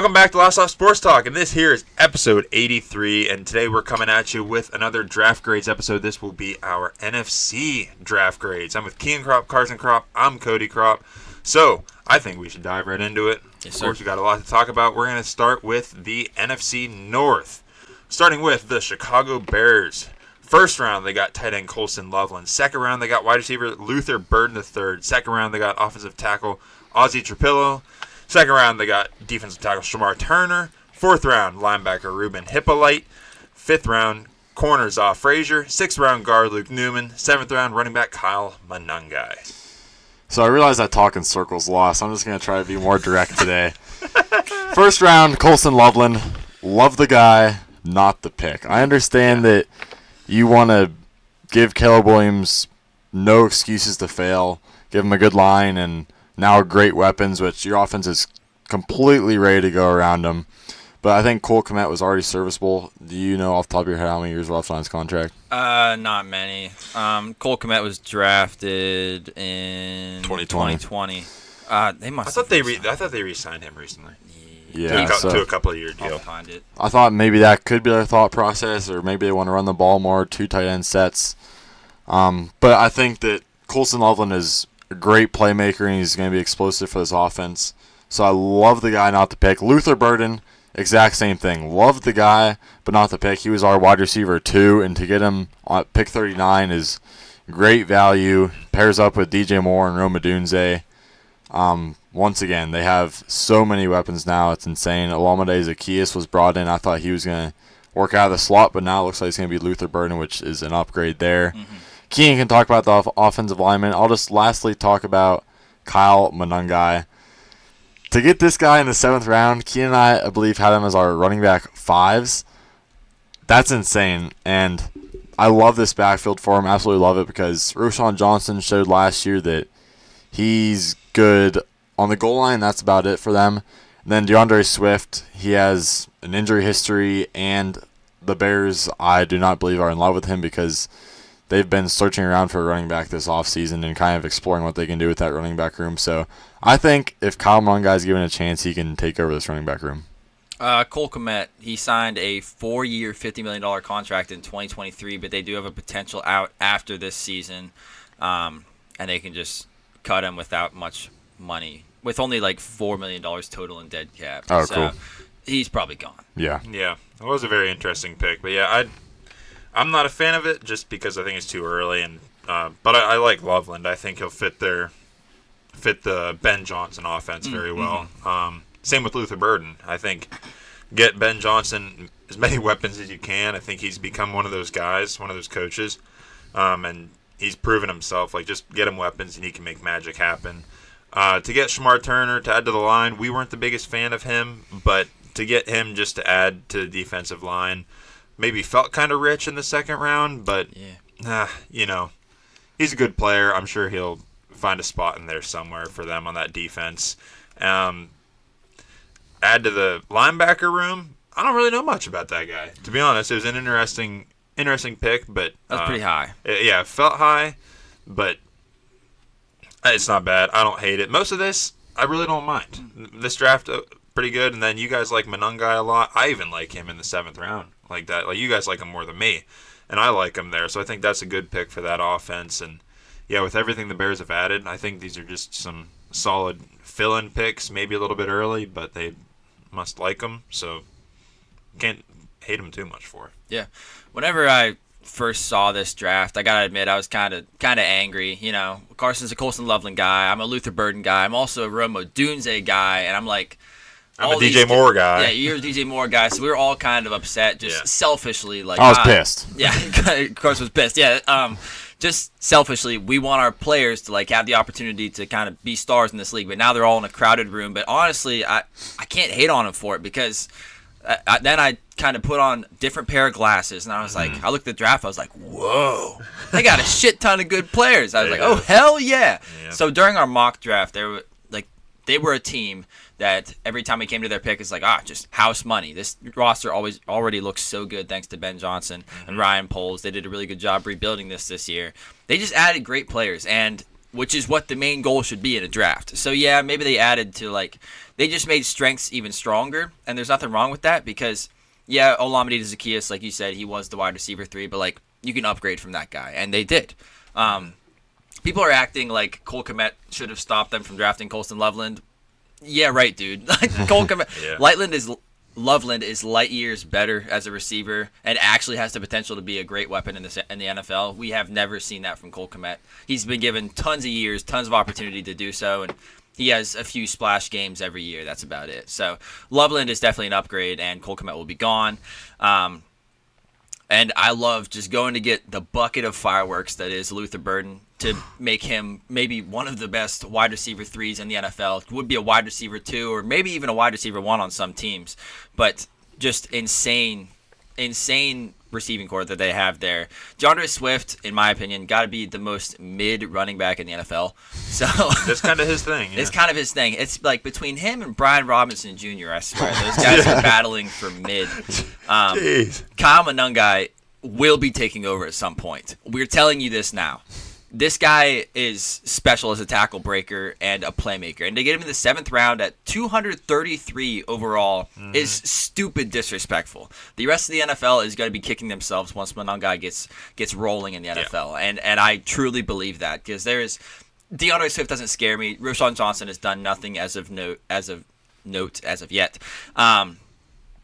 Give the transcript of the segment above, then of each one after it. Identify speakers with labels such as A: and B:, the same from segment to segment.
A: Welcome back to Last Off Sports Talk, and this here is episode 83, and today we're coming at you with another draft grades episode. This will be our NFC draft grades. I'm with Kean Crop, Carson Crop, I'm Cody Crop. So, I think we should dive right into it.
B: Yes,
A: of course, we got a lot to talk about. We're going to start with the NFC North, starting with the Chicago Bears. First round, they got tight end Colson Loveland. Second round, they got wide receiver Luther Burden III. Second round, they got offensive tackle Ozzie Trapillo. Second round, they got defensive tackle Shamar Turner. Fourth round, linebacker Ruben Hippolyte. Fifth round, corner Zaw Frazier. Sixth round, guard Luke Newman. Seventh round, running back Kyle Monangai.
C: So I realize I talk in circles a lot, so I'm just going to try to be more direct today. First round, Colson Loveland. Love the guy, not the pick. I understand that you want to give Caleb Williams no excuses to fail, give him a good line, and now great weapons, which your offense is completely ready to go around him. But I think Cole Kmet was already serviceable. Do you know off the top of your head how many years left on his contract?
B: Not many. Cole Kmet was drafted in
C: 2020.
B: They must.
A: I thought they re-signed him recently.
C: Yeah,
A: to a couple of year deal.
B: I'll find it.
C: I thought maybe that could be their thought process, or maybe they want to run the ball more, 2 tight end sets. But I think that Colson Loveland is a great playmaker, and he's going to be explosive for this offense. So I love the guy, not the pick. Luther Burden, exact same thing. Love the guy, but not the pick. He was our wide receiver too, and to get him on pick 39 is great value. Pairs up with DJ Moore and Rome Odunze. Once again, they have so many weapons now. It's insane. Olamide Zaccheaus was brought in. I thought he was going to work out of the slot, but now it looks like it's going to be Luther Burden, which is an upgrade there. Mm-hmm. Kean can talk about the offensive lineman. I'll just lastly talk about Kyle Monangai. To get this guy in the 7th round, Kean and I believe, had him as our running back 5s. That's insane, and I love this backfield for him. Absolutely love it, because Roschon Johnson showed last year that he's good on the goal line. That's about it for them. And then DeAndre Swift, he has an injury history, and the Bears, I do not believe, are in love with him because they've been searching around for a running back this offseason and kind of exploring what they can do with that running back room. So I think if Kyle Monangai is given a chance, he can take over this running back room.
B: Cole Kmet, he signed a 4-year, $50 million contract in 2023, but they do have a potential out after this season, and they can just cut him without much money, with only like $4 million total in dead cap.
C: Oh,
B: so
C: cool.
B: He's probably gone.
C: Yeah.
A: Yeah, it was a very interesting pick, but yeah, I'm not a fan of it just because I think it's too early, and but I like Loveland. I think he'll fit the Ben Johnson offense very well.
B: Mm-hmm.
A: Same with Luther Burden. I think get Ben Johnson as many weapons as you can. I think he's become one of those guys, one of those coaches, and he's proven himself. Like, just get him weapons and he can make magic happen. To get Shamar Turner to add to the line, we weren't the biggest fan of him, but to get him just to add to the defensive line maybe felt kind of rich in the 2nd round, but he's a good player. I'm sure he'll find a spot in there somewhere for them on that defense. Add to the linebacker room, I don't really know much about that guy. To be honest, it was an interesting pick, but
B: That's pretty high.
A: It felt high, but it's not bad. I don't hate it. Most of this, I really don't mind. This draft, pretty good, and then you guys like Monangai a lot. I even like him in the 7th round. Like that, like you guys like him more than me, and I like him there. So I think that's a good pick for that offense. And yeah, with everything the Bears have added, I think these are just some solid fill-in picks. Maybe a little bit early, but they must like them, so can't hate them too much for it.
B: Yeah, whenever I first saw this draft, I gotta admit I was kind of angry. You know, Carson's a Colson Loveland guy. I'm a Luther Burden guy. I'm also a Rome Odunze guy, and I'm like,
A: I'm a DJ Moore guy.
B: Yeah, you're a DJ Moore guy, so we were all kind of upset, just selfishly. Like,
C: I was pissed.
B: Yeah, Carson was pissed. Yeah, just selfishly, we want our players to like have the opportunity to kind of be stars in this league, but now they're all in a crowded room. But honestly, I can't hate on them for it, because then I kind of put on a different pair of glasses, and I was like, I looked at the draft, I was like, whoa, they got a shit ton of good players. I was like, oh, hell yeah. So during our mock draft, they were a team that every time we came to their pick, it's like, just house money. This roster already looks so good thanks to Ben Johnson and Ryan Poles. They did a really good job rebuilding this year. They just added great players, and which is what the main goal should be in a draft. So yeah, maybe they added to they just made strengths even stronger, and there's nothing wrong with that because yeah, Olamide Zaccheaus, like you said, he was the wide receiver 3, but you can upgrade from that guy, and they did. People are acting like Cole Kmet should have stopped them from drafting Colston Loveland. Yeah, right, dude. Cole Kmet, yeah. Loveland is light years better as a receiver and actually has the potential to be a great weapon in the NFL. We have never seen that from Cole Kmet. He's been given tons of years, tons of opportunity to do so, and he has a few splash games every year. That's about it. So Loveland is definitely an upgrade, and Cole Kmet will be gone. And I love just going to get the bucket of fireworks that is Luther Burden to make him maybe one of the best wide receiver 3s in the NFL. Would be a wide receiver 2 or maybe even a wide receiver 1 on some teams. But just insane receiving core that they have there. DeAndre Swift, in my opinion, got to be the most mid running back in the NFL. So
A: that's kind of his thing. Yeah.
B: It's kind of his thing. It's between him and Brian Robinson Jr., I swear. Those guys are battling for mid. Kyle Monangai will be taking over at some point. We're telling you this now. This guy is special as a tackle breaker and a playmaker. And to get him in the 7th round at 233 overall is stupid disrespectful. The rest of the NFL is going to be kicking themselves once Monangai gets rolling in the NFL. Yeah. And I truly believe that because DeAndre Swift doesn't scare me. Roschon Johnson has done nothing as of yet. On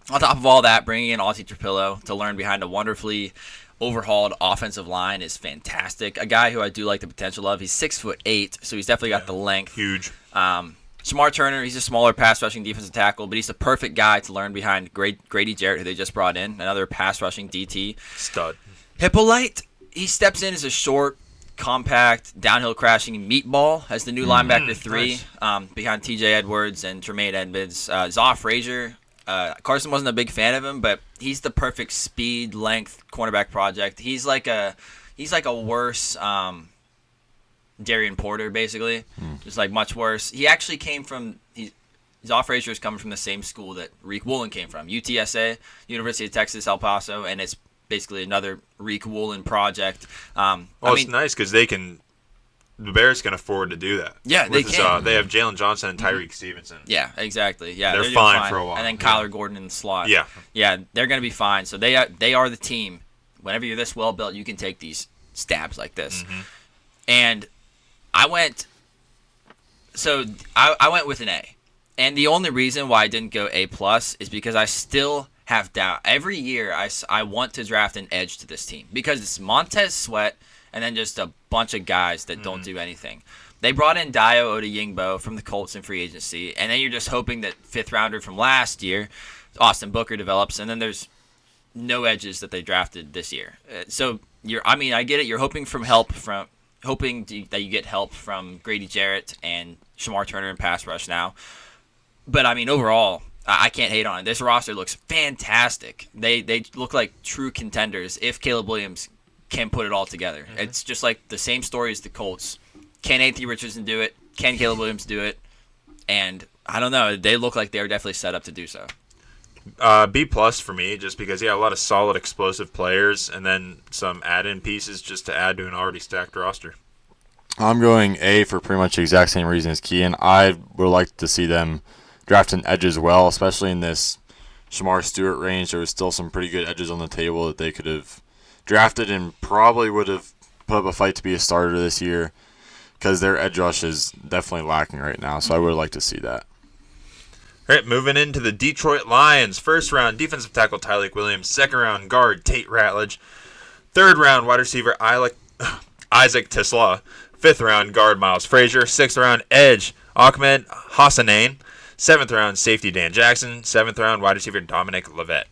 B: top of all that, bringing in Aussie Trapillo to learn behind a wonderfully overhauled offensive line is fantastic. A guy who I do like the potential of. He's 6'8", so he's definitely got the length.
A: Huge.
B: Shamar Turner, he's a smaller pass rushing defensive tackle, but he's the perfect guy to learn behind Grady Jarrett, who they just brought in, another pass rushing DT.
A: Stud.
B: Hippolyte, he steps in as a short, compact, downhill crashing meatball as the new linebacker 3 nice. Behind TJ Edwards and Tremaine Edmonds. Zaw Frazier. Carson wasn't a big fan of him, but he's the perfect speed, length cornerback project. He's like a worse Darian Porter, basically, just much worse. He actually came from Zaw Frazier is coming from the same school that Reek Woolen came from, UTSA, University of Texas, El Paso, and it's basically another Reek Woolen project.
A: It's nice because the Bears can afford to do that.
B: Yeah, they can.
A: They have Jalen Johnson and Tyreek Stevenson.
B: Yeah, exactly. Yeah,
A: they're fine for a while.
B: And then Kyler Gordon in the slot.
A: Yeah,
B: they're going to be fine. So they are the team. Whenever you're this well built, you can take these stabs like this. And I went with an A. And the only reason why I didn't go A+ is because I still have doubt. Every year I want to draft an edge to this team because it's Montez Sweat and then just a bunch of guys that don't do anything. They brought in Dayo Odeyingbo from the Colts in free agency, and then you're just hoping that 5th rounder from last year, Austin Booker, develops, and then there's no edges that they drafted this year. So I get it. You're hoping that you get help from Grady Jarrett and Shamar Turner in pass rush now. But overall, I can't hate on it. This roster looks fantastic. They look like true contenders if Caleb Williams can put it all together. It's just like the same story as the Colts. Can Anthony Richardson do it? Can Caleb Williams do it? And I don't know. They look like they're definitely set up to do so.
A: B+ for me, just because a lot of solid explosive players and then some add-in pieces just to add to an already stacked roster.
C: I'm going A for pretty much the exact same reason as Kean. I would like to see them draft an edge as well, especially in this Shamar Stewart range. There was still some pretty good edges on the table that they could have drafted and probably would have put up a fight to be a starter this year because their edge rush is definitely lacking right now, so I would like to see that.
A: All right, moving into the Detroit Lions. 1st round, defensive tackle Tyreek Williams. 2nd round, guard Tate Ratledge. 3rd round, wide receiver Isaac Tisla. 5th round, guard Miles Frazier. 6th round, edge Ahmed Hassanein. 7th round, safety Dan Jackson. 7th round, wide receiver Dominic Levitt.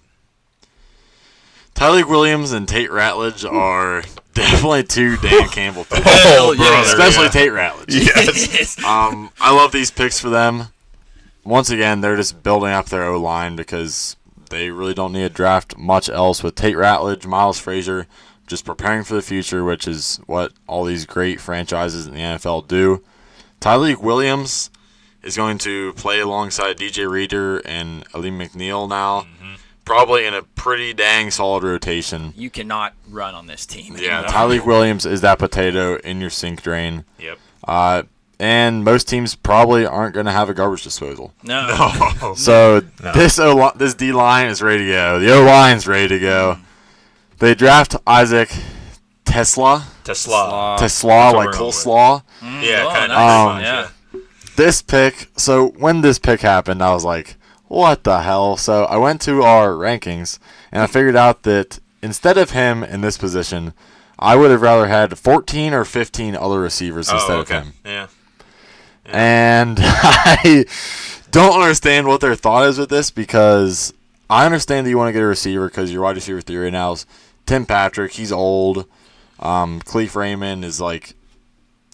C: Tyreek Williams and Tate Ratledge are definitely 2 Dan Campbell picks. Especially Tate Ratledge.
A: Yes.
C: I love these picks for them. Once again, they're just building up their O-line because they really don't need to draft much else with Tate Ratledge, Miles Frazier, just preparing for the future, which is what all these great franchises in the NFL do. Tyreek Williams is going to play alongside DJ Reader and Aleem McNeil now. Probably in a pretty dang solid rotation.
B: You cannot run on this team.
C: Yeah, Tyreek Williams is that potato in your sink drain.
A: Yep.
C: And most teams probably aren't going to have a garbage disposal.
B: No.
C: So this D line is ready to go. The O line's ready to go. They draft Isaac Tesla, like coleslaw.
A: Yeah, kind
B: nice.
A: of.
B: Yeah.
C: This pick. So when this pick happened, I was like, "What the hell?" So I went to our rankings and I figured out that instead of him in this position, I would have rather had 14 or 15 other receivers instead of him.
A: Yeah.
C: And I don't understand what their thought is with this, because I understand that you want to get a receiver because your wide receiver theory now is Tim Patrick. He's old. Cleef Raymond is like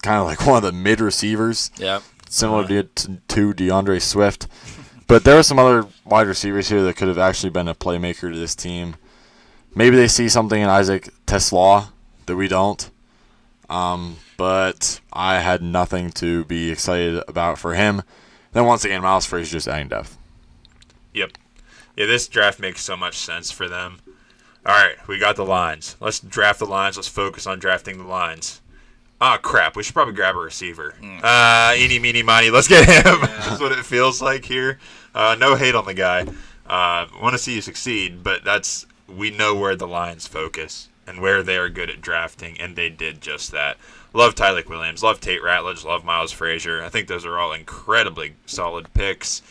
C: kind of like one of the mid receivers.
B: Yep.
C: Similar to DeAndre Swift. But there are some other wide receivers here that could have actually been a playmaker to this team. Maybe they see something in Isaac Tesla that we don't. But I had nothing to be excited about for him. Then once again, Miles Frazier just adding depth.
A: Yep. Yeah, this draft makes so much sense for them. All right, we got the lines. Let's draft the lines. Let's focus on drafting the lines. Ah, crap. We should probably grab a receiver. Eeny, meeny, miny. Let's get him. That's what it feels like here. No hate on the guy. Want to see you succeed, but we know where the lines focus and where they are good at drafting, and they did just that. Love Tyleik Williams, love Tate Ratledge, love Miles Frazier. I think those are all incredibly solid picks.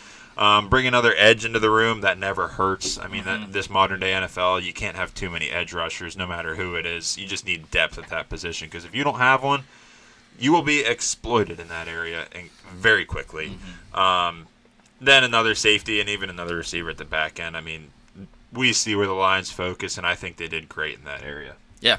A: Bring another edge into the room, that never hurts. I mean, this modern-day NFL, you can't have too many edge rushers, no matter who it is. You just need depth at that position, because if you don't have one, you will be exploited in that area very quickly. Then another safety and even another receiver at the back end. I mean, we see where the Lions focus, and I think they did great in that area.
B: Yeah.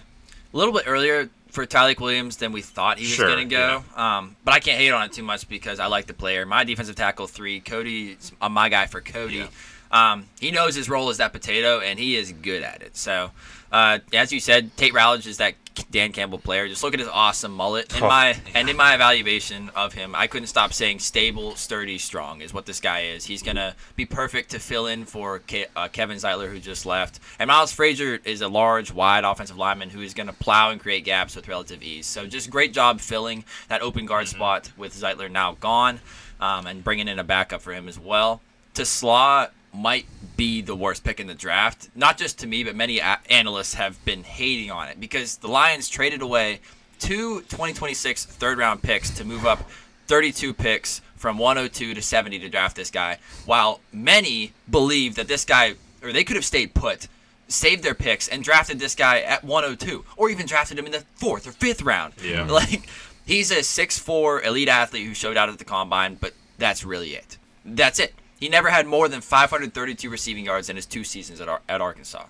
B: A little bit earlier for Tyleik Williams than we thought he was going to go.
A: Yeah.
B: But I can't hate on it too much because I like the player. My defensive tackle 3, Cody's my guy for Cody.
A: Yeah.
B: He knows his role is that potato, and he is good at it. So, as you said, Tate Ratledge is that Dan Campbell player. Just look at his awesome mullet. In my evaluation of him, I couldn't stop saying stable, sturdy, strong is what this guy is. He's going to be perfect to fill in for Kevin Zeitler, who just left. And Miles Frazier is a large, wide offensive lineman who is going to plow and create gaps with relative ease. So just great job filling that open guard spot with Zeitler now gone, and bringing in a backup for him as well. Tesla might be the worst pick in the draft. Not just to me, but many analysts have been hating on it because the Lions traded away 2 2026 third-round picks to move up 32 picks from 102 to 70 to draft this guy, while many believe that this guy, or they could have stayed put, saved their picks, and drafted this guy at 102, or even drafted him in the 4th or 5th round.
A: Yeah.
B: Like, he's a 6'4" elite athlete who showed out at the Combine, but that's really it. That's it. He never had more than 532 receiving yards in his 2 seasons at Arkansas.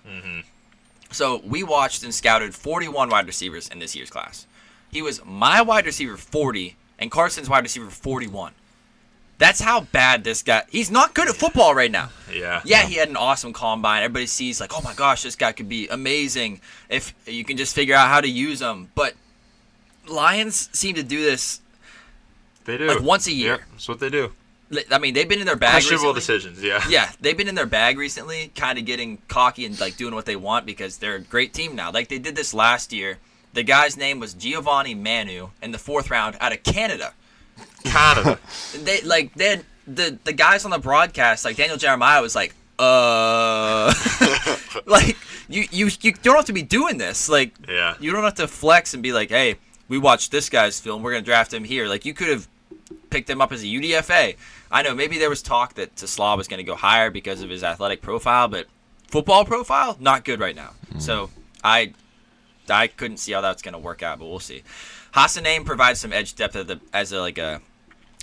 B: So we watched and scouted 41 wide receivers in this year's class. He was my wide receiver 40 and Carson's wide receiver 41. That's how bad this guy. He's not good at football right now.
A: Yeah.
B: Yeah, he had an awesome combine. Everybody sees like, oh my gosh, this guy could be amazing if you can just figure out how to use him. But Lions seem to do this.
A: They do.
B: Like once a year.
A: Yep, that's what they do.
B: I mean, they've been in their bag
A: Questionable
B: recently.
A: decisions, yeah.
B: Yeah, they've been in their bag recently, kind of getting cocky and like doing what they want because they're a great team now. Like they did this last year. The guy's name was Giovanni Manu in the 4th round out of Canada.
A: Canada.
B: The guys on the broadcast, like Daniel Jeremiah was like, like you don't have to be doing this. Like,
A: Yeah.
B: you don't have to flex and be like, hey, we watched this guy's film, we're gonna draft him here. Like you could have picked him up as a UDFA. I know maybe there was talk that Tesla was going to go higher because of his athletic profile, but football profile, not good right now. So I couldn't see how that's going to work out, but we'll see. Hassanein provides some edge depth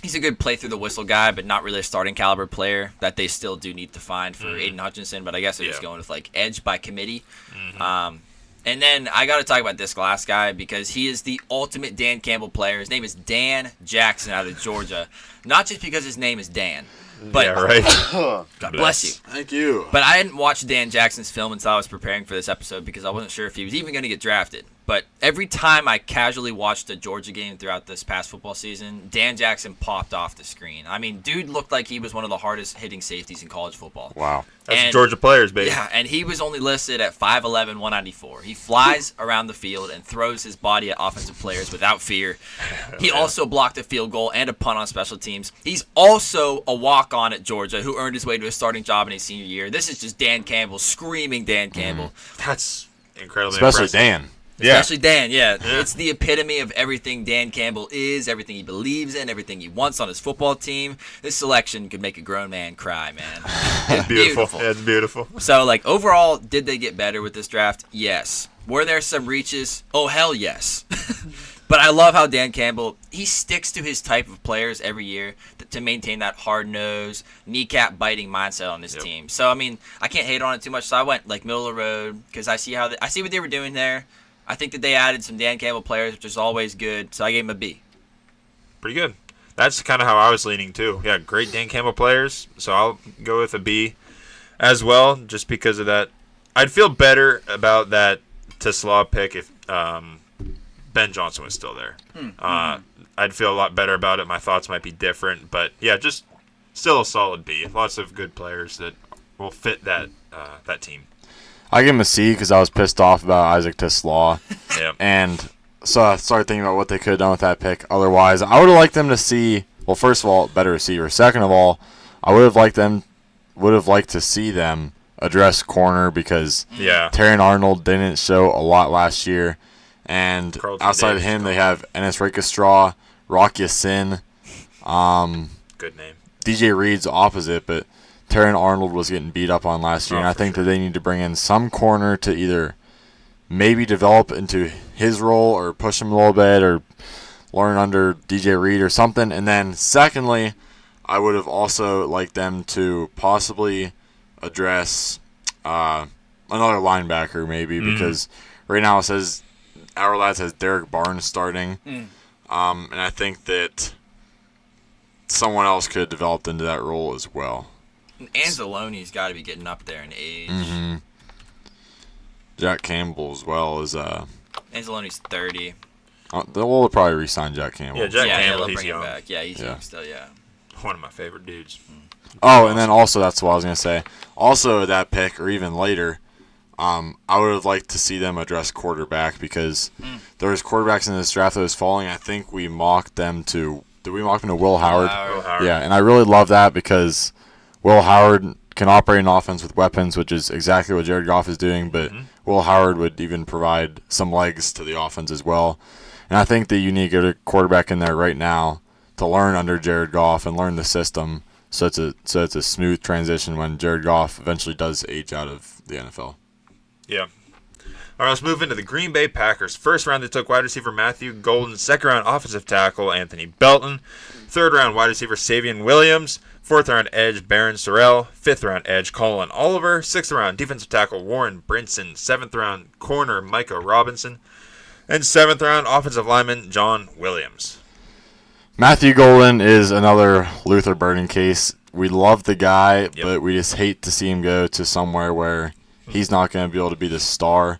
B: he's a good play through the whistle guy, but not really a starting caliber player that they still do need to find for Aiden Hutchinson, but I guess they're just going with like edge by committee. And then I got to talk about this last guy because he is the ultimate Dan Campbell player. His name is Dan Jackson out of Georgia. Not just because his name is Dan, but
A: Yeah, right.
B: God bless you.
C: Thank you.
B: But I hadn't watched Dan Jackson's film until I was preparing for this episode because I wasn't sure if he was even going to get drafted. But every time I casually watched a Georgia game throughout this past football season, Dan Jackson popped off the screen. I mean, dude looked like he was one of the hardest hitting safeties in college football.
C: Wow.
A: That's Georgia players, baby.
B: Yeah, and he was only listed at 5'11", 194. He flies around the field and throws his body at offensive players without fear. He also blocked a field goal and a punt on special teams. He's also a walk-on at Georgia who earned his way to a starting job in his senior year. This is just Dan Campbell, screaming Dan Campbell.
A: That's incredibly
C: Especially
A: impressive.
C: Dan.
A: Yeah.
B: Especially Dan, yeah. It's the epitome of everything Dan Campbell is, everything he believes in, everything he wants on his football team. This selection could make a grown man cry, man. It's
A: Beautiful. Yeah, it's beautiful.
B: So, like, overall, did they get better with this draft? Yes. Were there some reaches? Oh, hell yes. But I love how Dan Campbell, he sticks to his type of players every year to maintain that hard-nosed, kneecap-biting mindset on this team. So, I mean, I can't hate on it too much. So I went, like, middle of the road because I see what they were doing there. I think that they added some Dan Campbell players, which is always good. So I gave him a B.
A: Pretty good. That's kind of how I was leaning, too. Yeah, great Dan Campbell players. So I'll go with a B as well, just because of that. I'd feel better about that Tesla pick if Ben Johnson was still there. I'd feel a lot better about it. My thoughts might be different. But, yeah, just still a solid B. Lots of good players that will fit that team.
C: I give him a C because I was pissed off about Isaac TeSlaa.
A: Yep.
C: And so I started thinking about what they could have done with that pick. Otherwise, I would have liked them to see, well, first of all, better receiver. Second of all, I would have liked to see them address corner because Terran Arnold didn't show a lot last year. And outside of him, they have Enes Rakesstraw, Rock Ya-Sin.
A: Good name.
C: DJ Reed's opposite, but Terran Arnold was getting beat up on last year, and I think that they need to bring in some corner to either maybe develop into his role or push him a little bit or learn under DJ Reed or something. And then secondly, I would have also liked them to possibly address another linebacker maybe because right now it says Our Lads has Derek Barnes starting, and I think that someone else could have developed into that role as well.
B: Anzalone's got to be getting up there in age.
C: Mm-hmm. Jack Campbell as well as
B: Anzalone's 30.
C: They'll probably re-sign Jack Campbell.
A: Yeah, Jack Campbell,
B: they'll
A: he's
B: bring
A: young.
B: him back. Yeah, he's young still, yeah.
A: One of my favorite dudes.
C: Oh, and then also, that's what I was going to say. Also, that pick, or even later, I would have liked to see them address quarterback because there was quarterbacks in this draft that was falling. I think we mocked them to – did we mock them to Will Howard?
A: Will Howard.
C: Yeah, and I really love that because Will Howard can operate an offense with weapons, which is exactly what Jared Goff is doing, but Will Howard would even provide some legs to the offense as well. And I think that you need to get a quarterback in there right now to learn under Jared Goff and learn the system so it's a smooth transition when Jared Goff eventually does age out of the NFL.
A: Yeah. All right, let's move into the Green Bay Packers. First round, they took wide receiver Matthew Golden. Second round, offensive tackle Anthony Belton. Third round, wide receiver Savion Williams. Fourth round, edge Barron Sorrell. Fifth round, edge Colin Oliver. Sixth round, defensive tackle Warren Brinson. Seventh round, corner Micah Robinson. And seventh round, offensive lineman John Williams.
C: Matthew Golden is another Luther Burden case. We love the guy, but we just hate to see him go to somewhere where he's not going to be able to be the star.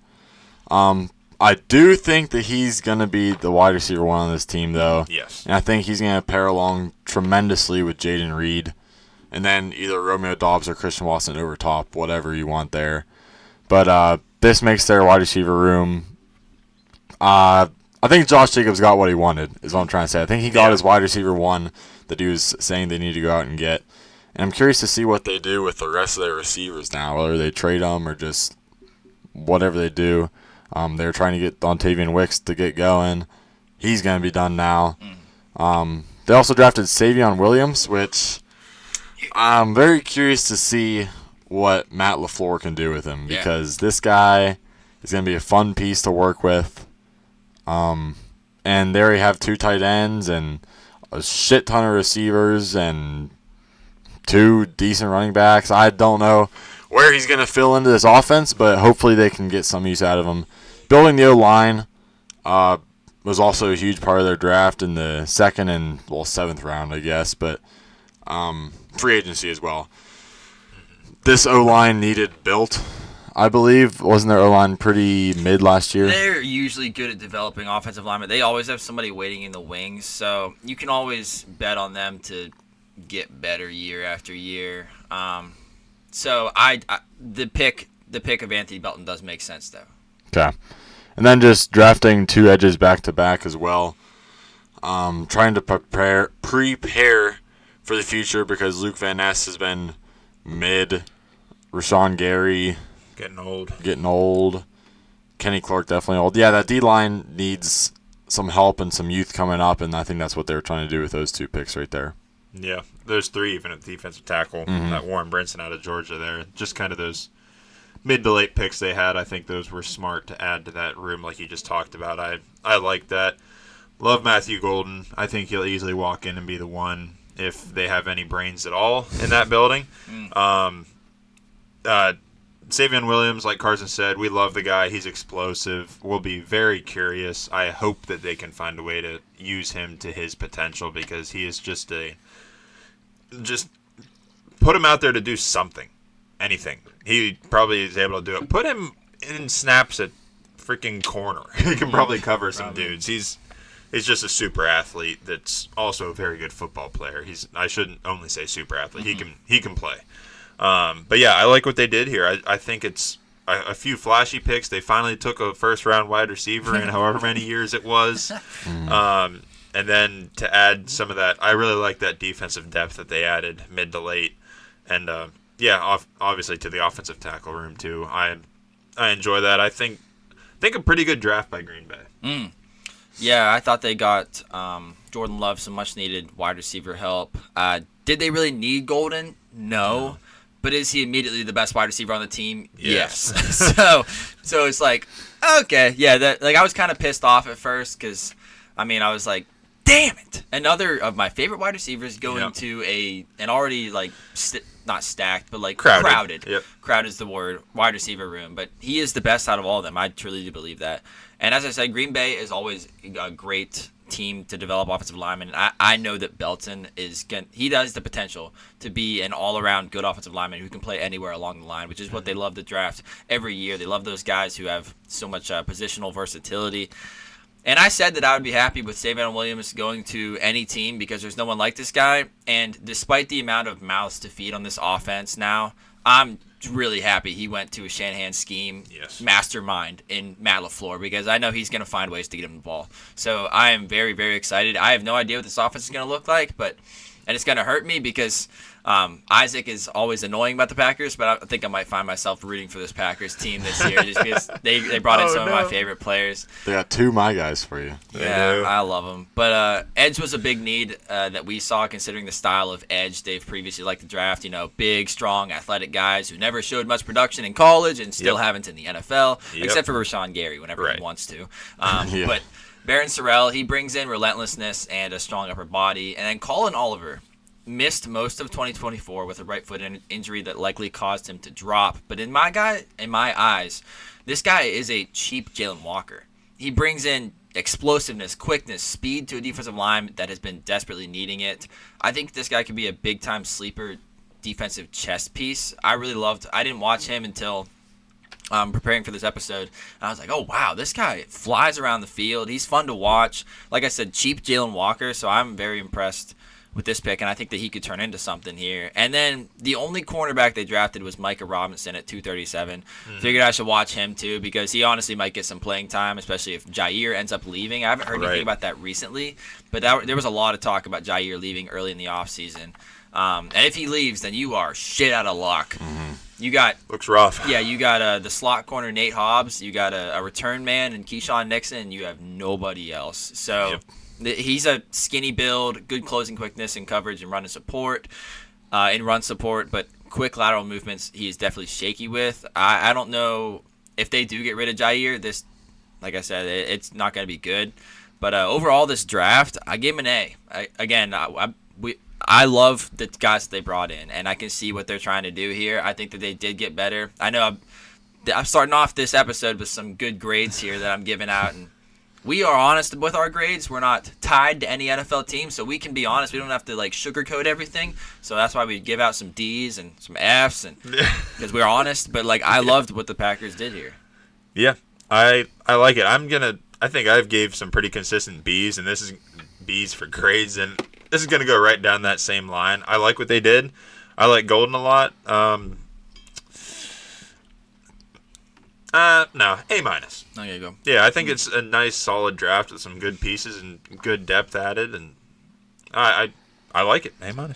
C: I do think that he's going to be the wide receiver one on this team, though.
A: Yes.
C: And I think he's going to pair along tremendously with Jaden Reed. And then either Romeo Doubs or Christian Watson over top, whatever you want there. But this makes their wide receiver room. I think Josh Jacobs got what he wanted, is what I'm trying to say. I think he got his wide receiver one that he was saying they need to go out and get. And I'm curious to see what they do with the rest of their receivers now, whether they trade them or just whatever they do. They're trying to get Dontavian Wicks to get going. He's going to be done now. They also drafted Savion Williams, which I'm very curious to see what Matt LaFleur can do with him because this guy is going to be a fun piece to work with. And there you have two tight ends and a shit ton of receivers and two decent running backs. I don't know where he's going to fill into this offense, but hopefully they can get some use out of him. Building the O-line was also a huge part of their draft in the second and, seventh round, I guess, but free agency as well. This O-line needed built. I believe. Wasn't their O-line pretty mid last year?
B: They're usually good at developing offensive linemen. They always have somebody waiting in the wings, so you can always bet on them to get better year after year. So the pick of Anthony Belton does make sense though.
C: Okay. And then just drafting 2 edges back to back as well. Trying to prepare for the future because Luke Van Ness has been mid. Rashawn Gary
A: Getting
C: old. Kenny Clark definitely old. Yeah, that D-line needs some help and some youth coming up, and I think that's what they were trying to do with those 2 picks right there.
A: Yeah, there's 3 even at defensive tackle. That Warren Brinson out of Georgia there. Just kind of those mid to late picks they had. I think those were smart to add to that room like you just talked about. I like that. Love Matthew Golden. I think he'll easily walk in and be the one if they have any brains at all in that building. Savion Williams, like Carson said, we love the guy. He's explosive. We'll be very curious. I hope that they can find a way to use him to his potential because he is just put him out there to do something. Anything. He probably is able to do it. Put him in snaps at freaking corner. He can probably cover some dudes. He's just a super athlete that's also a very good football player. I shouldn't only say super athlete. He can play. But yeah, I like what they did here. I think it's a few flashy picks. They finally took a first-round wide receiver in however many years it was. And then to add some of that, I really like that defensive depth that they added mid to late. And obviously to the offensive tackle room too. I enjoy that. I think a pretty good draft by Green Bay.
B: Yeah, I thought they got Jordan Love some much-needed wide receiver help. Did they really need Golden? No. But is he immediately the best wide receiver on the team? Yes. So it's like, okay, yeah. I was kind of pissed off at first because, I was like, damn it! Another of my favorite wide receivers going to an already not stacked, but crowded.
A: Yep.
B: Crowded is the word. Wide receiver room, but he is the best out of all of them. I truly do believe that. And as I said, Green Bay is always a great team to develop offensive linemen. I know that Belton he does the potential to be an all-around good offensive lineman who can play anywhere along the line, which is what they love to draft every year. They love those guys who have so much positional versatility. And I said that I would be happy with Savion Williams going to any team because there's no one like this guy. And despite the amount of mouths to feed on this offense now, I'm really happy he went to a Shanahan scheme mastermind in Matt LaFleur because I know he's going to find ways to get him the ball. So I am very, very excited. I have no idea what this offense is going to look like, and it's going to hurt me because Isaac is always annoying about the Packers, but I think I might find myself rooting for this Packers team this year just because they brought in some of my favorite players.
C: They got 2 my guys for you.
B: Yeah, I love them. But edge was a big need that we saw considering the style of edge they've previously liked to draft. Big, strong, athletic guys who never showed much production in college and still haven't in the NFL, except for Rashawn Gary whenever he wants to. But Barron Sorrell, he brings in relentlessness and a strong upper body. And then Colin Oliver missed most of 2024 with a right foot injury that likely caused him to drop. But in my eyes, this guy is a cheap Jalen Walker. He brings in explosiveness, quickness, speed to a defensive line that has been desperately needing it. I think this guy could be a big-time sleeper defensive chess piece. I didn't watch him until preparing for this episode. And I was like, oh, wow, this guy flies around the field. He's fun to watch. Like I said, cheap Jalen Walker, so I'm very impressed with this pick, and I think that he could turn into something here. And then the only cornerback they drafted was Micah Robinson at 237. Figured I should watch him too because he honestly might get some playing time, especially if Jair ends up leaving. I haven't heard anything about that recently, but there was a lot of talk about Jair leaving early in the offseason. And if he leaves, then you are shit out of luck. You got
A: looks rough.
B: Yeah, you got the slot corner Nate Hobbs. You got a return man and Keyshawn Nixon. And you have nobody else. So he's a skinny build, good closing quickness and coverage and run support, but quick lateral movements he is definitely shaky with. I don't know if they do get rid of Jair. This, like I said, it's not going to be good. But overall, this draft, I gave him an A. I love the guys that they brought in, and I can see what they're trying to do here. I think that they did get better. I know I'm starting off this episode with some good grades here that I'm giving out, and we are honest with our grades. We're not tied to any NFL team, so we can be honest. We don't have to like sugarcoat everything. So that's why we give out some D's and some F's, and because we're honest. But like, I loved what the Packers did here.
A: Yeah, I like it. I think I've gave some pretty consistent B's, and this is B's for grades, and this is gonna go right down that same line. I like what they did. I like Golden a lot. No, A-.
B: There you go.
A: Yeah, I think it's a nice, solid draft with some good pieces and good depth added, and I like it. A-.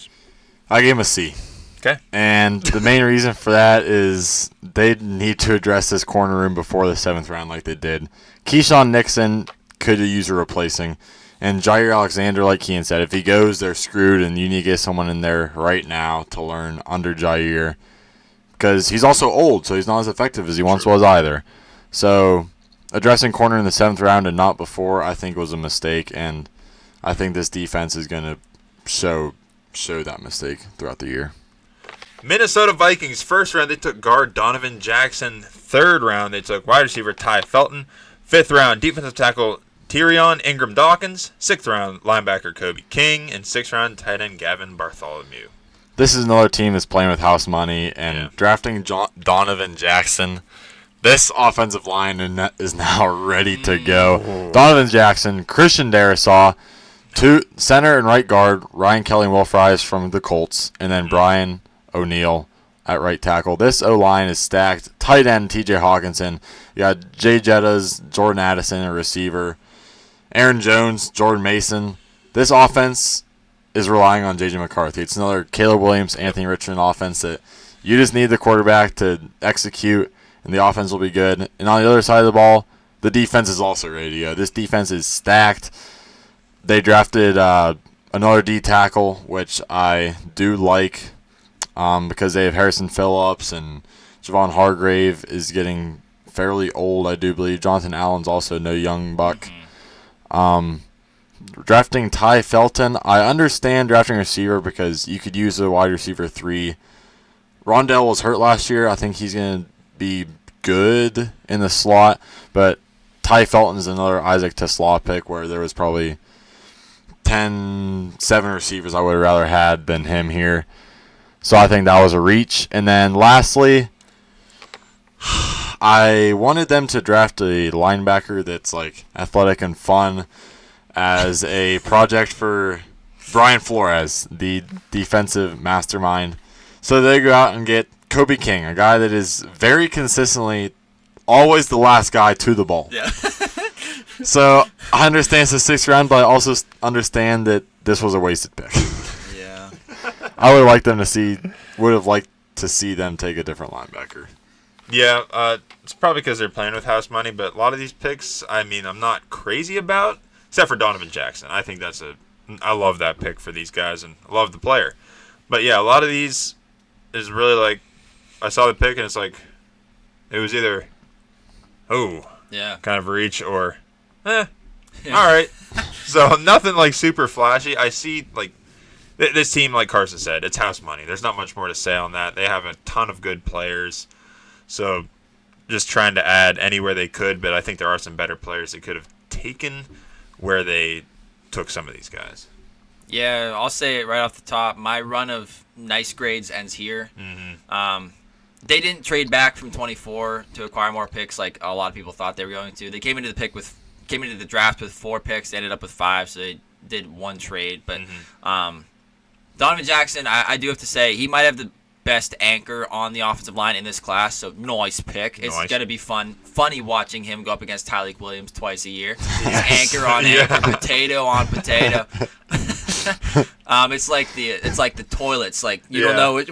C: I gave him a C.
A: Okay.
C: And the main reason for that is they need to address this corner room before the 7th round like they did. Keyshawn Nixon could use a replacing. And Jair Alexander, like Kean said, if he goes, they're screwed, and you need to get someone in there right now to learn under Jair. Because he's also old, so he's not as effective as he once was either. So addressing corner in the 7th round and not before, I think was a mistake, and I think this defense is going to show that mistake throughout the year.
A: Minnesota Vikings, 1st round, they took guard Donovan Jackson. 3rd round, they took wide receiver Ty Felton. 5th round, defensive tackle Tyrion Ingram-Dawkins. 6th round, linebacker Kobe King. And 6th round, tight end Gavin Bartholomew.
C: This is another team that's playing with house money, and drafting Donovan Jackson. This offensive line is now ready to go. Donovan Jackson, Christian Darrisaw, 2 center and right guard, Ryan Kelly and Will Fries from the Colts, and then Brian O'Neill at right tackle. This O-line is stacked. Tight end TJ Hawkinson. You got Jay Jettas, Jordan Addison, a receiver. Aaron Jones, Jordan Mason. This offense is relying on J.J. McCarthy. It's another Caleb Williams, Anthony Richardson offense that you just need the quarterback to execute, and the offense will be good. And on the other side of the ball, the defense is also ready to go. This defense is stacked. They drafted another D tackle, which I do like because they have Harrison Phillips, and Javon Hargrave is getting fairly old, I do believe. Jonathan Allen's also no young buck. Drafting Ty Felton, I understand drafting a receiver because you could use a wide receiver 3. Rondell was hurt last year. I think he's going to be good in the slot, but Ty Felton is another Isaac Tesla pick where there was probably 7 receivers I would have rather had than him here. So I think that was a reach. And then lastly, I wanted them to draft a linebacker that's like athletic and fun as a project for Brian Flores, the defensive mastermind. So they go out and get Kobe King, a guy that is very consistently always the last guy to the ball.
B: Yeah.
C: So I understand it's the 6th round, but I also understand that this was a wasted pick.
B: Yeah.
C: I would have liked to see them take a different linebacker.
A: Yeah, it's probably because they're playing with house money, but a lot of these picks, I mean, I'm not crazy about, except for Donovan Jackson. I think I love that pick for these guys, and I love the player. But yeah, a lot of these is really like, I saw the pick and it's like, it was either, kind of a reach, or, all right. So nothing like super flashy. I see like, this team, like Carson said, it's house money. There's not much more to say on that. They have a ton of good players. So just trying to add anywhere they could, but I think there are some better players they could have taken where they took some of these guys.
B: Yeah, I'll say it right off the top. My run of nice grades ends here.
A: Mm-hmm.
B: They didn't trade back from 24 to acquire more picks like a lot of people thought they were going to. They came into the draft with 4 picks. They ended up with 5, so they did 1 trade. But Donovan Jackson, I do have to say, he might have the best anchor on the offensive line in this class, so nice pick. It's going to be funny watching him go up against Tyreek Williams twice a year. Anchor on anchor, potato on potato. It's like the toilets. Like you don't know. It's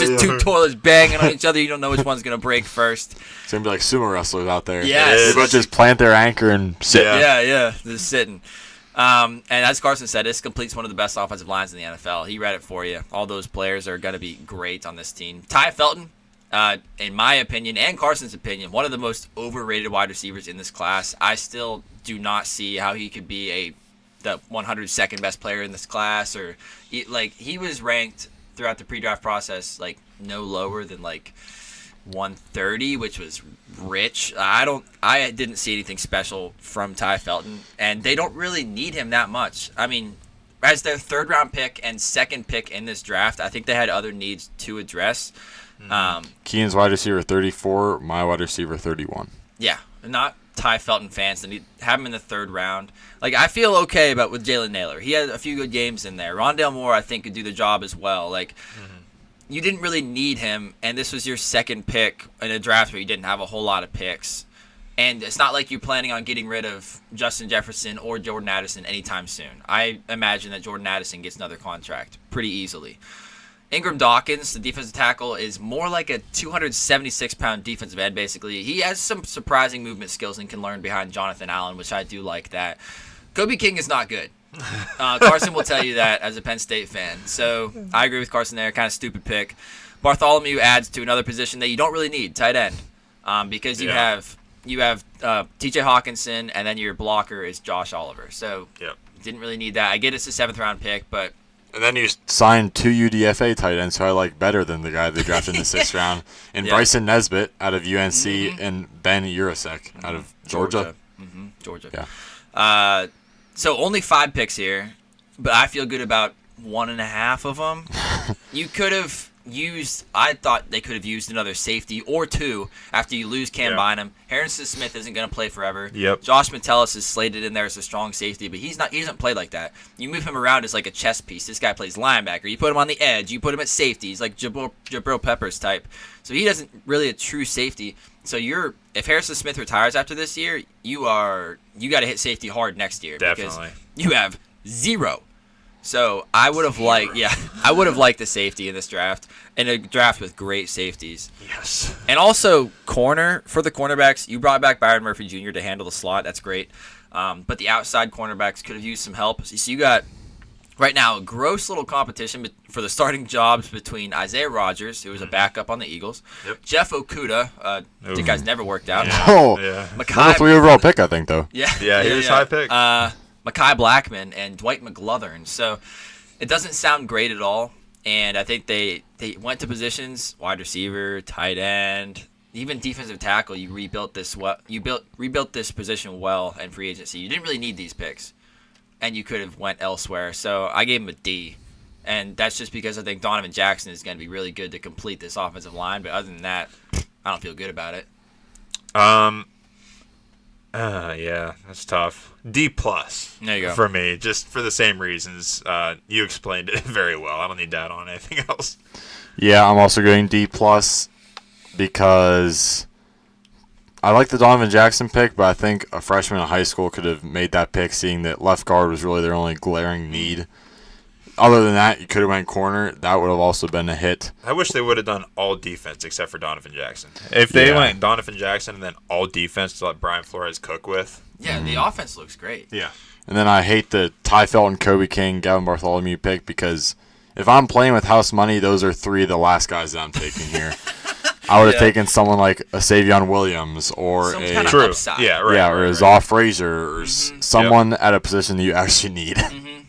B: just 2 toilets banging on each other. You don't know which one's going to break first.
C: It's going to be like sumo wrestlers out there.
B: Yes.
C: They both just plant their anchor and sit.
B: Yeah, just sitting. And as Carson said, this completes one of the best offensive lines in the NFL. He read it for you. All those players are going to be great on this team. Ty Felton, in my opinion, and Carson's opinion, one of the most overrated wide receivers in this class. I still do not see how he could be the 102nd best player in this class. He was ranked throughout the pre-draft process like no lower than like 130, which was rich. I didn't see anything special from Ty Felton, and they don't really need him that much. I mean, as their third round pick and second pick in this draft, I think they had other needs to address.
C: Keenan's wide receiver 34, my wide receiver 31.
B: Yeah, not Ty Felton fans that have him in the third round. Like, I feel okay about with Jalen Naylor. He had a few good games in there. Rondale Moore, I think, could do the job as well. Like, you didn't really need him, and this was your second pick in a draft where you didn't have a whole lot of picks. And it's not like you're planning on getting rid of Justin Jefferson or Jordan Addison anytime soon. I imagine that Jordan Addison gets another contract pretty easily. Ingram Dawkins, the defensive tackle, is more like a 276-pound defensive end, basically. He has some surprising movement skills and can learn behind Jonathan Allen, which I do like that. Kobe King is not good. Carson will tell you that as a Penn State fan. So I agree with Carson there. Kind of stupid pick. Bartholomew adds to another position that you don't really need, tight end, because you have T.J. Hawkinson, and then your blocker is Josh Oliver. So didn't really need that. I get it's a 7th-round pick, but...
C: And then you signed 2 UDFA tight ends who I like better than the guy they drafted in the 6th round. And Bryson Nesbitt out of UNC and Ben Urasek out of Georgia.
B: Georgia.
C: Yeah.
B: So only 5 picks here, but I feel good about 1.5 of them. You could have used, I thought they could have used another safety or 2 after you lose Cam Bynum. Harrison Smith isn't going to play forever.
A: Yep.
B: Josh Metellus is slated in there as a strong safety, but he doesn't play like that. You move him around as like a chess piece. This guy plays linebacker. You put him on the edge. You put him at safety. He's like Jabril Peppers type. So he doesn't really a true safety. So if Harrison Smith retires after this year, you got to hit safety hard next year.
A: Definitely.
B: Because you have 0. So I would have liked the safety in this draft, in a draft with great safeties.
A: Yes.
B: And also corner for the cornerbacks. You brought back Byron Murphy Jr. to handle the slot. That's great. But the outside cornerbacks could have used some help. So you got right now a gross little competition for the starting jobs between Isaiah Rodgers, who was a backup on the Eagles, Jeff Okudah. The guy's never worked out.
C: Number 3 overall pick, I think, though.
A: He was high pick.
B: Mekhi Blackman and Dwight McGlothern. So it doesn't sound great at all. And I think they went to positions, wide receiver, tight end, even defensive tackle. You rebuilt this rebuilt this position well in free agency. You didn't really need these picks, and you could have went elsewhere. So I gave him a D, and that's just because I think Donovan Jackson is going to be really good to complete this offensive line. But other than that, I don't feel good about it.
A: Yeah, that's tough. D+.
B: There you go.
A: For me, just for the same reasons. You explained it very well. I don't need that on anything else.
C: Yeah, I'm also going D+ because I like the Donovan Jackson pick, but I think a freshman in high school could have made that pick, seeing that left guard was really their only glaring need. Other than that, you could have went corner. That would have also been a hit.
A: I wish they would have done all defense except for Donovan Jackson. If they went Donovan Jackson and then all defense to let Brian Flores cook with.
B: Yeah, the offense looks great.
A: Yeah.
C: And then I hate the Ty Felton, Kobe King, Gavin Bartholomew pick because if I'm playing with house money, those are 3 of the last guys that I'm taking here. I would have taken someone like a Savion Williams or
B: some
C: a
B: kind of upside.
C: or a Zoff Frazier or someone at a position that you actually need.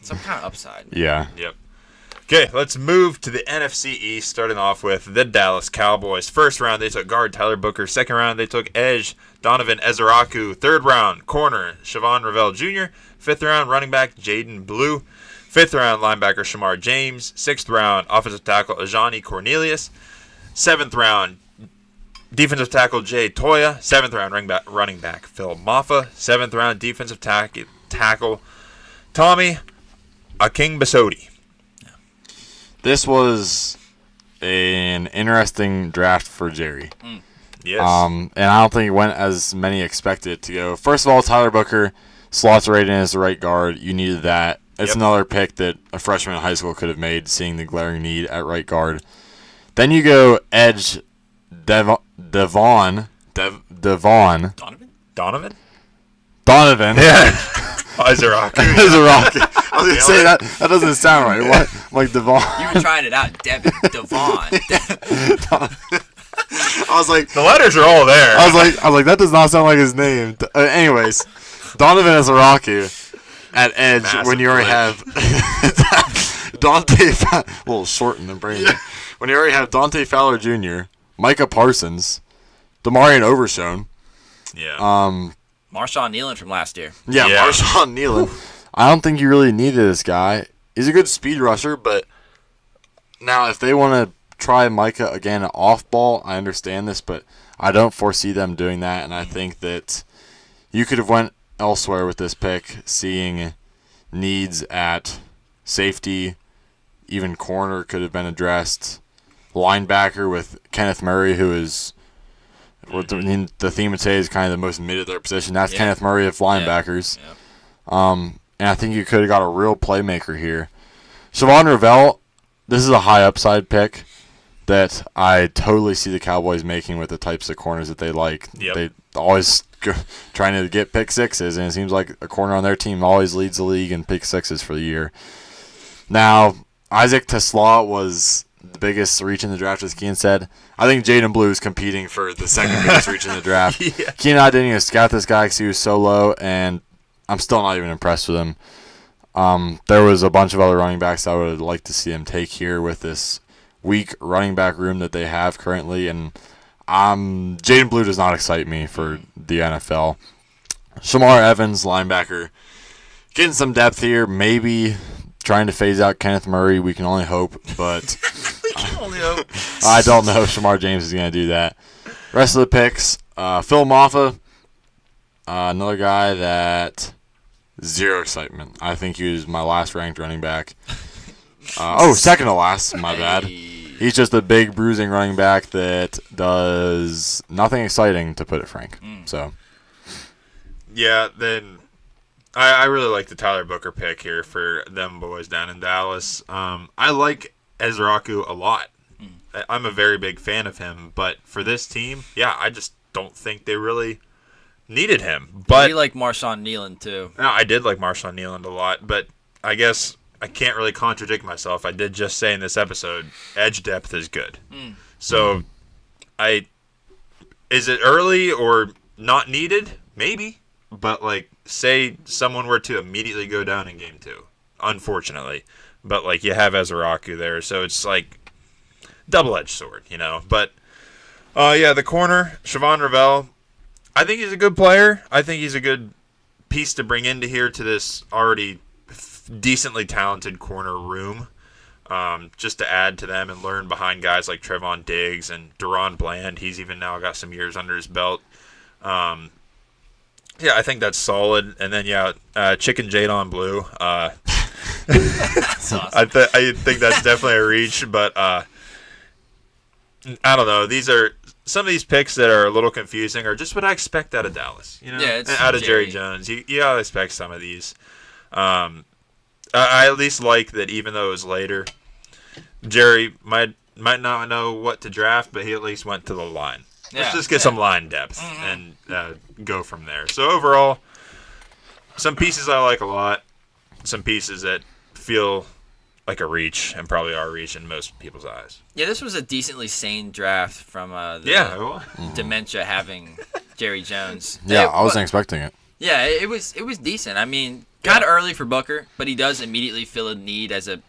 B: Some kind of upside.
C: Yeah.
A: Yep. Okay, let's move to the NFC East, starting off with the Dallas Cowboys. First round, they took guard Tyler Booker. Second round, they took edge Donovan Ezeraku. Third round, corner Siobhan Ravel Jr. Fifth round, running back Jaden Blue. Fifth round, linebacker Shamar James. Sixth round, offensive tackle Ajani Cornelius. Seventh round, defensive tackle Jay Toya. Seventh round, running back Phil Maffa. Seventh round, defensive tackle Tommy Aking Basodi.
C: This was an interesting draft for Jerry.
A: Yes.
C: And I don't think it went as many expected to go. First of all, Tyler Booker slots right in as the right guard. You needed that. It's another pick that a freshman in high school could have made, seeing the glaring need at right guard. Then you go edge Devon.
A: Donovan?
C: Yeah.
A: Ezeraku.
C: I was going to say that doesn't sound right. What? Like Devon.
B: You were trying it out, Devon.
C: I was like,
A: the letters are all there.
C: I was like, that does not sound like his name. Anyways, Donovan Ezeraku at edge when you already have Dante. A little short in the brain. Yeah. When you already have Dante Fowler Jr., Micah Parsons, Demarion Overshone.
A: Yeah.
B: Marshawn Nealon from last year.
C: Yeah,
A: Yeah.
C: Marshawn Nealon. I don't think you really needed this guy. He's a good speed rusher, but now if they want to try Micah again at off ball, I understand this, but I don't foresee them doing that, and I think that you could have went elsewhere with this pick, seeing needs at safety, even corner could have been addressed. Linebacker with Kenneth Murray, who is the theme of today is kind of the most mid of their position. That's Kenneth Murray of linebackers.
B: Yeah.
C: And I think you could have got a real playmaker here. Siobhan Ravel, this is a high upside pick that I totally see the Cowboys making with the types of corners that they like.
A: Yep.
C: They always trying to get pick sixes, and it seems like a corner on their team always leads the league in pick sixes for the year. Now, Isaac Tesla was the biggest reach in the draft, as Keen said. I think Jaden Blue is competing for the second biggest reach in the draft.
A: Yeah.
C: Keen and I didn't even scout this guy because he was so low, and I'm still not even impressed with him. There was a bunch of other running backs I would like to see him take here with this weak running back room that they have currently, and Jaden Blue does not excite me for the NFL. Shamar Evans, linebacker, getting some depth here, maybe trying to phase out Kenneth Murray. We can only hope, but I don't know if Shamar James is going to do that. Rest of the picks, Phil Maffa, another guy that zero excitement. I think he was my last ranked running back. Second to last, my bad. He's just a big bruising running back that does nothing exciting, to put it frank. So,
A: Yeah, then I really like the Tyler Booker pick here for them boys down in Dallas. I like Ezraku a lot. I'm a very big fan of him, but for this team, I just don't think they really needed him. But
B: you like Marshawn Nealon too.
A: No, I did like Marshawn Nealon a lot, but I guess I can't really contradict myself. I did just say in this episode, edge depth is good. So, is it early or not needed? Maybe. But, say someone were to immediately go down in game 2, unfortunately. But, you have Ezraku there, so it's, double-edged sword, But, the corner, Siobhan Ravel, I think he's a good player. I think he's a good piece to bring into here to this already decently talented corner room, just to add to them and learn behind guys like Trevon Diggs and Deron Bland. He's even now got some years under his belt. I think that's solid. And then, Chicken Jadon Blue.
B: That's awesome.
A: I think that's definitely a reach, but I don't know. Some of these picks that are a little confusing are just what I expect out of Dallas.
B: It's
A: out of Jerry Jones. You gotta expect some of these. I at least like that, even though it was later, Jerry might not know what to draft, but he at least went to the line. Let's just get some line depth and go from there. So overall, some pieces I like a lot, some pieces that feel like a reach and probably are a reach in most people's eyes.
B: Yeah, this was a decently sane draft from the dementia having Jerry Jones.
C: yeah, I wasn't expecting it.
B: Yeah, it was decent. I mean, kind of early for Booker, but he does immediately feel a need as a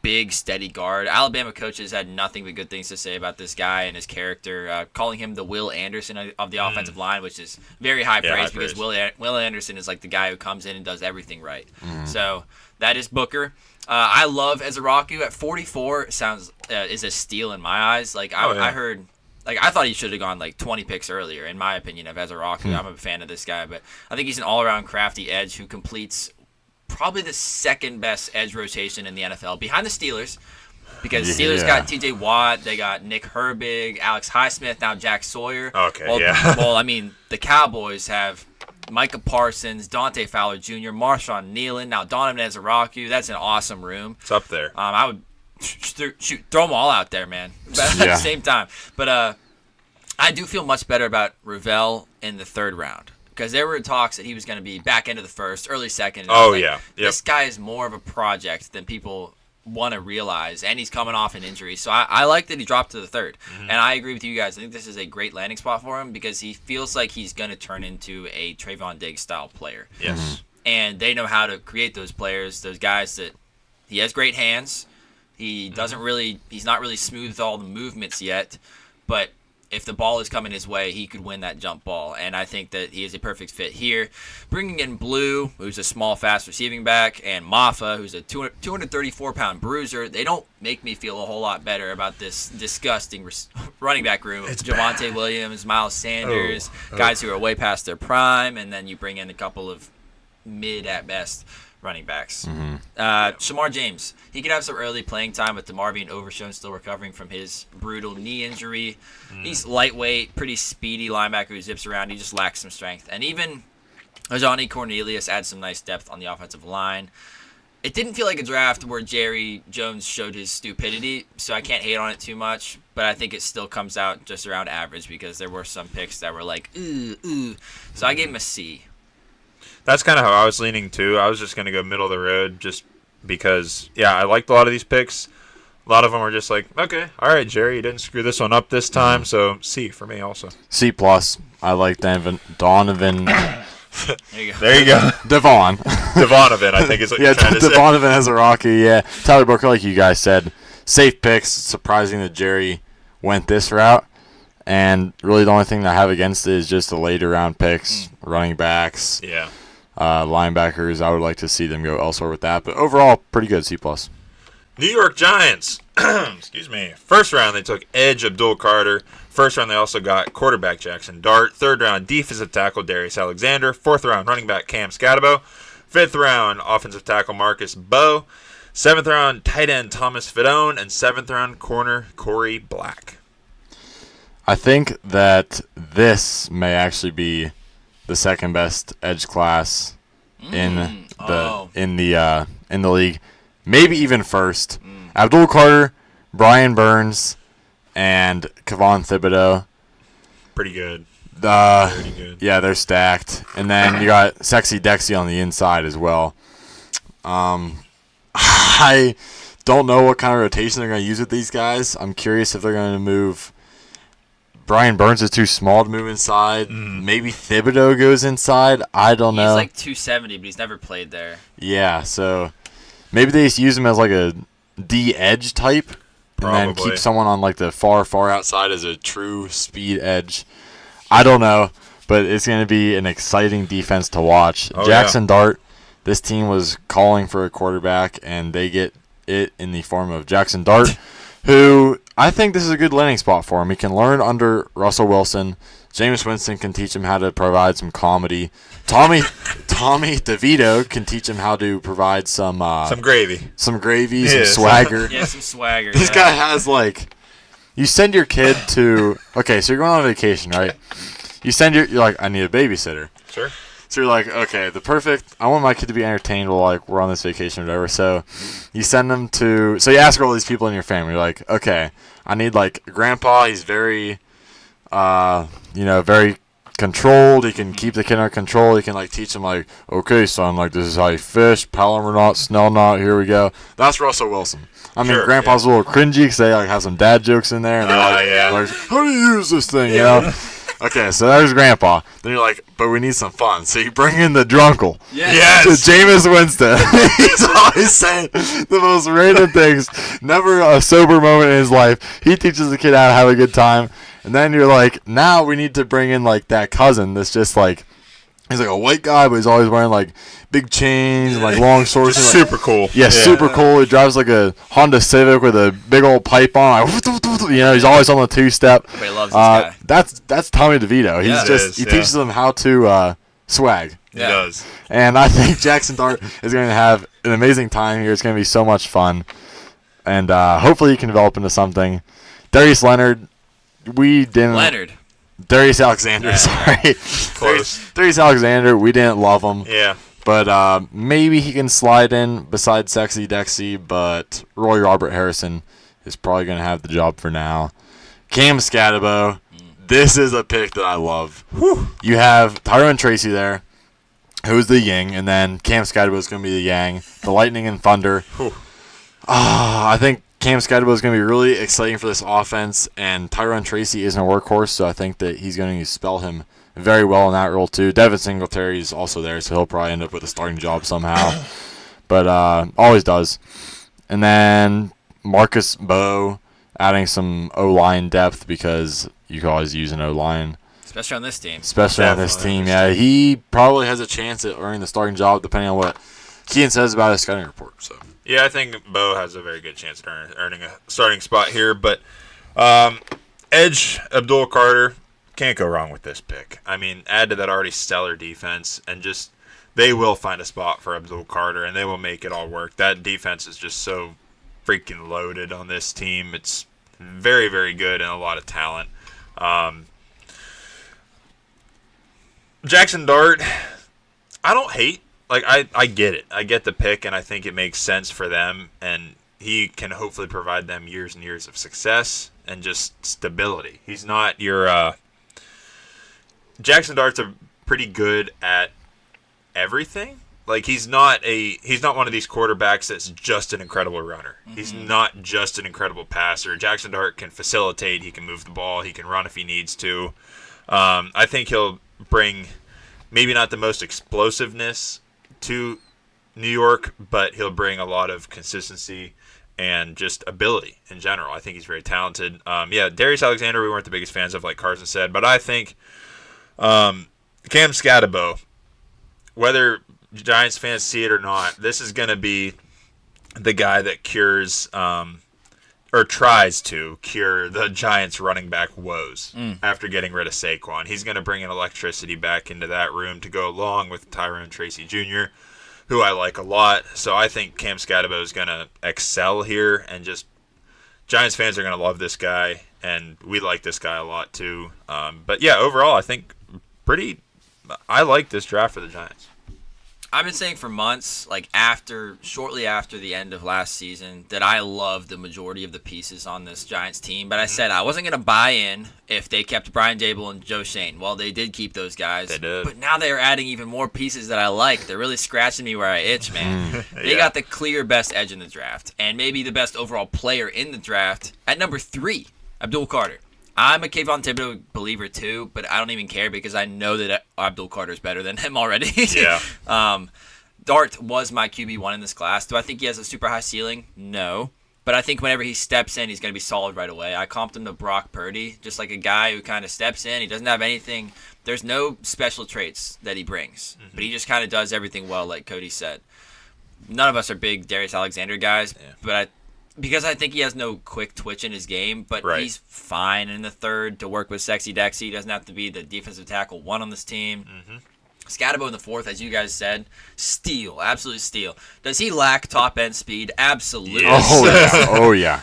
B: big, steady guard. Alabama coaches had nothing but good things to say about this guy and his character, calling him the Will Anderson of the offensive line, which is very high praise because Will Anderson is like the guy who comes in and does everything right. So that is Booker. I love Ezraku at 44. Is a steal in my eyes. I heard. I thought he should have gone 20 picks earlier, in my opinion, of Ezraku. I'm a fan of this guy, but I think he's an all-around crafty edge who completes probably the second best edge rotation in the NFL, behind the Steelers, because the Steelers got T.J. Watt, they got Nick Herbig, Alex Highsmith, now Jack Sawyer. Well, I mean, the Cowboys have Micah Parsons, Dante Fowler Jr., Marshawn Nealon, now Donovan Ezraku. That's an awesome room.
A: It's up there.
B: I would throw them all out there, man, but at the same time. But I do feel much better about Ravel in the third round, because there were talks that he was going to be back into the first, early second. This guy is more of a project than people want to realize, and he's coming off an injury. So I like that he dropped to the third. And I agree with you guys. I think this is a great landing spot for him because he feels like he's going to turn into a Trayvon Diggs style player.
A: Yes.
B: And they know how to create those players, those guys that he has great hands. He doesn't really, he's not really smooth with all the movements yet, but if the ball is coming his way, he could win that jump ball. And I think that he is a perfect fit here. Bringing in Blue, who's a small, fast receiving back, and Maffa, who's a 234-pound bruiser, they don't make me feel a whole lot better about this disgusting running back room.
A: It's
B: Javonte
A: bad.
B: Williams, Miles Sanders, guys who are way past their prime, and then you bring in a couple of mid at best running backs. Shamar James, he could have some early playing time with DeMar being overshown, still recovering from his brutal knee injury. He's lightweight, pretty speedy linebacker who zips around. He just lacks some strength. And even Ajani Cornelius adds some nice depth on the offensive line. It didn't feel like a draft where Jerry Jones showed his stupidity, so I can't hate on it too much, but I think it still comes out just around average because there were some picks that were like, ooh. So I gave him a C.
A: That's kind of how I was leaning too. I was just going to go middle of the road just because, I liked a lot of these picks. A lot of them were just like, okay, all right, Jerry, you didn't screw this one up this time, so C for me also.
C: C+. I like Donovan.
B: There you go.
A: There you go.
C: Devon.
A: Devonovan, I think is what you're trying to say.
C: Devonovan as a Rocky, yeah. Tyler Booker, like you guys said, safe picks. Surprising that Jerry went this route. And really the only thing that I have against it is just the later round picks, running backs,
A: Yeah.
C: linebackers. I would like to see them go elsewhere with that. But overall, pretty good, C+.
A: New York Giants. Excuse me. First round, they took edge Abdul Carter. First round, they also got quarterback Jackson Dart. Third round, defensive tackle Darius Alexander. Fourth round, running back Cam Scatabo. Fifth round, offensive tackle Marcus Bowe. Seventh round, tight end Thomas Fidone. And seventh round, corner Corey Black.
C: I think that this may actually be the second best edge class in the league. Maybe even first. Abdul Carter, Brian Burns, and Kevon Thibodeau.
A: Pretty good.
C: Pretty
A: good.
C: Yeah, they're stacked. And then you got Sexy Dexy on the inside as well. I don't know what kind of rotation they're going to use with these guys. I'm curious if they're going to move. Brian Burns is too small to move inside. Maybe Thibodeau goes inside. I don't know.
B: He's like 270, but he's never played there.
C: Yeah, so maybe they just use him as like a D edge type. And then
A: Probably.
C: keep someone on like the far outside as a true speed edge. I don't know, but it's going to be an exciting defense to watch.
A: Oh,
C: Jackson Dart, this team was calling for a quarterback, and they get it in the form of Jackson Dart, who I think this is a good landing spot for him. He can learn under Russell Wilson. Jameis Winston can teach him how to provide some comedy. Tommy DeVito can teach him how to provide some
A: gravy.
C: some
A: Yeah,
C: swagger.
B: Yeah, some swagger.
C: This guy has like, you send your kid to, okay, so you're going on vacation, right? You're like, I need a babysitter.
A: Sure.
C: So you're like, okay, I want my kid to be entertained while like we're on this vacation or whatever. So you send them to, so you ask all these people in your family, you're like, okay, I need like grandpa, he's very, very controlled. He can keep the kid under control. He can like teach him like, okay, son, like this is how you fish, Palomar knot, snell knot. Here we go. That's Russell Wilson. I mean,
A: Sure,
C: grandpa's a little cringy because they like have some dad jokes in there, and they're like, how do you use this thing? You know. Okay, so there's grandpa. Then you're like, but we need some fun. So you bring in the drunkle.
A: Yes.
C: To Jameis Winston. He's always saying the most random things. Never a sober moment in his life. He teaches the kid how to have a good time. And then you're like, now we need to bring in like that cousin that's just like, he's like a white guy, but he's always wearing like big chains and like long swords.
A: Just
C: and, like,
A: super cool.
C: Yeah, super cool. He drives like a Honda Civic with a big old pipe on. Like, he's always on the two-step.
B: Everybody loves this guy.
C: That's Tommy DeVito. He teaches them how to swag.
A: He does.
C: And I think Jackson Dart is going to have an amazing time here. It's going to be so much fun. And hopefully he can develop into something. Darius Leonard, Darius Alexander, sorry.
A: Close.
C: Darius Alexander, we didn't love him.
A: Yeah.
C: But maybe he can slide in beside Sexy Dexy, but Roy Robert Harrison is probably going to have the job for now. Cam Scatabo, this is a pick that I love.
A: Whew.
C: You have Tyrone Tracy there, who's the yin, and then Cam Scatabo is going to be the yang, the lightning and thunder. I think Cam Scatabo is going to be really exciting for this offense, and Tyrone Tracy isn't a workhorse, so I think that he's going to spell him very well in that role too. Devin Singletary is also there, so he'll probably end up with a starting job somehow. But always does. And then Marcus Bowe adding some O-line depth because, you could always use an O-line.
B: Especially on this team.
C: Especially on this team, yeah. He probably has a chance at earning the starting job, depending on what Kean says about his scouting report. So,
A: yeah, I think Bo has a very good chance at earning a starting spot here. But edge, Abdul Carter, can't go wrong with this pick. I mean, add to that already stellar defense, and just they will find a spot for Abdul Carter, and they will make it all work. That defense is just so freaking loaded on this team. It's very, very good and a lot of talent. Jackson Dart, I don't hate. Like, I get it. I get the pick, and I think it makes sense for them, and he can hopefully provide them years and years of success and just stability. He's not your Jackson Dart's a pretty good at everything. Like, he's not one of these quarterbacks that's just an incredible runner. Mm-hmm. He's not just an incredible passer. Jackson Dart can facilitate. He can move the ball. He can run if he needs to. I think he'll bring maybe not the most explosiveness to New York, but he'll bring a lot of consistency and just ability in general. I think he's very talented. Darius Alexander we weren't the biggest fans of, like Carson said, but I think Cam Scatabo, whether Giants fans see it or not, this is going to be the guy that cures or tries to cure the Giants' running back woes after getting rid of Saquon. He's going to bring an electricity back into that room to go along with Tyrone Tracy Jr., who I like a lot. So I think Cam Scatabo is going to excel here, and just Giants fans are going to love this guy, and we like this guy a lot too. But yeah, overall, I think I like this draft for the Giants.
B: I've been saying for months, like shortly after the end of last season, that I love the majority of the pieces on this Giants team. But I said I wasn't going to buy in if they kept Brian Dable and Joe Shane. Well, they did keep those guys.
A: They did.
B: But now they are adding even more pieces that I like. They're really scratching me where I itch, man. They got the clear best edge in the draft, and maybe the best overall player in the draft at number 3, Abdul Carter. I'm a Kayvon Thibodeau believer too, but I don't even care because I know that Abdul Carter is better than him already.
A: Yeah.
B: Dart was my QB1 in this class. Do I think he has a super high ceiling? No. But I think whenever he steps in, he's going to be solid right away. I comped him to Brock Purdy, just like a guy who kind of steps in. He doesn't have anything. There's no special traits that he brings, but he just kind of does everything well, like Cody said. None of us are big Darius Alexander guys, but because I think he has no quick twitch in his game, but he's fine in the third to work with Sexy Dexy. He doesn't have to be the defensive tackle 1 on this team. Scatabo in the 4th, as you guys said, steal, absolute steal. Does he lack top-end speed? Absolutely.
C: Yes. Oh, yeah.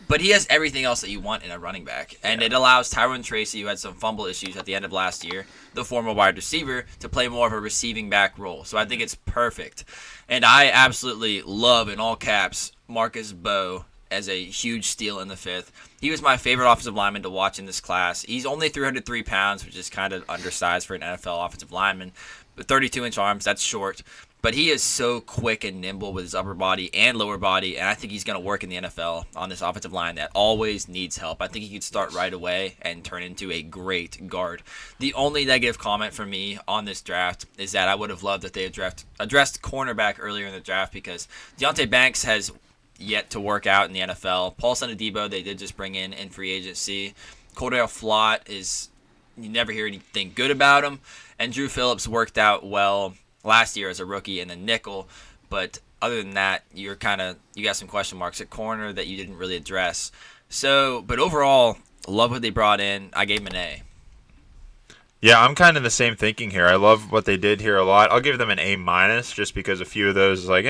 B: But he has everything else that you want in a running back, and it allows Tyrone Tracy, who had some fumble issues at the end of last year, the former wide receiver, to play more of a receiving back role. So I think it's perfect. And I absolutely love, in all caps, Marcus Bowe as a huge steal in the 5th. He was my favorite offensive lineman to watch in this class. He's only 303 pounds, which is kind of undersized for an NFL offensive lineman. But 32-inch arms, that's short. But he is so quick and nimble with his upper body and lower body, and I think he's going to work in the NFL on this offensive line that always needs help. I think he could start right away and turn into a great guard. The only negative comment from me on this draft is that I would have loved that they addressed cornerback earlier in the draft, because Deonte Banks has yet to work out in the NFL. Paulson Adebo, they did just bring in free agency. Cordell Flott you never hear anything good about him. And Drew Phillips worked out well last year as a rookie in the nickel. But other than that, you got some question marks at corner that you didn't really address. But overall, love what they brought in. I gave him an A.
A: Yeah, I'm kind of the same thinking here. I love what they did here a lot. I'll give them an A- just because a few of those is like,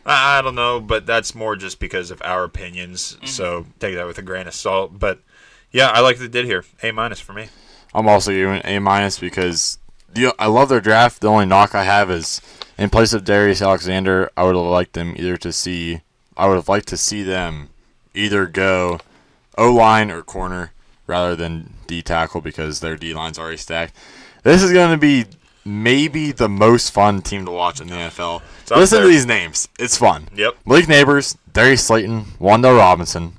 A: I don't know, but that's more just because of our opinions. So take that with a grain of salt. But yeah, I like what they did here. A- for me.
C: I'm also giving A- because I love their draft. The only knock I have is in place of Darius Alexander, I would have liked to see them either go O-line or corner rather than D tackle, because their D line's already stacked. This is going to be maybe the most fun team to watch in the NFL. Listen to these names. It's fun.
A: Yep.
C: Malik Neighbors, Darius Slayton, Wan'Dale Robinson,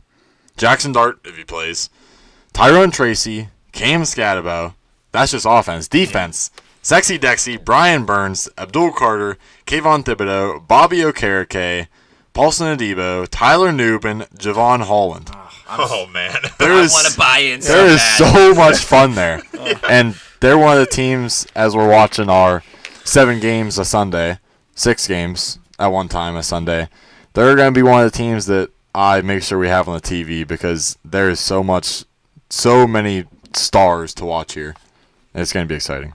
C: Jackson Dart, if he plays, Tyrone Tracy, Cam Scatabo. That's just offense. Defense, Sexy Dexy, Brian Burns, Abdul Carter, Kayvon Thibodeau, Bobby Okereke, Paulson Adebo, Tyler Nubin, Javon Holland.
A: Oh man,
B: I want to buy in.
C: There is so much fun there, and they're one of the teams as we're watching our 7 games a Sunday, 6 games at one time a Sunday. They're going to be one of the teams that I make sure we have on the TV because there is so many stars to watch here. It's going to be exciting.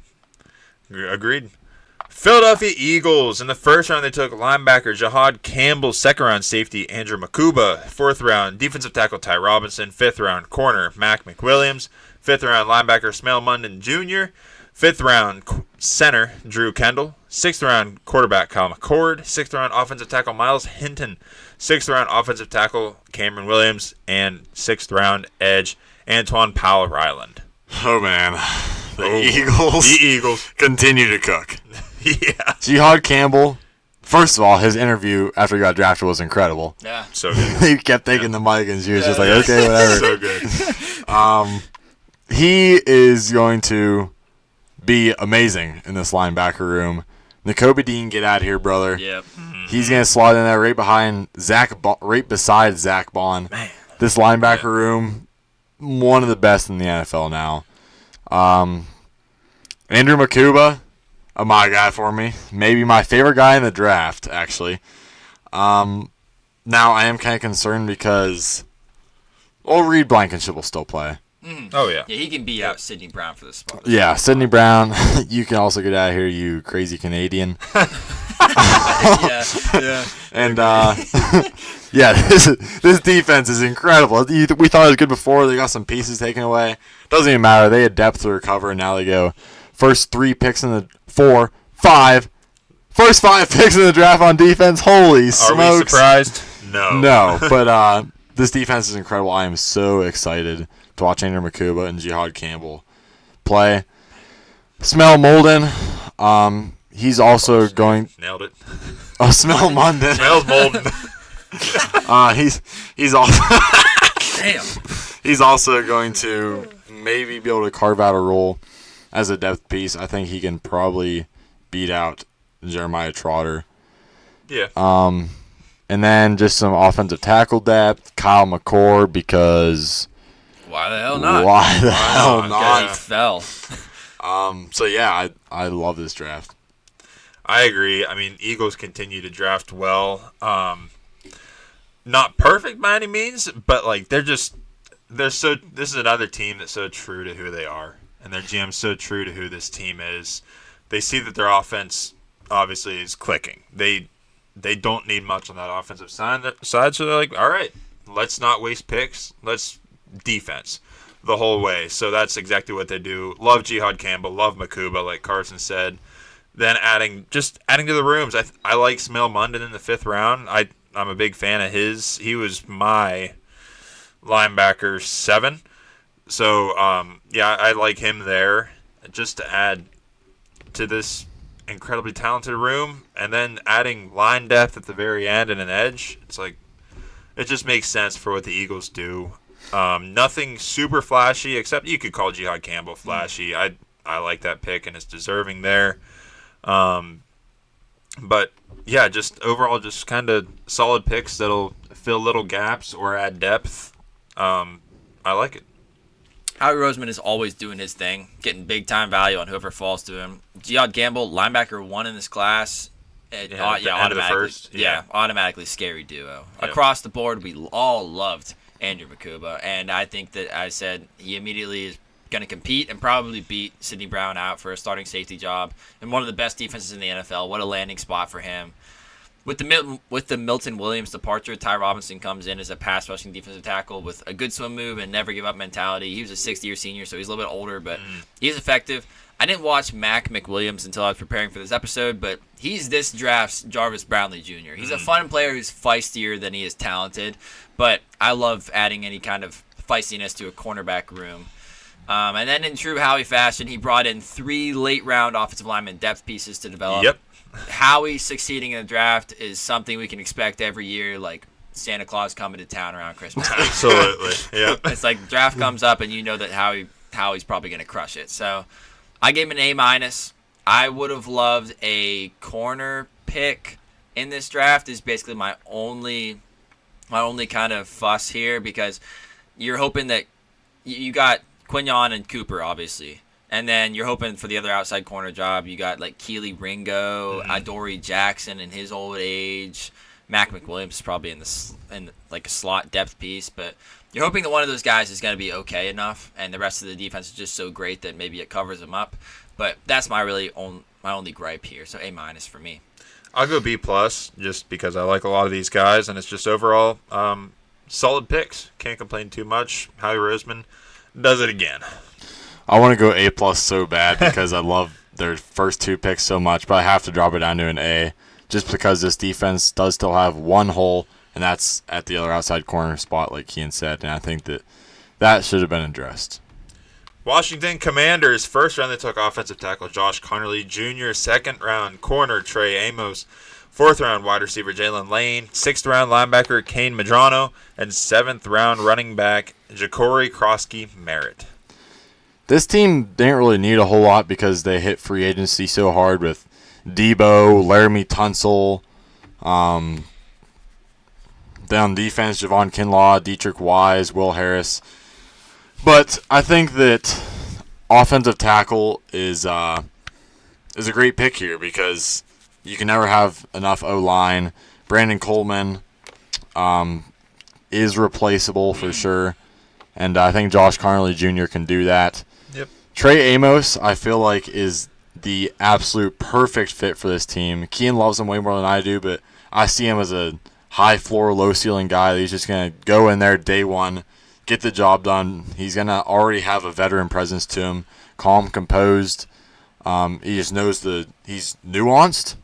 A: Agreed. Philadelphia Eagles. In the first round, they took linebacker Jahad Campbell, second round safety Andrew Makuba, fourth round defensive tackle Ty Robinson, fifth round corner Mac McWilliams, fifth round linebacker Smell Munden Jr., fifth round center Drew Kendall, sixth round quarterback Kyle McCord, sixth round offensive tackle Miles Hinton, sixth round offensive tackle Cameron Williams, and sixth round edge Antoine Powell Ryland.
C: Oh man, the Eagles continue to cook.
A: Yeah.
C: Jihad Campbell, first of all, his interview after he got drafted was incredible.
B: Yeah.
A: So good.
C: He kept taking the mic and she was just like, okay, whatever.
A: So good.
C: He is going to be amazing in this linebacker room. Nakobe Dean, get out of here, brother.
B: Yep.
C: He's going to slide in there right beside Zach Bond.
A: Man.
C: This linebacker room, one of the best in the NFL now. Andrew Makuba, my guy for me. Maybe my favorite guy in the draft, actually. Now, I am kind of concerned because Reed Blankenship will still play.
A: Oh, yeah.
B: Yeah, he can beat out Sidney Brown for this spot.
C: Yeah, Sidney Brown, you can also get out of here, you crazy Canadian.
B: Yeah.
C: And, yeah, this defense is incredible. We thought it was good before. They got some pieces taken away. Doesn't even matter. They had depth to recover, and now they go first 3 picks in the first 5 picks in the draft on defense. Holy smokes.
A: Are we surprised? No.
C: No, but this defense is incredible. I am so excited to watch Andrew Makuba and Jihad Campbell play. Smell Molden. He's also going.
A: Nailed it.
C: Oh, Smell Munden.
A: Smells Molden.
C: He's also.
B: Damn.
C: He's also going to maybe be able to carve out a role as a depth piece. I think he can probably beat out Jeremiah Trotter.
A: Yeah.
C: And then just some offensive tackle depth. Kyle McCord, because
B: Why the hell not?
C: Why the hell
B: Because he
C: not?
B: fell.
C: So yeah, I love this draft.
A: I agree. I mean, Eagles continue to draft well. Not perfect by any means, but like this is another team that's so true to who they are, and their GM's so true to who this team is. They see that their offense obviously is clicking. They don't need much on that offensive side, so they're like, all right, let's not waste picks. Let's defense the whole way. So that's exactly what they do. Love Jihad Campbell. Love Makuba, like Carson said. Then adding to the rooms. I like Smell Munden in the 5th round. I'm a big fan of his. He was my linebacker 7. So, yeah, I like him there just to add to this incredibly talented room. And then adding line depth at the very end and an edge. It's like, it just makes sense for what the Eagles do. Nothing super flashy, except you could call Jihad Campbell flashy. I like that pick, and it's deserving there. But yeah, just overall, just kind of solid picks that'll fill little gaps or add depth. I like it.
B: Howie Roseman is always doing his thing, getting big time value on whoever falls to him. Jihad Campbell, linebacker 1 in this class. Automatically scary duo.
A: Yep.
B: Across the board, we all loved Andrew Makuba, and I think that I said he immediately is going to compete and probably beat Sidney Brown out for a starting safety job and one of the best defenses in the NFL. What a landing spot for him. With the Milton Williams departure, Ty Robinson comes in as a pass rushing defensive tackle with a good swim move and never give up mentality. He was a 6th-year senior, so he's a little bit older, but he's effective. I didn't watch Mac McWilliams until I was preparing for this episode, but he's this draft's Jarvis Brownlee Jr. He's a fun player who's feistier than he is talented, but I love adding any kind of feistiness to a cornerback room. And then in true Howie fashion, he brought in 3 late-round offensive lineman depth pieces to develop.
A: Yep.
B: Howie succeeding in the draft is something we can expect every year, like Santa Claus coming to town around Christmas.
A: Absolutely. Yeah.
B: It's like the draft comes up, and you know that Howie's probably going to crush it. So I gave him an A-. I would have loved a corner pick in this draft is basically my only kind of fuss here, because you're hoping that you got Quignon and Cooper, obviously. And then you're hoping for the other outside corner job. You got like Keely Ringo, Adoree Jackson in his old age. Mac McWilliams is probably in like a slot depth piece, but you're hoping that one of those guys is going to be okay enough, and the rest of the defense is just so great that maybe it covers them up. But that's my only gripe here. So A- for me.
A: I'll go B+, just because I like a lot of these guys, and it's just overall solid picks. Can't complain too much. Howie Roseman does it again.
C: I want to go A+ so bad because I love their first 2 picks so much, but I have to drop it down to an A just because this defense does still have one hole, and that's at the other outside corner spot, like Kean said, and I think that should have been addressed.
A: Washington Commanders, first round they took offensive tackle Josh Conerly Jr., second round corner Trey Amos, fourth round wide receiver Jalen Lane, sixth round linebacker Kane Medrano, and seventh round running back Ja'Cory Krosky-Merritt.
C: This team didn't really need a whole lot because they hit free agency so hard with Debo, Laramie Tunsil, down defense, Javon Kinlaw, Dietrich Wise, Will Harris. But I think that offensive tackle is a great pick here because you can never have enough O-line. Brandon Coleman is replaceable for sure, and I think Josh Conerly Jr. can do that.
A: Yep.
C: Trey Amos, I feel like, is the absolute perfect fit for this team. Kean loves him way more than I do, but I see him as a high floor, low ceiling guy. He's just going to go in there day one, get the job done. He's going to already have a veteran presence to him, calm, composed. He just knows he's nuanced.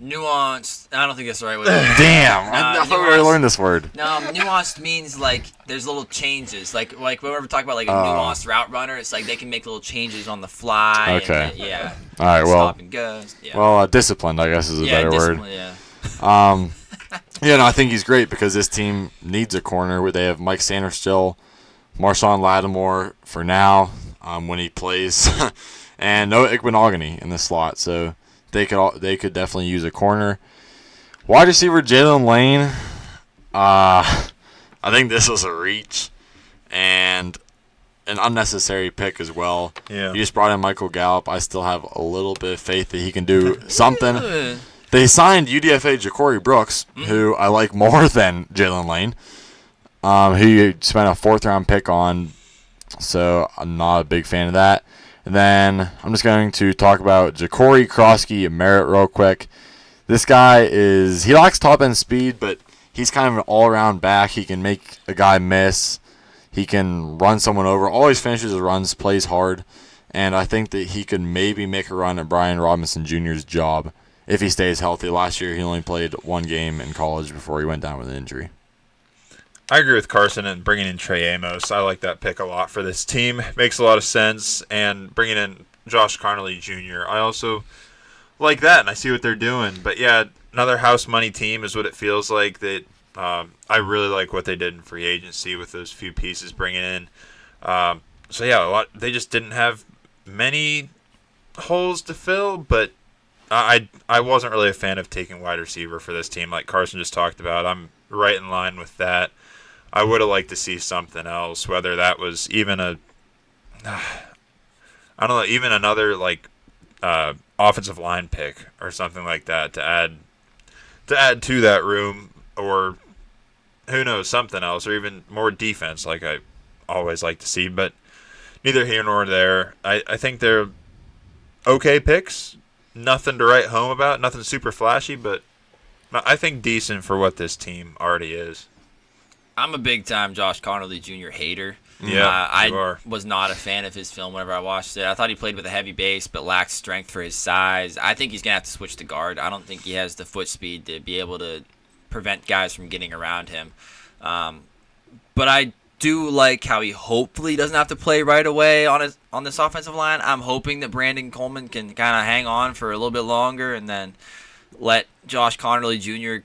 B: Nuanced. I don't think that's the right word.
C: Damn. I thought we already learned this word.
B: No, nuanced means like there's little changes. Like whenever we talk about like a nuanced route runner, it's like they can make little changes on the fly.
C: Okay.
B: And, yeah.
C: All right. Well.
B: Stop and go. Yeah.
C: Well, disciplined, I guess, is a better word.
B: Yeah.
C: Yeah, no, I think he's great because this team needs a corner where they have Mike Sanders still, Marshawn Lattimore for now when he plays, and Noah Igbenogany in the slot. So they could definitely use a corner. Wide receiver Jalen Lane, I think this was a reach and an unnecessary pick as well.
A: Yeah.
C: You just brought in Michael Gallup. I still have a little bit of faith that he can do something. They signed UDFA Ja'Cory Brooks, who I like more than Jalen Lane, who you spent a fourth-round pick on, so I'm not a big fan of that. And then I'm just going to talk about Ja'Cory Krosky-Merritt real quick. This guy he lacks top-end speed, but he's kind of an all-around back. He can make a guy miss. He can run someone over. Always finishes his runs, plays hard, and I think that he could maybe make a run at Brian Robinson Jr.'s job if he stays healthy. Last year, he only played one game in college before he went down with an injury.
A: I agree with Carson and bringing in Trey Amos. I like that pick a lot for this team. Makes a lot of sense. And bringing in Josh Conerly Jr., I also like that, and I see what they're doing. But, yeah, another house money team is what it feels like. That I really like what they did in free agency with those few pieces bringing in. So, yeah, they just didn't have many holes to fill, but I wasn't really a fan of taking wide receiver for this team like Carson just talked about. I'm right in line with that. I would have liked to see something else, whether that was even even another like offensive line pick or something like that to add to that room, or who knows, something else, or even more defense like I always like to see. But neither here nor there. I think they're okay picks. Nothing to write home about, nothing super flashy, but I think decent for what this team already is.
B: I'm a big-time Josh Conerly Jr. hater.
A: Yeah,
B: I was not a fan of his film whenever I watched it. I thought he played with a heavy base but lacked strength for his size. I think he's going to have to switch to guard. I don't think he has the foot speed to be able to prevent guys from getting around him. But I do like how he hopefully doesn't have to play right away on this offensive line. I'm hoping that Brandon Coleman can kind of hang on for a little bit longer and then let Josh Conerly Jr.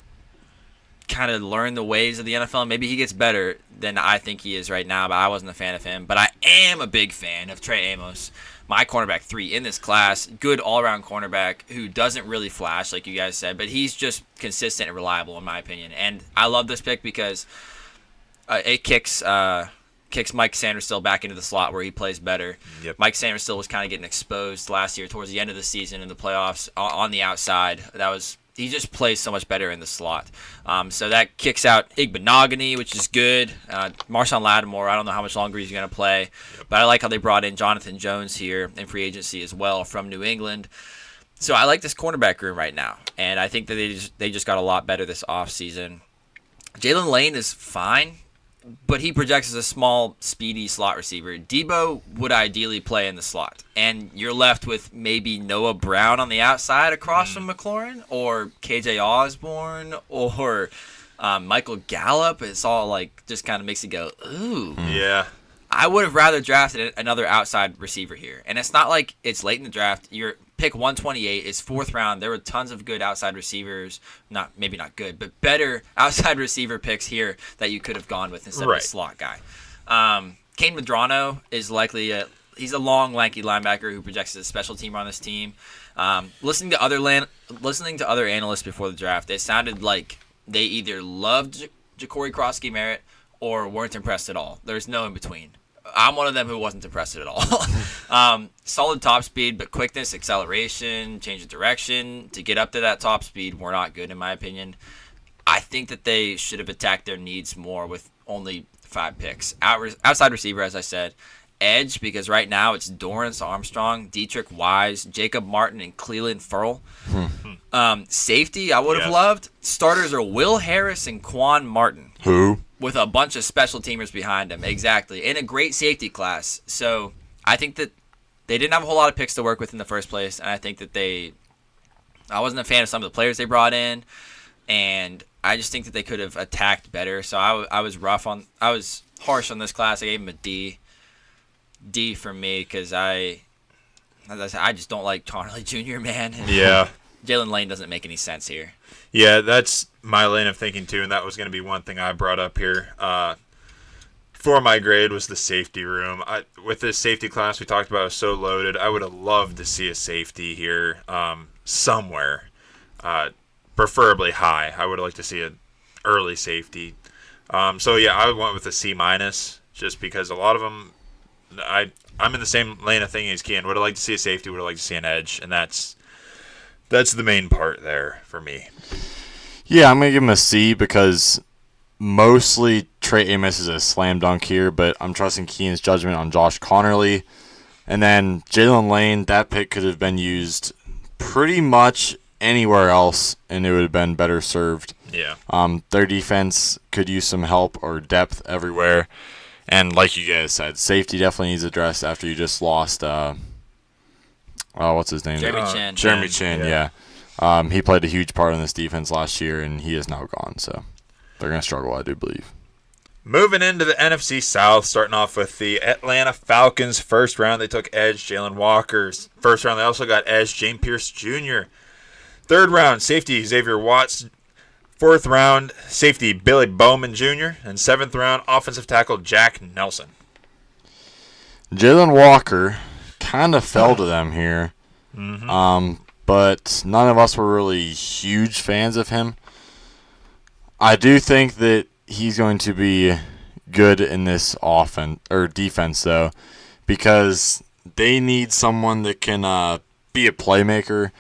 B: kind of learn the ways of the NFL. Maybe he gets better than I think he is right now, but I wasn't a fan of him. But I am a big fan of Trey Amos, my cornerback 3 in this class. Good all-around cornerback who doesn't really flash, like you guys said, but he's just consistent and reliable in my opinion. And I love this pick because it kicks Mike Sanderstill back into the slot where he plays better.
A: Yep.
B: Mike Sanderstill was kind of getting exposed last year towards the end of the season in the playoffs on the outside. He just plays so much better in the slot. So that kicks out Igbenogany, which is good. Marshawn Lattimore, I don't know how much longer he's going to play. But I like how they brought in Jonathan Jones here in free agency as well from New England. So I like this cornerback room right now. And I think that they just got a lot better this offseason. Jalen Lane is fine, but he projects as a small, speedy slot receiver. Debo would ideally play in the slot. And you're left with maybe Noah Brown on the outside across from McLaurin, or KJ Osborne, or Michael Gallup. It's all like just kind of makes it go, ooh.
A: Yeah.
B: I would have rather drafted another outside receiver here. And it's not like it's late in the draft. Your pick 128 is 4th round. There were tons of good outside receivers. Maybe not good, but better outside receiver picks here that you could have gone with instead of a slot guy. Kane Medrano is likely he's a long, lanky linebacker who projects as a special teamer on this team. Listening to other analysts before the draft, it sounded like they either loved Ja'Cory Krosky-Merritt or weren't impressed at all. There's no in between. I'm one of them who wasn't impressed at all. Solid top speed, but quickness, acceleration, change of direction to get up to that top speed were not good in my opinion. I think that they should have attacked their needs more with only 5 picks. Outside receiver, as I said. Edge, because right now it's Dorrance Armstrong, Dietrich Wise, Jacob Martin, and Cleland Ferrell. Safety, I would have loved. Starters are Will Harris and Quan Martin.
C: Who?
B: With a bunch of special teamers behind him, exactly, in a great safety class. So I think that they didn't have a whole lot of picks to work with in the first place, and I think that I wasn't a fan of some of the players they brought in, and I just think that they could have attacked better. So I was harsh on this class. I gave him a D for me because I just don't like Tonley Jr., man.
A: Yeah.
B: Jalen Lane doesn't make any sense here.
A: Yeah, that's my lane of thinking too, and that was going to be one thing I brought up here. For my grade was the safety room. With this safety class we talked about, it was so loaded. I would have loved to see a safety here somewhere, preferably high. I would have liked to see an early safety. So yeah, I went with a C- just because a lot of them, I'm in the same lane of thinking as Kean. Would have liked to see a safety, would have liked to see an edge, and that's the main part there for me.
C: Yeah, I'm going to give him a C because mostly Trey Amos is a slam dunk here, but I'm trusting Kean's judgment on Josh Connerly. And then Jalen Lane, that pick could have been used pretty much anywhere else, and it would have been better served.
A: Yeah.
C: Their defense could use some help or depth everywhere. And like you guys said, safety definitely needs addressed after you just lost what's his name?
B: Jeremy
C: Chin, yeah. He played a huge part in this defense last year, and he is now gone. So they're going to struggle, I do believe.
A: Moving into the NFC South, starting off with the Atlanta Falcons. First round, they took edge Jalen Walker. First round, they also got edge James Pierce Jr. Third round, safety Xavier Watts. Fourth round, safety Billy Bowman Jr. And seventh round, offensive tackle Jack Nelson.
C: Jalen Walker kind of fell to them here. But none of us were really huge fans of him. I do think that he's going to be good in this defense, though, because they need someone that can be a playmaker,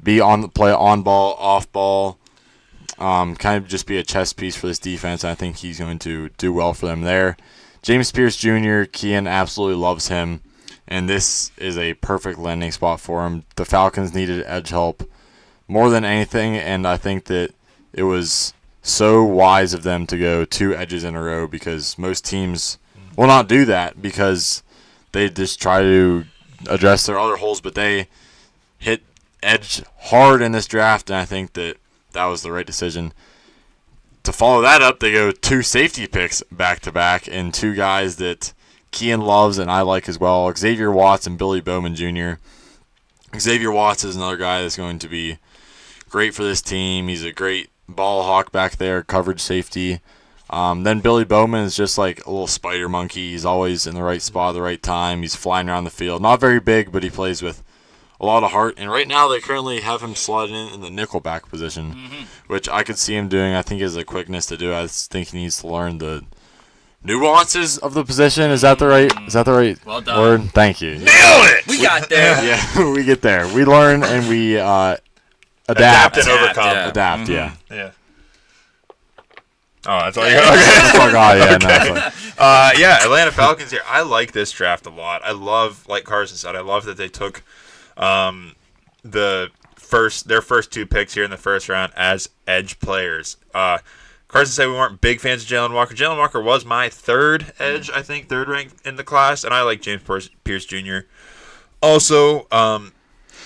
C: be on the play, on ball, off ball, kind of just be a chess piece for this defense. I think he's going to do well for them there. James Pierce Jr., Kean absolutely loves him, and this is a perfect landing spot for him. The Falcons needed edge help more than anything, and I think that it was so wise of them to go 2 edges in a row because most teams will not do that because they just try to address their other holes, but they hit edge hard in this draft, and I think that was the right decision. To follow that up, they go 2 safety picks back-to-back and 2 guys that Kean loves and I like as well, Xavier Watts and Billy Bowman Jr. Xavier Watts is another guy that's going to be great for this team. He's a great ball hawk back there, coverage safety. Then Billy Bowman is just like a little spider monkey. He's always in the right spot at the right time. He's flying around the field. Not very big, but he plays with a lot of heart. And right now they currently have him slotted in the nickelback position, which I could see him doing. I think he has the quickness to do it. I think he needs to learn the nuances of the position. Is that the right
B: well done.
C: word? Thank you.
A: Nailed it!
B: We got there.
C: Yeah, we get there. We learn and we adapt.
A: Adapt and overcome.
B: yeah.
C: Adapt, yeah.
A: Yeah. Oh, that's all you got? Okay.
C: That's all I got, yeah, no, that's like-
A: Yeah, Atlanta Falcons here. I like this draft a lot. I love, like Carson said, I love that they took their first 2 picks here in the first round as edge players. Carson said we weren't big fans of Jalen Walker. Jalen Walker was my 3rd edge, I think, 3rd ranked in the class, and I like James Pierce Jr. Also,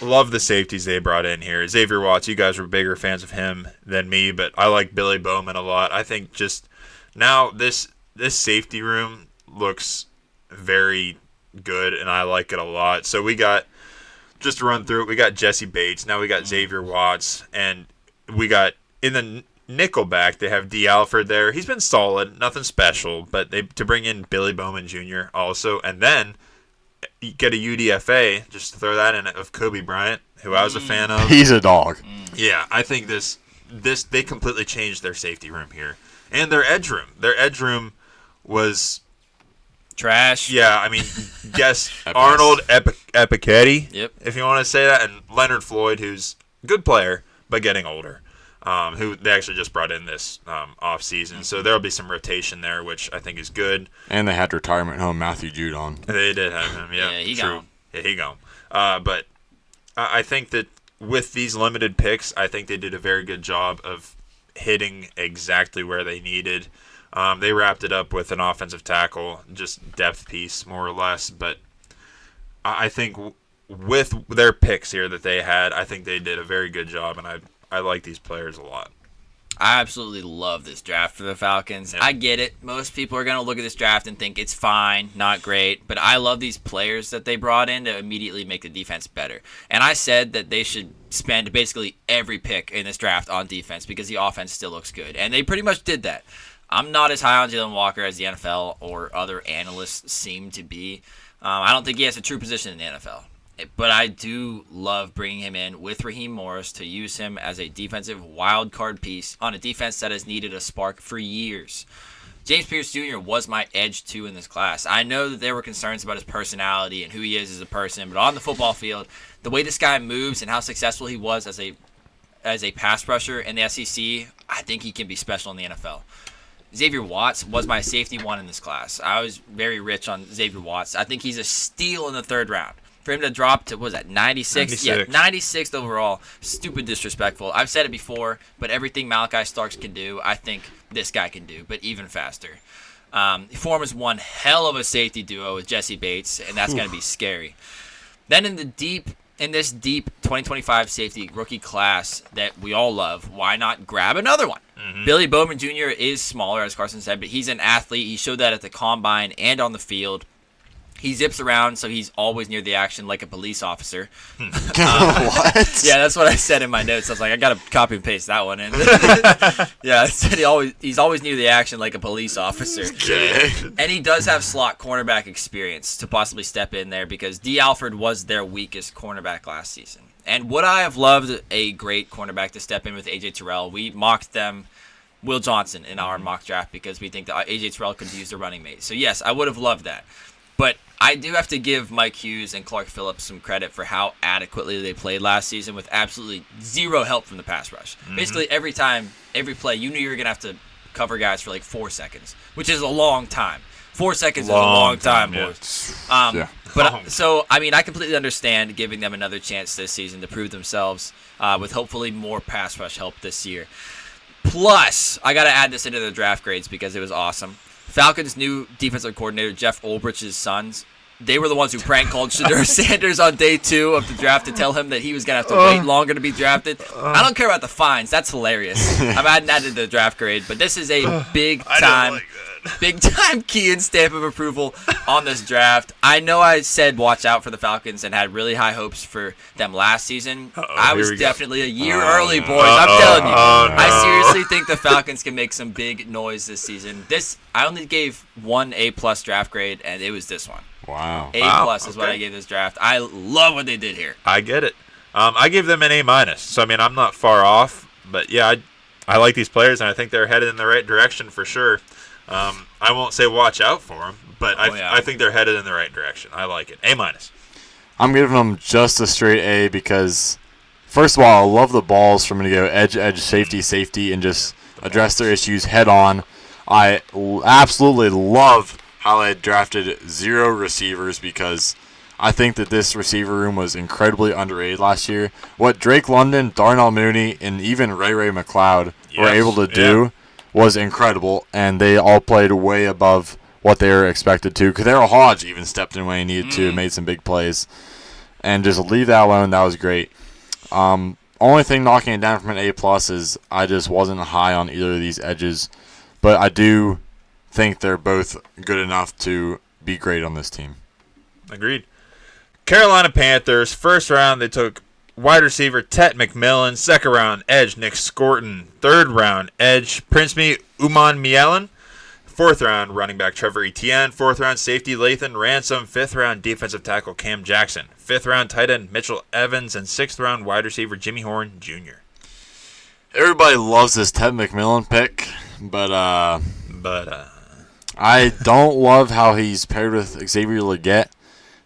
A: love the safeties they brought in here. Xavier Watts, you guys were bigger fans of him than me, but I like Billy Bowman a lot. I think just now this safety room looks very good, and I like it a lot. So we got, just to run through it, we got Jesse Bates. Now we got Xavier Watts, and we got in the nickelback, they have D. Alford there. He's been solid, nothing special, but to bring in Billy Bowman Jr. also, and then you get a UDFA, just to throw that in, of Kobe Bryant, who I was a fan of.
C: He's a dog.
A: Yeah, I think this they completely changed their safety room here. And their edge room. Their edge room was
B: Trash.
A: yeah, I mean, guess Arnold Epiketti,
B: Yep.
A: if you want to say that, and Leonard Floyd, who's a good player, but getting older, who they actually just brought in this off-season. So there'll be some rotation there, which I think is good.
C: And they had retirement home Matthew Judon.
A: They did have him, yeah.
B: Yeah, he
A: true.
B: gone.
A: Yeah, he gone. But I think that with these limited picks, I think they did a very good job of hitting exactly where they needed. They wrapped it up with an offensive tackle, just depth piece, more or less. But I think with their picks here that they had, I think they did a very good job, and I like these players a lot.
B: I absolutely love this draft for the Falcons.
A: Yeah.
B: I get it. Most people are going to look at this draft and think it's fine, not great. But I love these players that they brought in to immediately make the defense better. And I said that they should spend basically every pick in this draft on defense because the offense still looks good. And they pretty much did that. I'm not as high on Jalen Walker as the NFL or other analysts seem to be. I don't think he has a true position in the NFL. But I do love bringing him in with Raheem Morris to use him as a defensive wild card piece on a defense that has needed a spark for years. James Pierce Jr. was my edge 2 in this class. I know that there were concerns about his personality and who he is as a person, but on the football field, the way this guy moves and how successful he was as a pass rusher in the SEC, I think he can be special in the NFL. Xavier Watts was my safety 1 in this class. I was very rich on Xavier Watts. I think he's a steal in the 3rd round. For him to drop to, what was that, 96? Yeah, 96th overall. Stupid disrespectful. I've said it before, but everything Malachi Starks can do, I think this guy can do, but even faster. He forms one hell of a safety duo with Jesse Bates, and that's going to be scary. Then in this deep 2025 safety rookie class that we all love, why not grab another one? Mm-hmm. Billy Bowman Jr. is smaller, as Carson said, but he's an athlete. He showed that at the combine and on the field. He zips around, so he's always near the action like a police officer.
C: What?
B: Yeah, that's what I said in my notes. I was like, I got to copy and paste that one in. Yeah, I said he's always near the action like a police officer.
C: Okay.
B: And he does have slot cornerback experience to possibly step in there because D. Alford was their weakest cornerback last season. And would I have loved a great cornerback to step in with A.J. Terrell? We mocked them, Will Johnson, in our mock draft because we think that A.J. Terrell could use a running mate. So, yes, I would have loved that. But I do have to give Mike Hughes and Clark Phillips some credit for how adequately they played last season with absolutely zero help from the pass rush. Mm-hmm. Basically, every play, you knew you were going to have to cover guys for like 4 seconds, which is a long time. 4 seconds is a long time, boys.
C: Yeah.
B: But so, I mean, I completely understand giving them another chance this season to prove themselves with hopefully more pass rush help this year. Plus, I got to add this into the draft grades because it was awesome. Falcons' new defensive coordinator, Jeff Ulbrich's sons, they were the ones who prank called Shedeur Sanders on day 2 of the draft to tell him that he was going to have to wait longer to be drafted. I don't care about the fines. That's hilarious. I'm adding that to the draft grade. But this is a big-time big time key and stamp of approval on this draft. I know I said watch out for the Falcons and had really high hopes for them last season. I was definitely a year early, boys. I'm telling you. I seriously think the Falcons can make some big noise this season. I only gave one A+ draft grade, and it was this one.
C: Wow.
B: A+ is what I gave this draft. I love what they did here.
A: I get it. I give them an A-. So, I mean, I'm not far off. But, yeah, I like these players, and I think they're headed in the right direction for sure. I won't say watch out for them, but I think they're headed in the right direction. I like it. A-.
C: I'm giving them just a straight A because, first of all, I love the balls from them to go edge, safety, and just address their issues head on. I absolutely love how they drafted 0 receivers because I think that this receiver room was incredibly underrated last year. What Drake London, Darnell Mooney, and even Ray McLeod were able to do was incredible, and they all played way above what they were expected to. Kadero Hodge even stepped in when he needed to, made some big plays. And just leave that alone, that was great. Only thing knocking it down from an A+ is I just wasn't high on either of these edges. But I do think they're both good enough to be great on this team.
A: Agreed. Carolina Panthers, first round, they took wide receiver Tet McMillan. Second round, edge Nick Scorton. Third round, edge Prince Uman Mielen. Fourth round, running back Trevor Etienne. Fourth round, safety Lathan Ransom. Fifth round, defensive tackle Cam Jackson. Fifth round, tight end Mitchell Evans. And sixth round, wide receiver Jimmy Horn Jr.
C: Everybody loves this Tet McMillan pick, but I don't love how he's paired with Xavier Legette.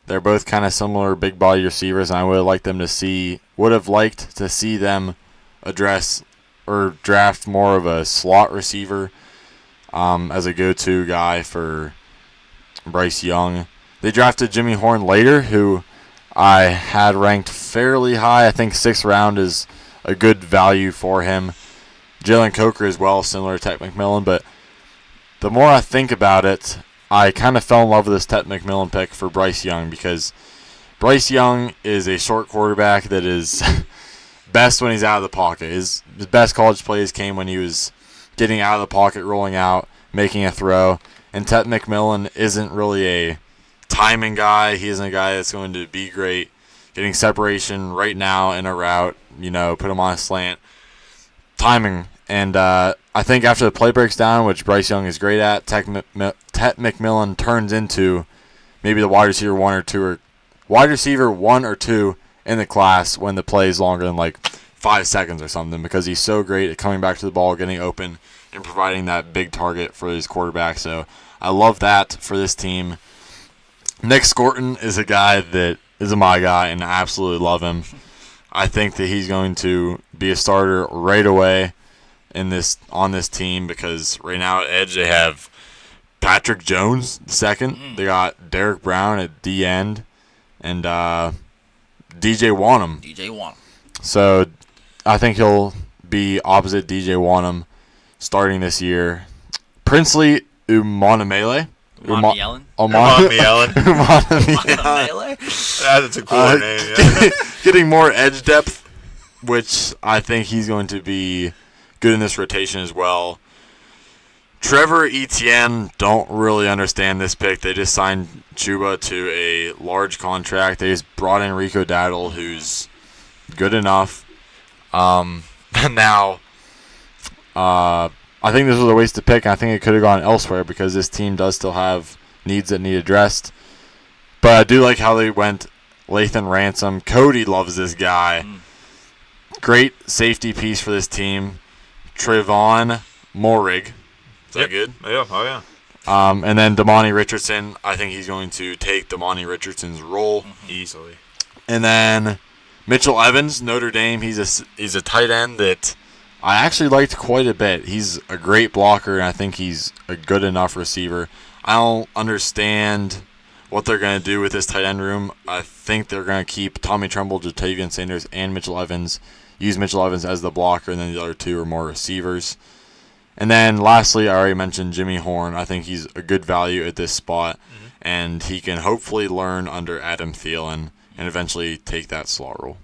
C: They're both kind of similar big body receivers, and I would have liked to see them address or draft more of a slot receiver as a go-to guy for Bryce Young. They drafted Jimmy Horn later, who I had ranked fairly high. I think 6th round is a good value for him. Jalen Coker as well, similar to Tet McMillan, but the more I think about it, I kind of fell in love with this Tet McMillan pick for Bryce Young because Bryce Young is a short quarterback that is best when he's out of the pocket. His best college plays came when he was getting out of the pocket, rolling out, making a throw. And Tet McMillan isn't really a timing guy. He isn't a guy that's going to be great getting separation right now in a route, put him on a slant. Timing. And I think after the play breaks down, which Bryce Young is great at, Tet McMillan turns into maybe the wide receiver one or two in the class when the play is longer than like 5 seconds or something because he's so great at coming back to the ball, getting open, and providing that big target for his quarterback. So I love that for this team. Nick Scorton is a guy that is my guy, and I absolutely love him. I think that he's going to be a starter right away on this team because right now at edge they have Patrick Jones second. They got Derek Brown at D end and DJ Wanham. So I think he'll be opposite DJ Wanham starting this year. Princely Umanamele.
A: Umanmielen. That's a cool name. Yeah.
C: Getting more edge depth, which I think he's going to be good in this rotation as well. Trevor Etienne, don't really understand this pick. They just signed Chuba to a large contract. They just brought in Rico Dowdle, who's good enough. Now, I think this was a waste of pick, and I think it could have gone elsewhere because this team does still have needs that need addressed. But I do like how they went Lathan Ransom. Cody loves this guy. Great safety piece for this team. Trayvon Morig. Is that good?
A: Yeah. Oh, yeah.
C: And then Damani Richardson. I think he's going to take Damani Richardson's role
A: easily.
C: And then Mitchell Evans, Notre Dame. He's a tight end that I actually liked quite a bit. He's a great blocker, and I think he's a good enough receiver. I don't understand what they're going to do with this tight end room. I think they're going to keep Tommy Tremble, Jatavian Sanders, and Mitchell Evans. Use Mitchell Evans as the blocker, and then the other two are more receivers. And then lastly, I already mentioned Jimmy Horn. I think he's a good value at this spot, and he can hopefully learn under Adam Thielen and eventually take that slot role.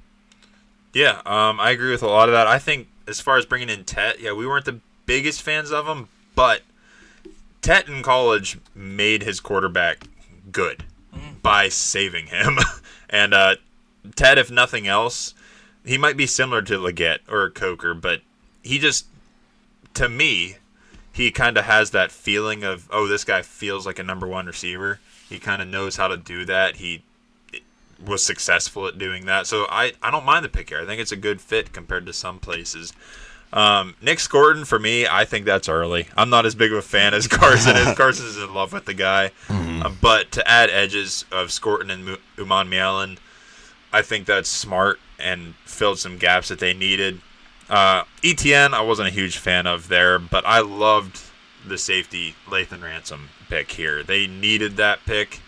A: Yeah, I agree with a lot of that. I think as far as bringing in Tet, we weren't the biggest fans of him, but Tet in college made his quarterback good by saving him. And Tet, if nothing else, he might be similar to Leggett or Coker, but he just, to me, he kind of has that feeling of, oh, this guy feels like a number one receiver. He kind of knows how to do that. He was successful at doing that. So I don't mind the pick here. I think it's a good fit compared to some places. Nick Scorton, for me, I think that's early. I'm not as big of a fan as Carson is. Carson's in love with the guy. But to add edges of Scorton and Uman Mielen, I think that's smart and filled some gaps that they needed. ETN, I wasn't a huge fan of there, but I loved the safety Lathan Ransom pick here. They needed that pick,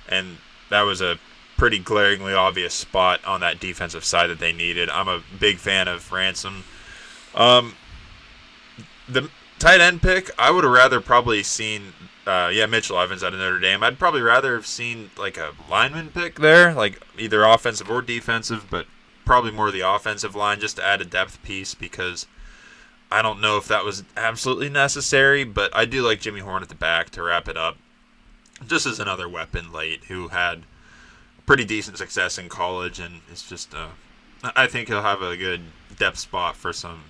A: and that was a pretty glaringly obvious spot on that defensive side that they needed. I'm a big fan of Ransom. The tight end pick, I would have rather probably seen Mitchell Evans out of Notre Dame. I'd probably rather have seen like a lineman pick there, like either offensive or defensive, but probably more the offensive line just to add a depth piece, because I don't know if that was absolutely necessary, but I do like Jimmy Horn at the back to wrap it up, just as another weapon late who had pretty decent success in college, and it's just I think he'll have a good depth spot for some,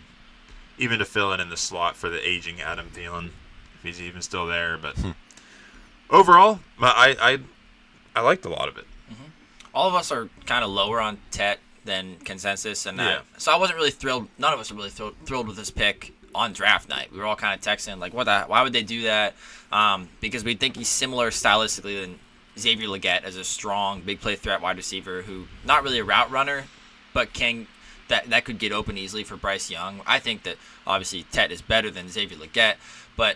A: even to fill in the slot for the aging Adam Thielen, if he's even still there. But overall, I liked a lot of it.
B: All of us are kind of lower on Tet than consensus, and so I wasn't really thrilled. None of us are really thrilled with this pick on draft night. We were all kind of texting like, why would they do that? Because we think he's similar stylistically than Xavier Leggett as a strong, big play threat wide receiver who not really a route runner, but that could get open easily for Bryce Young. I think that obviously Tet is better than Xavier Leggett, but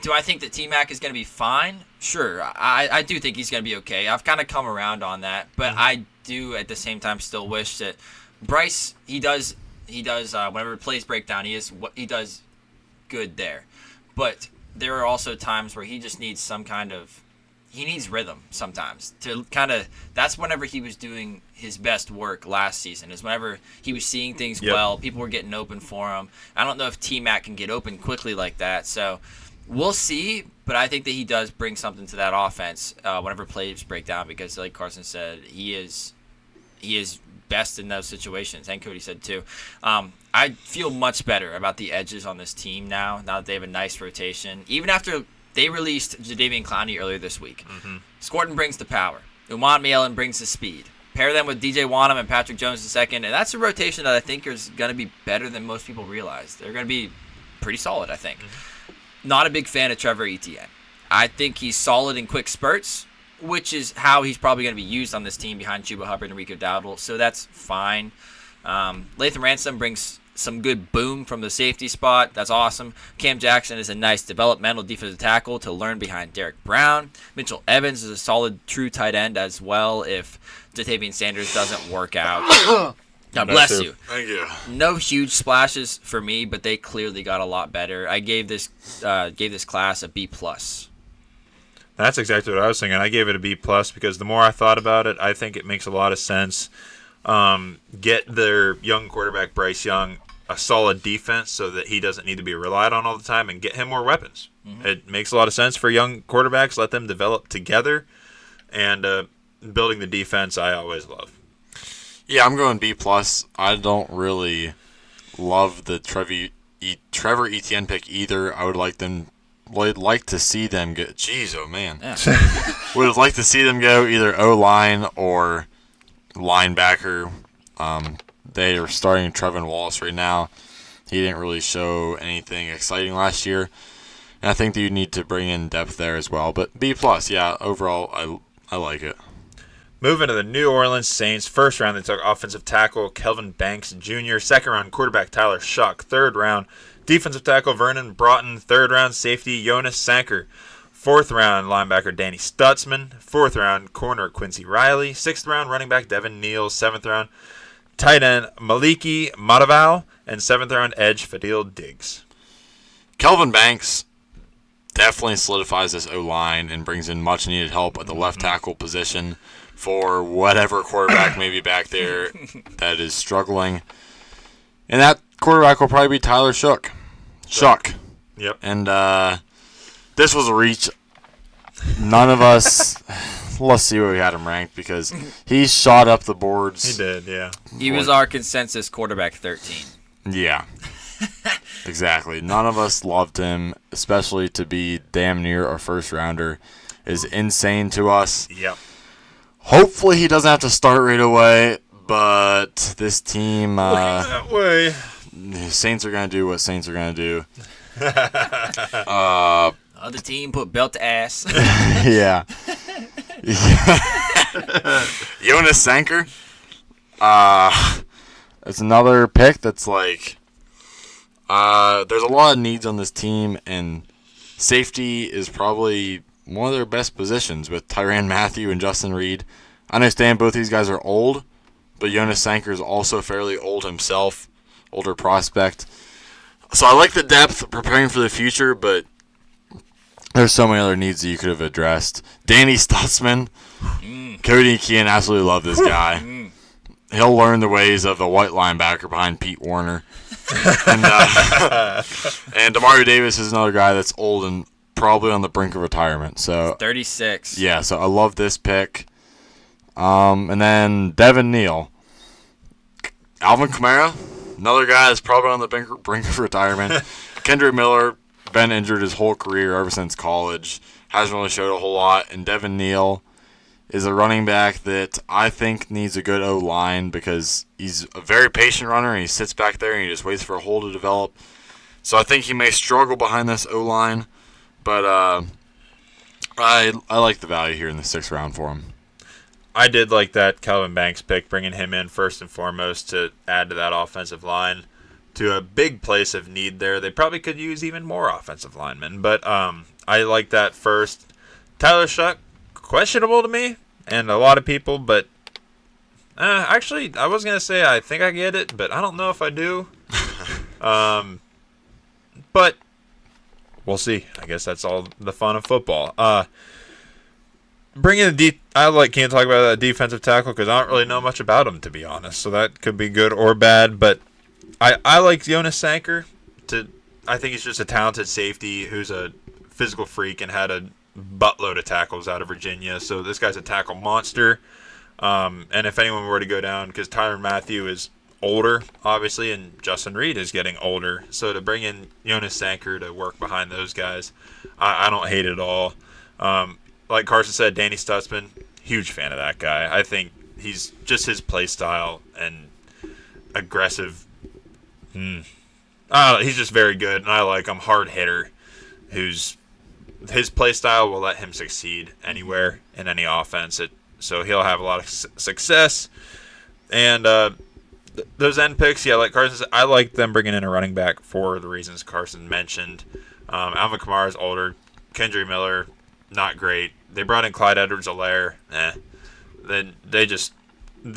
B: do I think that T-Mac is going to be fine? Sure, I do think he's going to be okay. I've kind of come around on that, but I do at the same time still wish that Bryce, he does whenever plays break down, he does good there. But there are also times where he just needs he needs rhythm sometimes to that's whenever he was doing his best work last season, is whenever he was seeing things well, people were getting open for him. I don't know if T-Mac can get open quickly like that, so we'll see, but I think that he does bring something to that offense whenever plays break down, because like Carson said, he is best in those situations, and Cody said too. I feel much better about the edges on this team now that they have a nice rotation. Even after they released Jadeveon Clowney earlier this week. Scorton brings the power. Uman Mielen brings the speed. Pair them with DJ Wanham and Patrick Jones II, and that's a rotation that I think is going to be better than most people realize. They're going to be pretty solid, I think. Not a big fan of Trevor Etienne. I think he's solid in quick spurts, which is how he's probably going to be used on this team behind Chuba Hubbard and Rico Dowdle, so that's fine. Lathan Ransom brings some good boom from the safety spot. That's awesome. Cam Jackson is a nice developmental defensive tackle to learn behind Derek Brown. Mitchell Evans is a solid true tight end as well if Jatavian Sanders doesn't work out. God bless you.
C: Thank you.
B: No huge splashes for me, but they clearly got a lot better. I gave this class a B+.
A: That's exactly what I was thinking. I gave it a B+ because the more I thought about it, I think it makes a lot of sense. Get their young quarterback, Bryce Young, a solid defense so that he doesn't need to be relied on all the time, and get him more weapons. It makes a lot of sense for young quarterbacks. Let them develop together, and building the defense I always love.
C: Yeah, I'm going B+. I don't really love the Trevor Etienne pick either. I would like to see them get. Jeez, oh man. Yeah. Would like to see them go either O-line or linebacker. They are starting Trevin Wallace right now. He didn't really show anything exciting last year, and I think that you need to bring in depth there as well. But B+, yeah, overall, I like it.
A: Moving to the New Orleans Saints, first round they took offensive tackle Kelvin Banks Jr., second round quarterback Tyler Shuck, third round defensive tackle Vernon Broughton, third round safety Jonas Sanker, fourth round linebacker Danny Stutzman, fourth round corner Quincy Riley, sixth round running back Devin Neal, seventh round tight end Maliki Mataval, and seventh round edge Fadil Diggs.
C: Kelvin Banks definitely solidifies this O-line and brings in much needed help at the left tackle position for whatever quarterback may be back there that is struggling. And that quarterback will probably be Tyler Shuck.
A: Yep.
C: And this was a reach. None of us. Let's see where we had him ranked because he shot up the boards.
A: He did, yeah.
B: He was our consensus quarterback 13.
C: Yeah. Exactly. None of us loved him, especially to be damn near our first rounder is insane to us.
A: Yep.
C: Hopefully he doesn't have to start right away, but this team
A: Looking that way.
C: Saints are going to do what Saints are going to do.
B: Other team put belt to ass.
C: Yeah. Jonas Sanker. It's another pick that's like there's a lot of needs on this team, and safety is probably one of their best positions with Tyrann Mathieu and Justin Reed. I understand both these guys are old, but Jonas Sanker is also fairly old himself, older prospect. So I like the depth preparing for the future, but there's so many other needs that you could have addressed. Danny Stutzman. Cody and Kean absolutely love this guy. He'll learn the ways of a white linebacker behind Pete Warner. And Demario Davis is another guy that's old and probably on the brink of retirement. So
B: 36.
C: yeah, so I love this pick. And then Devin Neal. Alvin Kamara, another guy that's probably on the brink of retirement. Kendrick Miller, been injured his whole career ever since college. Hasn't really showed a whole lot. And Devin Neal is a running back that I think needs a good O-line because he's a very patient runner and he sits back there and he just waits for a hole to develop. So I think he may struggle behind this O-line, but I like the value here in the 6th round for him.
A: I did like that Calvin Banks pick, bringing him in first and foremost to add to that offensive line to a big place of need there. They probably could use even more offensive linemen, but I like that first. Tyler Shuck, questionable to me and a lot of people, but actually, I was going to say I think I get it, but I don't know if I do. But we'll see. I guess that's all the fun of football. Bringing can't talk about that defensive tackle because I don't really know much about him, to be honest. So that could be good or bad. But I like Jonas Sanker. I think he's just a talented safety who's a physical freak and had a buttload of tackles out of Virginia. So this guy's a tackle monster. And if anyone were to go down, because Tyrann Mathieu is older, obviously, and Justin Reed is getting older. So to bring in Jonas Sanker to work behind those guys, I don't hate it at all. Like Carson said, Danny Stutzman, huge fan of that guy. I think he's just his play style and aggressive. He's just very good, and I like him. Hard hitter, his play style will let him succeed anywhere in any offense. So he'll have a lot of success. And those end picks, yeah, like Carson said, I like them bringing in a running back for the reasons Carson mentioned. Alvin Kamara is older. Kendrick Miller, not great. They brought in Clyde Edwards-Helaire. Then they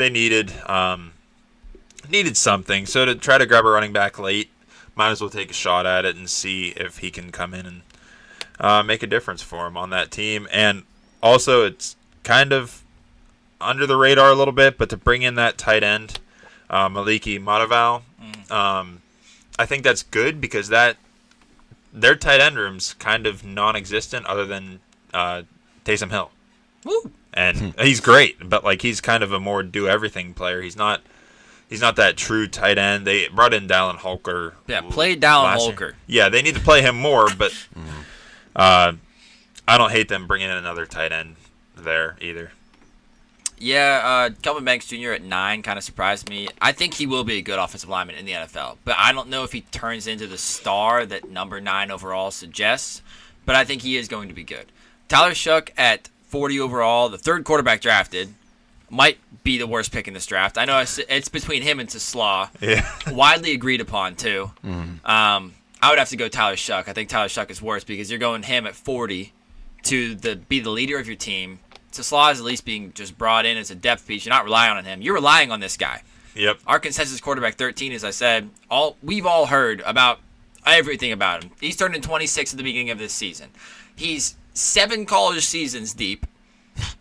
A: needed something. So to try to grab a running back late, might as well take a shot at it and see if he can come in and make a difference for him on that team. And also, it's kind of under the radar a little bit, but to bring in that tight end, Maliki Mataval, I think that's good because their tight end room's kind of non-existent other than Taysom Hill.
B: Woo.
A: And he's great, but like he's kind of a more do-everything player. He's not that true tight end. They brought in Dallin Holker.
B: Yeah, play Dallin Holker.
A: Yeah, they need to play him more, but I don't hate them bringing in another tight end there either.
B: Yeah, Kelvin Banks Jr. at 9 kind of surprised me. I think he will be a good offensive lineman in the NFL, but I don't know if he turns into the star that number 9 overall suggests, but I think he is going to be good. Tyler Shuck at 40 overall, the 3rd quarterback drafted, might be the worst pick in this draft. I know it's between him and Tesla.
A: Yeah.
B: Widely agreed upon, too. I would have to go Tyler Shuck. I think Tyler Shuck is worse because you're going him at 40 to be the leader of your team. Tesla is at least being just brought in as a depth piece. You're not relying on him. You're relying on this guy.
A: Yep.
B: Our consensus quarterback 13, as I said, we've all heard about everything about him. He's turning 26 at the beginning of this season. He's 7 college seasons deep.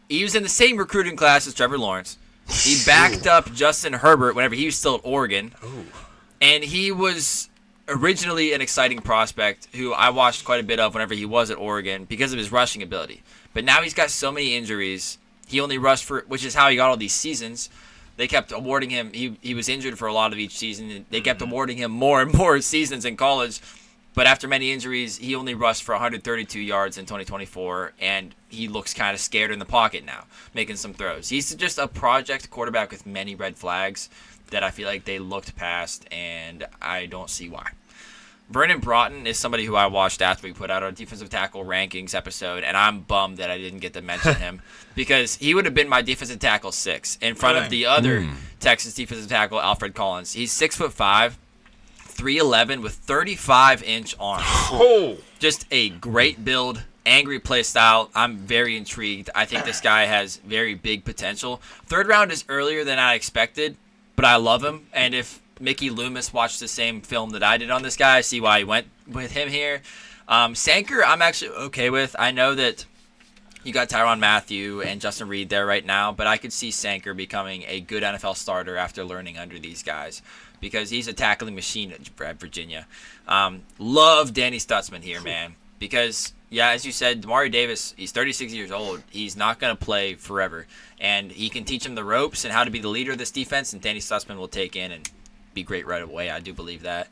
B: He was in the same recruiting class as Trevor Lawrence. He backed up Justin Herbert whenever he was still at Oregon.
A: Ooh.
B: And he was originally an exciting prospect who I watched quite a bit of whenever he was at Oregon because of his rushing ability. But now he's got so many injuries. He only rushed for, which is how he got all these seasons. They kept awarding him, he was injured for a lot of each season, and they kept awarding him more and more seasons in college. But after many injuries, he only rushed for 132 yards in 2024, and he looks kind of scared in the pocket now, making some throws. He's just a project quarterback with many red flags that I feel like they looked past, and I don't see why. Vernon Broughton is somebody who I watched after we put out our defensive tackle rankings episode, and I'm bummed that I didn't get to mention him because he would have been my defensive tackle 6 in front of the other Texas defensive tackle, Alfred Collins. He's 6'5", 311 with 35-inch arms.
A: Oh.
B: Just a great build, angry play style. I'm very intrigued. I think this guy has very big potential. 3rd round is earlier than I expected, but I love him, and if Mickey Loomis watched the same film that I did on this guy, I see why he went with him here. Sanker, I'm actually okay with. I know that you got Tyrann Mathieu and Justin Reed there right now, but I could see Sanker becoming a good NFL starter after learning under these guys because he's a tackling machine at Virginia. Love Danny Stutzman here, man, because, yeah, as you said, Damari Davis, he's 36 years old. He's not going to play forever, and he can teach him the ropes and how to be the leader of this defense, and Danny Stutzman will take in and be great right away. I do believe that.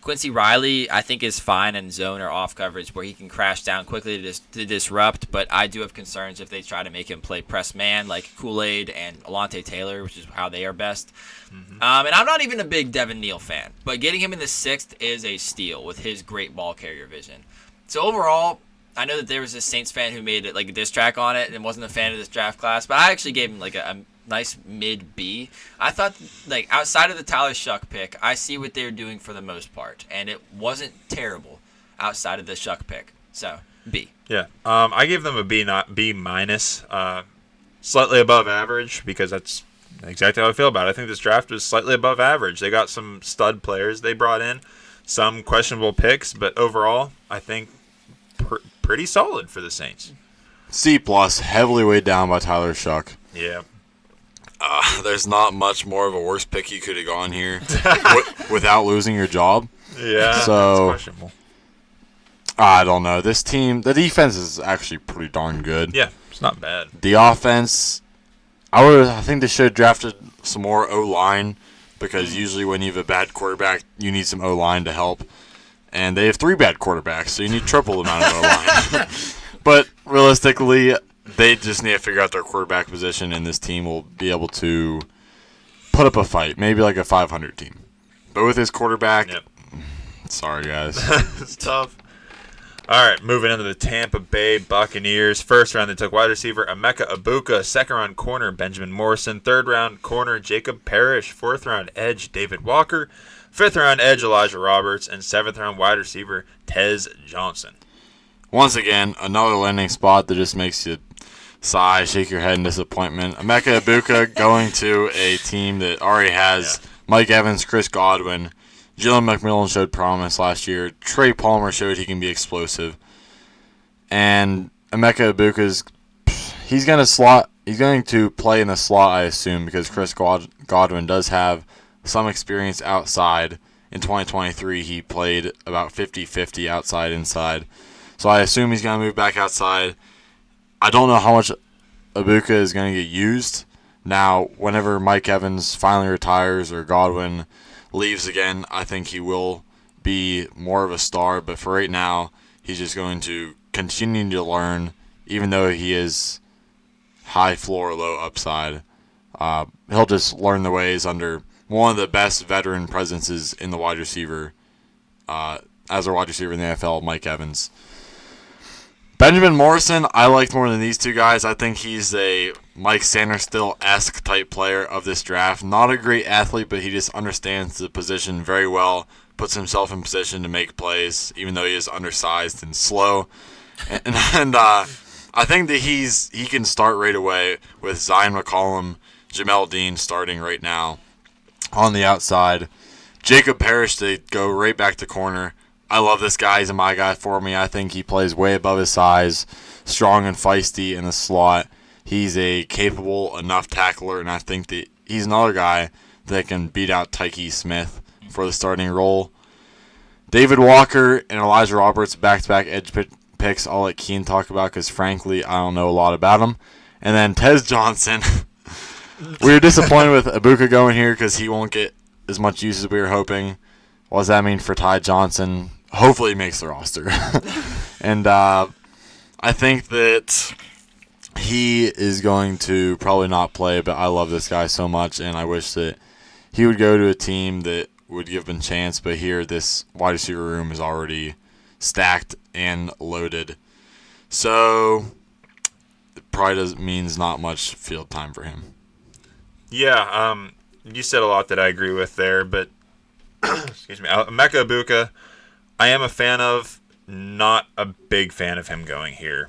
B: Quincy Riley, I think, is fine in zone or off coverage where he can crash down quickly to disrupt, but I do have concerns if they try to make him play press man like Kool-Aid and Alontae Taylor, which is how they are best. And I'm not even a big Devin Neal fan, but getting him in the 6th is a steal with his great ball carrier vision. So overall, I know that there was this Saints fan who made it like a diss track on it and wasn't a fan of this draft class, but I actually gave him like a nice mid B. I thought, like, outside of the Tyler Shuck pick, I see what they were doing for the most part, and it wasn't terrible outside of the Shuck pick. So B.
A: Yeah, I gave them a B, not B minus, slightly above average because that's exactly how I feel about it. I think this draft was slightly above average. They got some stud players they brought in, some questionable picks, but overall, I think pretty solid for the Saints.
C: C+, heavily weighed down by Tyler Shuck.
A: Yeah.
C: There's not much more of a worse pick you could have gone here without losing your job.
A: Yeah,
C: so
A: that's questionable.
C: I don't know. This team, the defense is actually pretty darn good.
A: Yeah, it's not bad.
C: The offense, I think they should have drafted some more O-line because usually when you have a bad quarterback, you need some O-line to help. And they have 3 bad quarterbacks, so you need triple the amount of O-line. But realistically, they just need to figure out their quarterback position, and this team will be able to put up a fight, maybe like a 500 team. But with his quarterback, sorry, guys.
A: It's tough. All right, moving into the Tampa Bay Buccaneers. 1st round, they took wide receiver Emeka Ibuka. 2nd round, corner Benjamin Morrison. 3rd round, corner Jacob Parrish. 4th round, edge David Walker. 5th round, edge Elijah Roberts. And 7th round, wide receiver Tez Johnson.
C: Once again, another landing spot that just makes you sigh, shake your head in disappointment. Emeka Ibuka going to a team that already has Mike Evans, Chris Godwin. Jalen McMillan showed promise last year. Trey Palmer showed he can be explosive. And Emeka Ibuka's he's going to play in the slot, I assume, because Chris Godwin does have some experience outside. In 2023, he played about 50-50 outside, inside. So I assume he's going to move back outside. I don't know how much Ibuka is going to get used. Now, whenever Mike Evans finally retires or Godwin leaves again, I think he will be more of a star. But for right now, he's just going to continue to learn, even though he is high floor, low upside. He'll just learn the ways under one of the best veteran presences in the wide receiver, as a wide receiver in the NFL, Mike Evans. Benjamin Morrison, I liked more than these two guys. I think he's a Mike Sanderstill-esque type player of this draft. Not a great athlete, but he just understands the position very well, puts himself in position to make plays, even though he is undersized and slow. And I think that he can start right away with Zion McCollum, Jamel Dean starting right now on the outside. Jacob Parrish, they go right back to corner. I love this guy. He's a my guy for me. I think he plays way above his size, strong and feisty in the slot. He's a capable enough tackler, and I think that he's another guy that can beat out Tyke Smith for the starting role. David Walker and Elijah Roberts, back-to-back edge picks. I'll let Keen talk about because, frankly, I don't know a lot about them. And then Tez Johnson. We were disappointed with Ibuka going here because he won't get as much use as we were hoping. What does that mean for Ty Johnson? Hopefully he makes the roster. And I think that he is going to probably not play, but I love this guy so much, and I wish that he would go to a team that would give him a chance. But here, this wide receiver room is already stacked and loaded. So it probably means not much field time for him.
A: Yeah, you said a lot that I agree with there, but excuse me, Emeka Ibuka, I am a fan of, not a big fan of him going here.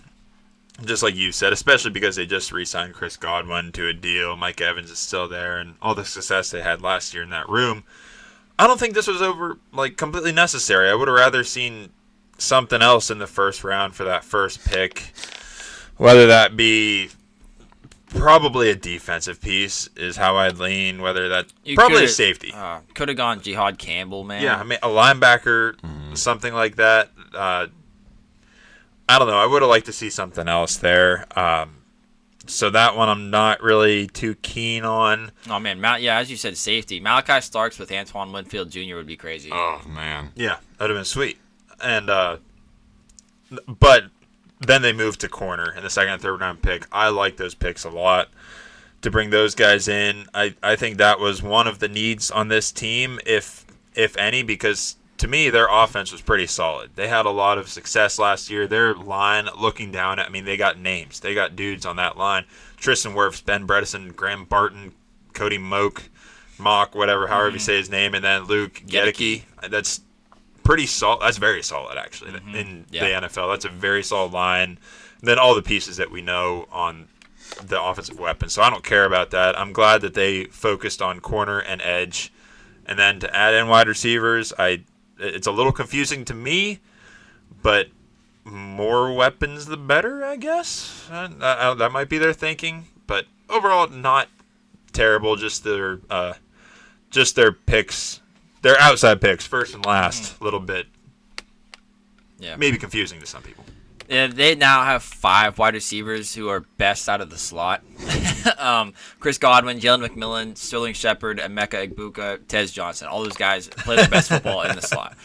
A: Just like you said, especially because they just re-signed Chris Godwin to a deal. Mike Evans is still there, and all the success they had last year in that room. I don't think this was completely necessary. I would have rather seen something else in the first round for that first pick, whether that be probably a defensive piece is how I'd lean, whether that probably a safety.
B: Could have gone Jihad Campbell, man.
A: Yeah, I mean a linebacker, something like that. I don't know. I would have liked to see something else there. So that one I'm not really too keen on.
B: Oh man, as you said, safety. Malachi Starks with Antoine Winfield Jr. would be crazy.
C: Oh man.
A: Yeah, that'd have been sweet. And but then they moved to corner in the second and third round pick. I like those picks a lot to bring those guys in. I think that was one of the needs on this team, if any, because to me their offense was pretty solid. They had a lot of success last year. Their line, looking down at, they got names. They got dudes on that line. Tristan Wirfs, Ben Bredesen, Graham Barton, Cody Moak, however you say his name, and then Luke Gedeke. That's pretty solid. That's very solid, actually, in the NFL. That's a very solid line. And then all the pieces that we know on the offensive weapon. So I don't care about that. I'm glad that they focused on corner and edge. And then to add in wide receivers, it's a little confusing to me, but more weapons the better, I guess. That might be their thinking. But overall, not terrible. Just their picks. They're outside picks, first and last, a little bit. Yeah, maybe confusing to some people.
B: Yeah, they now have 5 wide receivers who are best out of the slot. Chris Godwin, Jalen McMillan, Sterling Shepard, Emeka Egbuka, Tez Johnson. All those guys play their best football in the slot.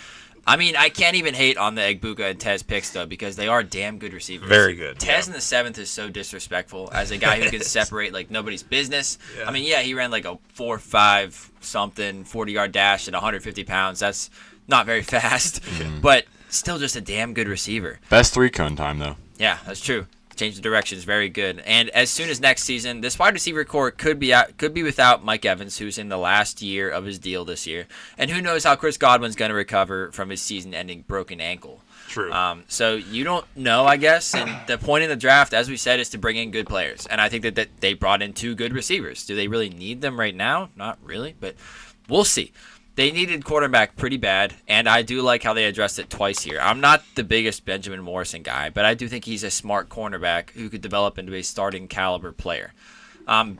B: I can't even hate on the Egbuka and Tez picks, though, because they are damn good receivers.
A: Very good.
B: Tez in the 7th is so disrespectful as a guy who can separate like nobody's business. Yeah. He ran like a 4.5 something 40-yard dash at 150 pounds. That's not very fast, but still just a damn good receiver.
C: Best 3-cone time, though.
B: Yeah, that's true. Change the direction is very good. And as soon as next season, this wide receiver core could be without Mike Evans, who's in the last year of his deal this year. And who knows how Chris Godwin's going to recover from his season-ending broken ankle.
A: True.
B: So you don't know, I guess. And the point in the draft, as we said, is to bring in good players. And I think that they brought in 2 good receivers. Do they really need them right now? Not really, but we'll see. They needed quarterback pretty bad, and I do like how they addressed it twice here. I'm not the biggest Benjamin Morrison guy, but I do think he's a smart cornerback who could develop into a starting caliber player.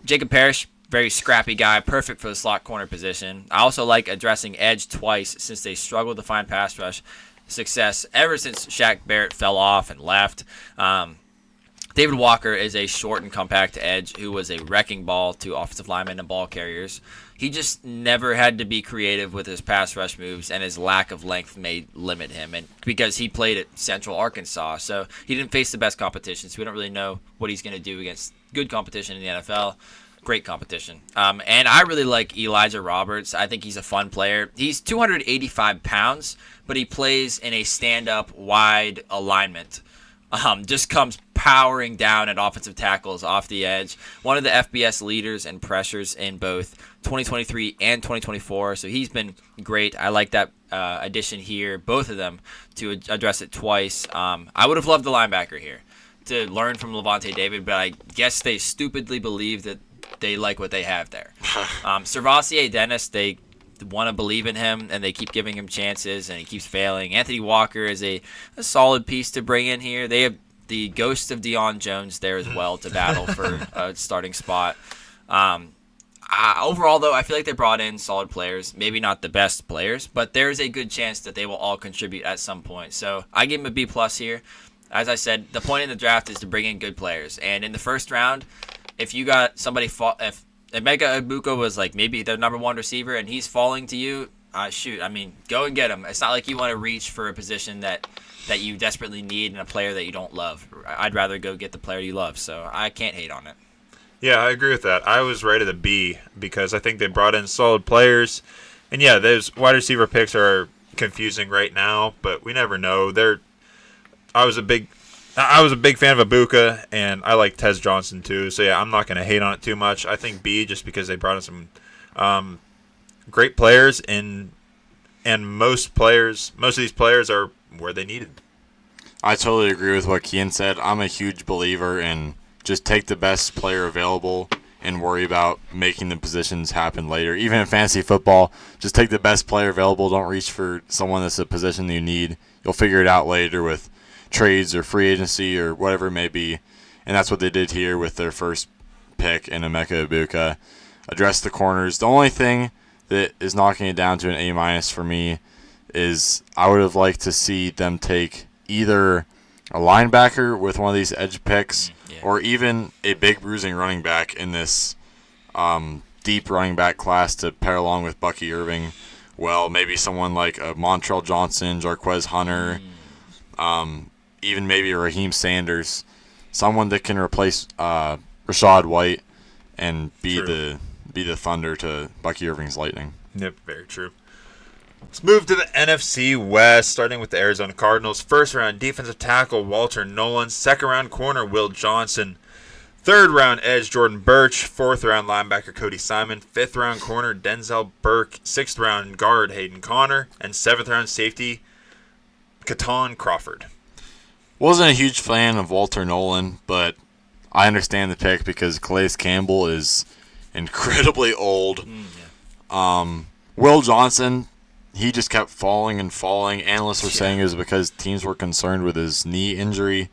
B: Jacob Parrish, very scrappy guy, perfect for the slot corner position. I also like addressing edge twice since they struggled to find pass rush success ever since Shaq Barrett fell off and left. David Walker is a short and compact edge who was a wrecking ball to offensive linemen and ball carriers. He just never had to be creative with his pass rush moves, and his lack of length may limit him. And because he played at Central Arkansas, so he didn't face the best competition, so we don't really know what he's going to do against good competition in the NFL. Great competition. And I really like Elijah Roberts. I think he's a fun player. He's 285 pounds, but he plays in a stand-up wide alignment. Just comes powering down at offensive tackles off the edge. One of the FBS leaders and pressures in both 2023 and 2024. So he's been great. I like that addition here, both of them, to address it twice. I would have loved the linebacker here to learn from Levante David, but I guess they stupidly believe that they like what they have there. Servassier Dennis, they want to believe in him, and they keep giving him chances, and he keeps failing. Anthony Walker is a solid piece to bring in here. They have the ghost of Deion Jones there as well to battle for a starting spot. Overall, though, I feel like they brought in solid players. Maybe not the best players, but there's a good chance that they will all contribute at some point. So I give them a B+ here. As I said, the point in the draft is to bring in good players. And in the first round, if you got somebody if Emeka Egbuka was like maybe the number 1 receiver and he's falling to you, shoot, I mean, go and get him. It's not like you want to reach for a position that you desperately need and a player that you don't love. I'd rather go get the player you love. So I can't hate on it.
A: Yeah, I agree with that. I was rated a B because I think they brought in solid players. And yeah, those wide receiver picks are confusing right now, but we never know. I was a big fan of Ibuka, and I like Tez Johnson too. So yeah, I'm not going to hate on it too much. I think B just because they brought in some great players, and most of these players are where they needed.
C: I totally agree with what Kian said. I'm a huge believer in just take the best player available and worry about making the positions happen later. Even in fantasy football, just take the best player available. Don't reach for someone that's a position that you need. You'll figure it out later with trades or free agency or whatever it may be. And that's what they did here with their first pick in Emeka Egbuka. Address the corners. The only thing that is knocking it down to an A- for me is I would have liked to see them take either a linebacker with one of these edge picks or even a big bruising running back in this deep running back class to pair along with Bucky Irving. Well, maybe someone like a Montrell Johnson, Jarquez Hunter, even maybe a Raheem Sanders, someone that can replace Rashad White and be the thunder to Bucky Irving's lightning.
A: Yep, very true. Let's move to the NFC West, starting with the Arizona Cardinals. First round defensive tackle Walter Nolan. Second round corner Will Johnson. Third round edge Jordan Birch. Fourth round linebacker Cody Simon. Fifth round corner Denzel Burke. Sixth round guard Hayden Connor. And seventh round safety Katon Crawford.
C: Wasn't a huge fan of Walter Nolan, but I understand the pick because Calais Campbell is incredibly old. Will Johnson, he just kept falling and falling. Analysts were saying it was because teams were concerned with his knee injury.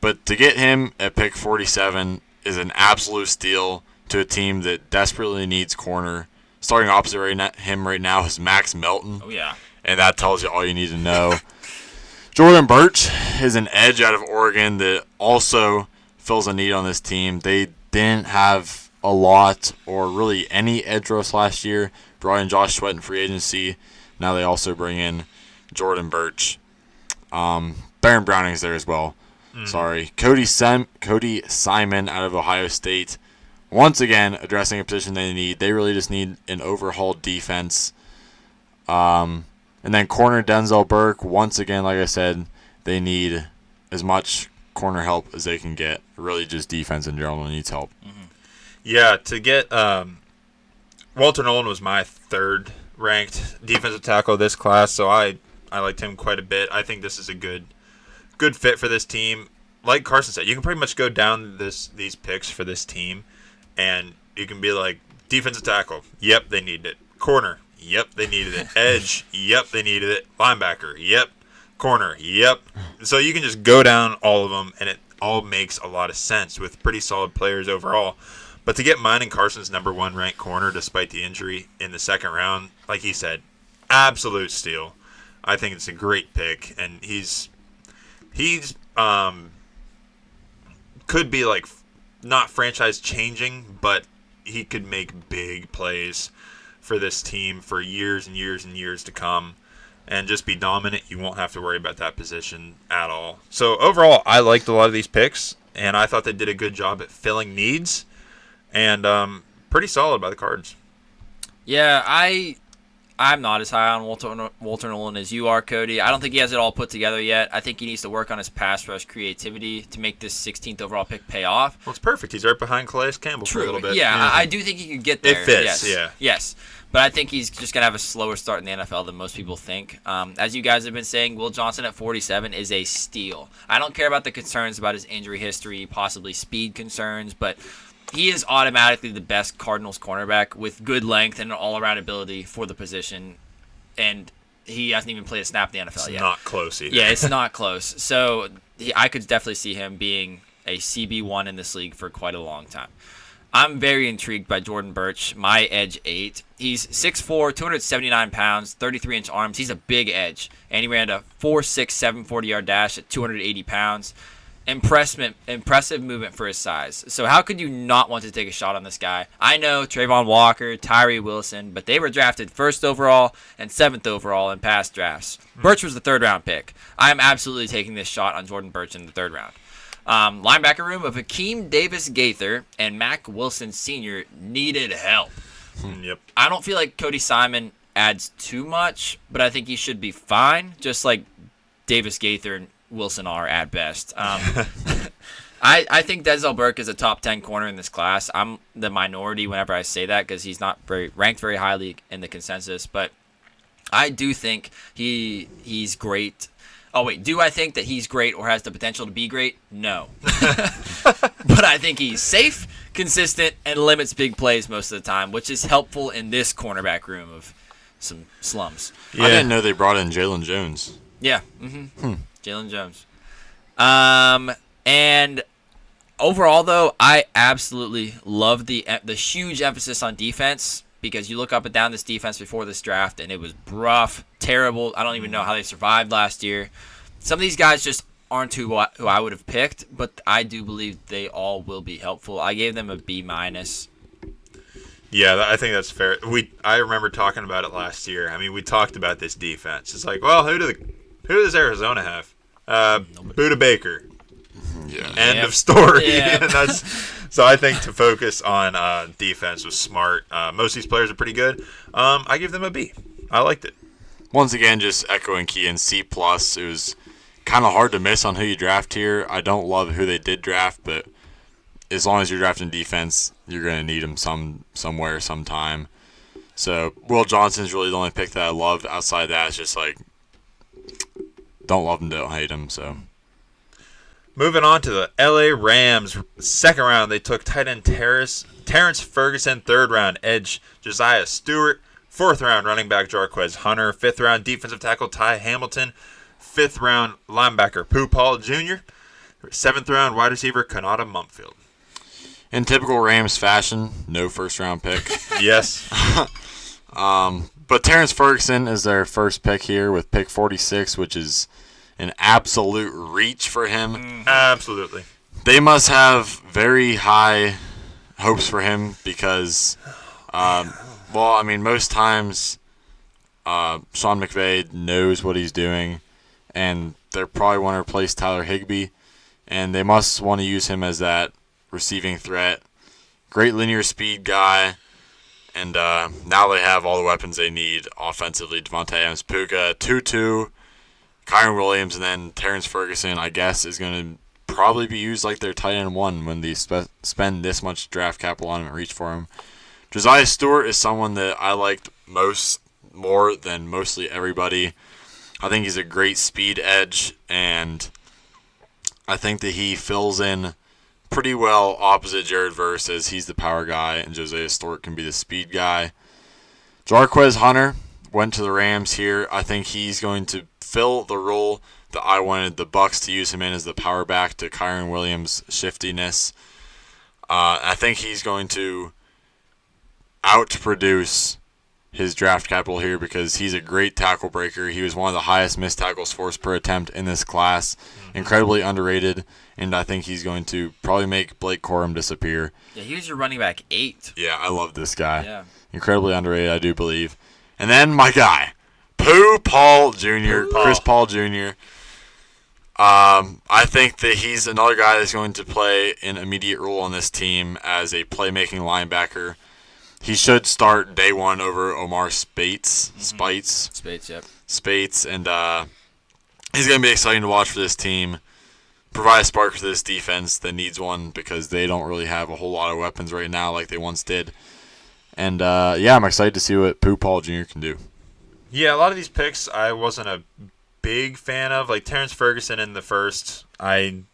C: But to get him at pick 47 is an absolute steal to a team that desperately needs corner. Starting opposite him right now is Max Melton.
B: Oh, yeah.
C: And that tells you all you need to know. Jordan Birch is an edge out of Oregon that also fills a need on this team. They didn't have a lot or really any edge rush last year. Brought in Josh Sweat in free agency. Now they also bring in Jordan Birch. Baron Browning's there as well. Sorry. Cody Simon out of Ohio State. Once again, addressing a position they need. They really just need an overhauled defense. And then corner Denzel Burke. Once again, like I said, they need as much corner help as they can get. Really just defense in general needs help.
A: Yeah, to get Walter Nolan was my third ranked defensive tackle this class, so I liked him quite a bit. I think this is a good fit for this team. Like Carson said, you can pretty much go down these picks for this team, and you can be like, defensive tackle, yep, they needed it. Corner, yep, they needed it. Edge, yep, they needed it. Linebacker, yep. Corner, yep. So you can just go down all of them, and it all makes a lot of sense with pretty solid players overall. But to get mine and Carson's number one ranked corner despite the injury in the second round, like he said, absolute steal. I think it's a great pick, and he's could be like not franchise changing, but he could make big plays for this team for years and years and years to come and just be dominant. You won't have to worry about that position at all. So overall, I liked a lot of these picks, and I thought they did a good job at filling needs, and pretty solid by the Cards.
B: Yeah, I'm not as high on Walter Nolan as you are, Cody. I don't think he has it all put together yet. I think he needs to work on his pass rush creativity to make this 16th overall pick pay off.
A: Well, it's perfect. He's right behind Calais Campbell for a little bit.
B: Yeah, I do think he could get there.
A: It fits,
B: yes.
A: yeah.
B: Yes, but I think he's just going to have a slower start in the NFL than most people think. As you guys have been saying, Will Johnson at 47 is a steal. I don't care about the concerns about his injury history, possibly speed concerns, but he is automatically the best Cardinals cornerback with good length and an all-around ability for the position, and he hasn't even played a snap in the NFL yet.
A: It's not close either.
B: Yeah, it's not close. So I could definitely see him being a CB1 in this league for quite a long time. I'm very intrigued by Jordan Birch, my edge 8. He's 6'4", 279 pounds, 33-inch arms. He's a big edge, and he ran a 4.6 740-yard dash at 280 pounds. Impressive movement for his size. So how could you not want to take a shot on this guy? I know Trayvon Walker, Tyree Wilson, but they were drafted 1st overall and 7th overall in past drafts. Birch was the 3rd-round pick. I am absolutely taking this shot on Jordan Birch in the 3rd round. Linebacker room of Hakeem Davis-Gaither and Mac Wilson Sr. needed help.
A: Yep.
B: I don't feel like Cody Simon adds too much, but I think he should be fine, just like Davis-Gaither and Wilson are at best. I think Denzel Burke is a top 10 corner in this class. I'm the minority whenever I say that because he's not ranked very highly in the consensus, but I do think he's great. Oh, wait, do I think that he's great or has the potential to be great? No. But I think he's safe, consistent, and limits big plays most of the time, which is helpful in this cornerback room of some slums.
C: Yeah. I didn't know they brought in Jalen Jones.
B: Yeah. Jalen Jones. And overall, though, I absolutely love the huge emphasis on defense because you look up and down this defense before this draft, and it was rough, terrible. I don't even know how they survived last year. Some of these guys just aren't who I would have picked, but I do believe they all will be helpful. I gave them a B-.
A: Yeah, I think that's fair. I remember talking about it last year. I mean, we talked about this defense. It's like, well, who does Arizona have? Budda Baker.
C: Yeah.
A: End of story.
B: Yeah.
A: And so I think to focus on defense was smart. Most of these players are pretty good. I give them a B. I liked it.
C: Once again, just echoing Kean, C+. It was kind of hard to miss on who you draft here. I don't love who they did draft, but as long as you're drafting defense, you're going to need them somewhere, sometime. So Will Johnson's really the only pick that I love. Outside that, it's just like, don't love him, don't hate him. So
A: moving on to the LA Rams, 2nd round, they took tight end Terrence Ferguson, 3rd round edge Josiah Stewart, 4th round running back Jarquez Hunter, 5th round defensive tackle Ty Hamilton, 5th round linebacker Pooh Paul Jr., 7th round wide receiver Kanata Mumfield.
C: in typical Rams fashion, no 1st-round pick.
A: Yes.
C: But Terrence Ferguson is their first pick here with pick 46, which is an absolute reach for him.
A: Absolutely.
C: They must have very high hopes for him because, most times Sean McVay knows what he's doing, and they probably want to replace Tyler Higbee, and they must want to use him as that receiving threat. Great linear speed guy. And now they have all the weapons they need offensively. Devontae Adams, Puka, Tutu, Kyron Williams, and then Terrence Ferguson, I guess, is going to probably be used like their tight end 1 when they spend this much draft capital on him and reach for him. Josiah Stewart is someone that I liked more than mostly everybody. I think he's a great speed edge, and I think that he fills in pretty well opposite Jared Verse, as he's the power guy and Josiah Stewart can be the speed guy. Jarquez Hunter went to the Rams here. I think he's going to fill the role that I wanted the Bucs to use him in as the power back to Kyron Williams' shiftiness. I think he's going to outproduce his draft capital here because he's a great tackle breaker. He was one of the highest missed tackles forced per attempt in this class. Incredibly underrated, and I think he's going to probably make Blake Corum disappear.
B: Yeah, he was your running back 8.
C: Yeah, I love this guy.
B: Yeah.
C: Incredibly underrated, I do believe. And then my guy, Pooh Paul Jr., Chris Paul Jr. I think that he's another guy that's going to play an immediate role on this team as a playmaking linebacker. He should start day 1 over Omar Spates.
B: Spates, yep.
C: Spates, and he's going to be exciting to watch for this team. Provide a spark for this defense that needs one because they don't really have a whole lot of weapons right now like they once did. And, I'm excited to see what Pooh Paul Jr. can do.
A: Yeah, a lot of these picks I wasn't a big fan of. Like Terrence Ferguson in the first, their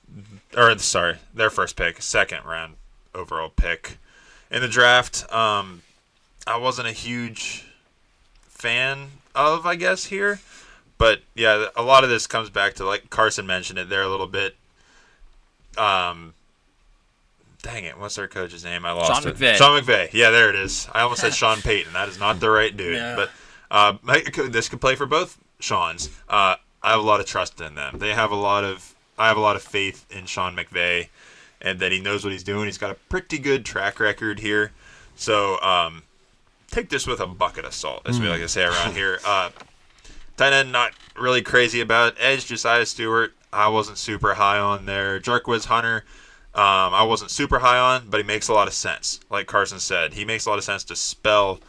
A: first pick, 2nd round overall pick. In the draft, I wasn't a huge fan of, I guess, here. But, yeah, a lot of this comes back to, like Carson mentioned it there a little bit, dang it, what's their coach's name? I lost
B: Sean
A: it.
B: McVay.
A: Sean McVay. Yeah, there it is. I almost said Sean Payton. That is not the right dude.
B: Yeah.
A: But this could play for both Seans. I have a lot of trust in them. I have a lot of faith in Sean McVay, and that he knows what he's doing. He's got a pretty good track record here. So take this with a bucket of salt, as we like to say around here. Tight end, not really crazy about. Edge, Josiah Stewart, I wasn't super high on there. Jarquiz Hunter, I wasn't super high on, but he makes a lot of sense. Like Carson said, he makes a lot of sense to spell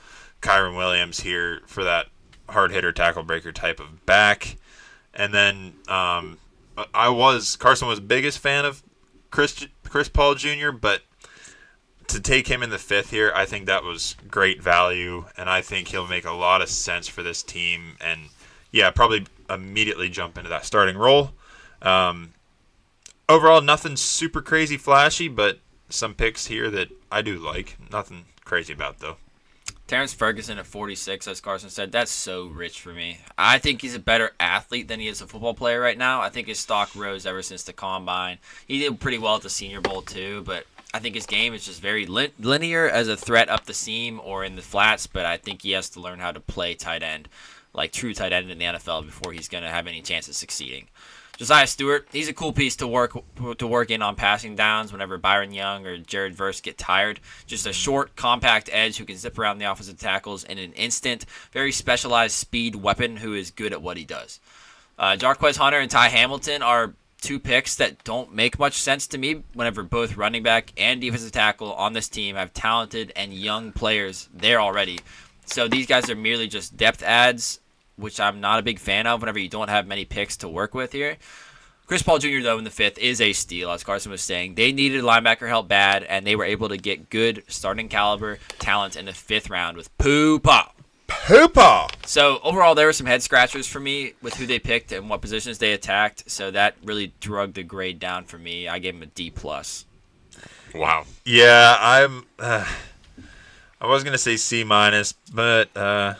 A: Kyron Williams here for that hard hitter, tackle breaker type of back. And then Carson was biggest fan of Chris Paul Jr., but to take him in the 5th here, I think that was great value, and I think he'll make a lot of sense for this team. And yeah, probably immediately jump into that starting role. Overall, nothing super crazy flashy, but some picks here that I do like. Nothing crazy about, though.
B: Terrence Ferguson at 46, as Carson said, that's so rich for me. I think he's a better athlete than he is a football player right now. I think his stock rose ever since the Combine. He did pretty well at the Senior Bowl, too, but I think his game is just very linear as a threat up the seam or in the flats, but I think he has to learn how to play tight end, like true tight end in the NFL, before he's going to have any chance of succeeding. Josiah Stewart, he's a cool piece to work in on passing downs whenever Byron Young or Jared Verse get tired. Just a short, compact edge who can zip around the offensive tackles in an instant. Very specialized speed weapon who is good at what he does. Jarquiz Hunter and Ty Hamilton are two picks that don't make much sense to me whenever both running back and defensive tackle on this team have talented and young players there already. So these guys are merely just depth adds, which I'm not a big fan of whenever you don't have many picks to work with here. Chris Paul Jr., though, in the 5th is a steal, as Carson was saying. They needed linebacker help bad, and they were able to get good starting caliber talent in the 5th round with Poo-Paw. So overall, there were some head scratchers for me with who they picked and what positions they attacked. So that really drug the grade down for me. I gave him a D+.
A: Wow. Yeah, I was gonna say C-, but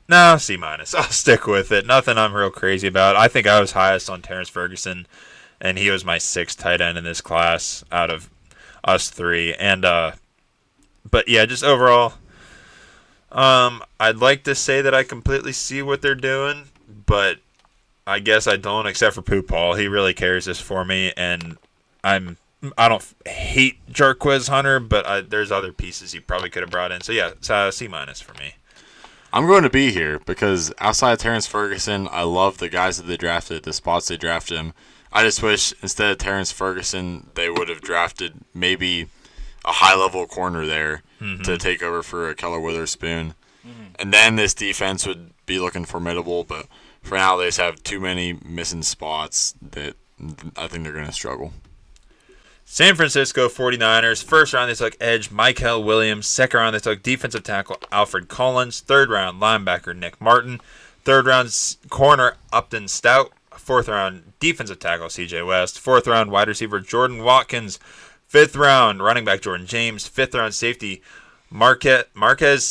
A: no, C-. I'll stick with it. Nothing I'm real crazy about. I think I was highest on Terrence Ferguson, and he was my 6th tight end in this class out of us 3. And but yeah, just overall. I'd like to say that I completely see what they're doing, but I guess I don't, except for Poo Paul. He really carries this for me, and I don't hate Jarquiz Hunter, but there's other pieces he probably could have brought in. So yeah, it's C- for me.
C: I'm going to be here because outside of Terrence Ferguson, I love the guys that they drafted, the spots they drafted him. I just wish instead of Terrence Ferguson, they would have drafted maybe a high-level corner there to take over for a Keller Witherspoon. And then this defense would be looking formidable, but for now they just have too many missing spots that I think they're going to struggle.
A: San Francisco 49ers, 1st round they took edge Michael Williams, 2nd round they took defensive tackle Alfred Collins, 3rd round linebacker Nick Martin, 3rd round corner Upton Stout, 4th round defensive tackle CJ West, 4th round wide receiver Jordan Watkins, 5th round running back Jordan James, 5th round safety Marquez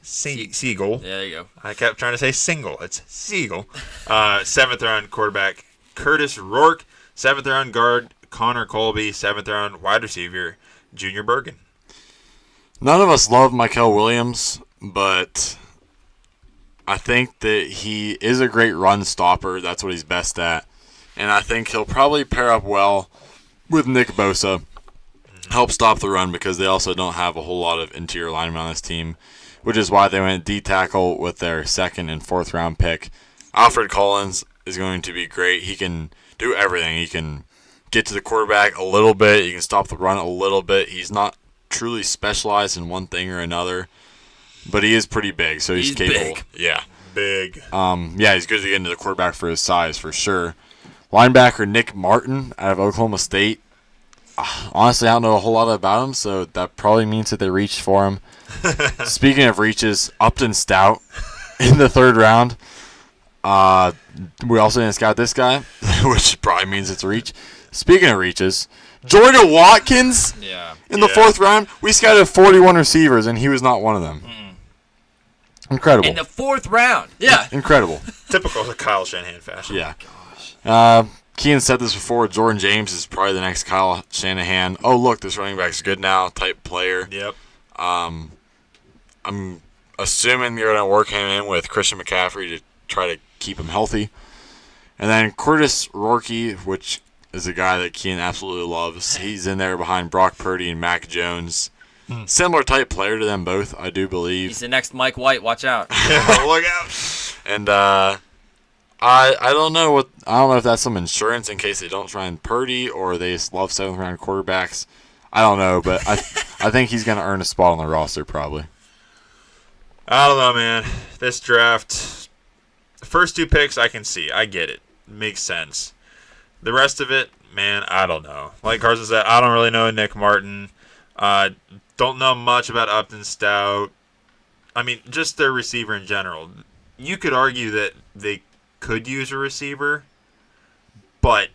A: Siegel.
B: Yeah, there you go.
A: I kept trying to say single. It's Siegel. 7th round quarterback Curtis Rourke. 7th round guard Connor Colby. 7th round wide receiver Junior Bergen.
C: None of us love Michael Williams, but I think that he is a great run stopper. That's what he's best at. And I think he'll probably pair up well with Nick Bosa. Help stop the run because they also don't have a whole lot of interior linemen on this team, which is why they went D-tackle with their 2nd and 4th round pick. Alfred Collins is going to be great. He can do everything. He can get to the quarterback a little bit. He can stop the run a little bit. He's not truly specialized in one thing or another, but he is pretty big, so he's capable.
B: Big.
C: Yeah.
A: Big.
C: Yeah, he's good to get into the quarterback for his size, for sure. Linebacker Nick Martin out of Oklahoma State. Honestly, I don't know a whole lot about him, so that probably means that they reached for him. Speaking of reaches, Upton Stout in the 3rd round. We also didn't scout this guy, which probably means it's a reach. Speaking of reaches, Jordan Watkins in the 4th round. We scouted 41 receivers, and he was not one of them. Incredible.
B: In the 4th round. Yeah.
C: Incredible.
A: Typical of Kyle Shanahan fashion.
C: Yeah. Kean said this before. Jordan James is probably the next Kyle Shanahan. Oh, look, this running back's good now type player.
A: Yep.
C: I'm assuming you're going to work him in with Christian McCaffrey to try to keep him healthy. And then Curtis Rourke, which is a guy that Kean absolutely loves. He's in there behind Brock Purdy and Mac Jones. Similar type player to them both, I do believe.
B: He's the next Mike White. Watch out.
A: Look out.
C: And I don't know if that's some insurance in case they don't try and Purdy or they just love 7th round quarterbacks. I don't know, but I think he's going to earn a spot on the roster probably.
A: I don't know, man. This draft, the first 2 picks I can see. I get it. Makes sense. The rest of it, man, I don't know. Like Carson said, I don't really know Nick Martin. Don't know much about Upton Stout. I mean, just their receiver in general. You could argue that they could use a receiver, but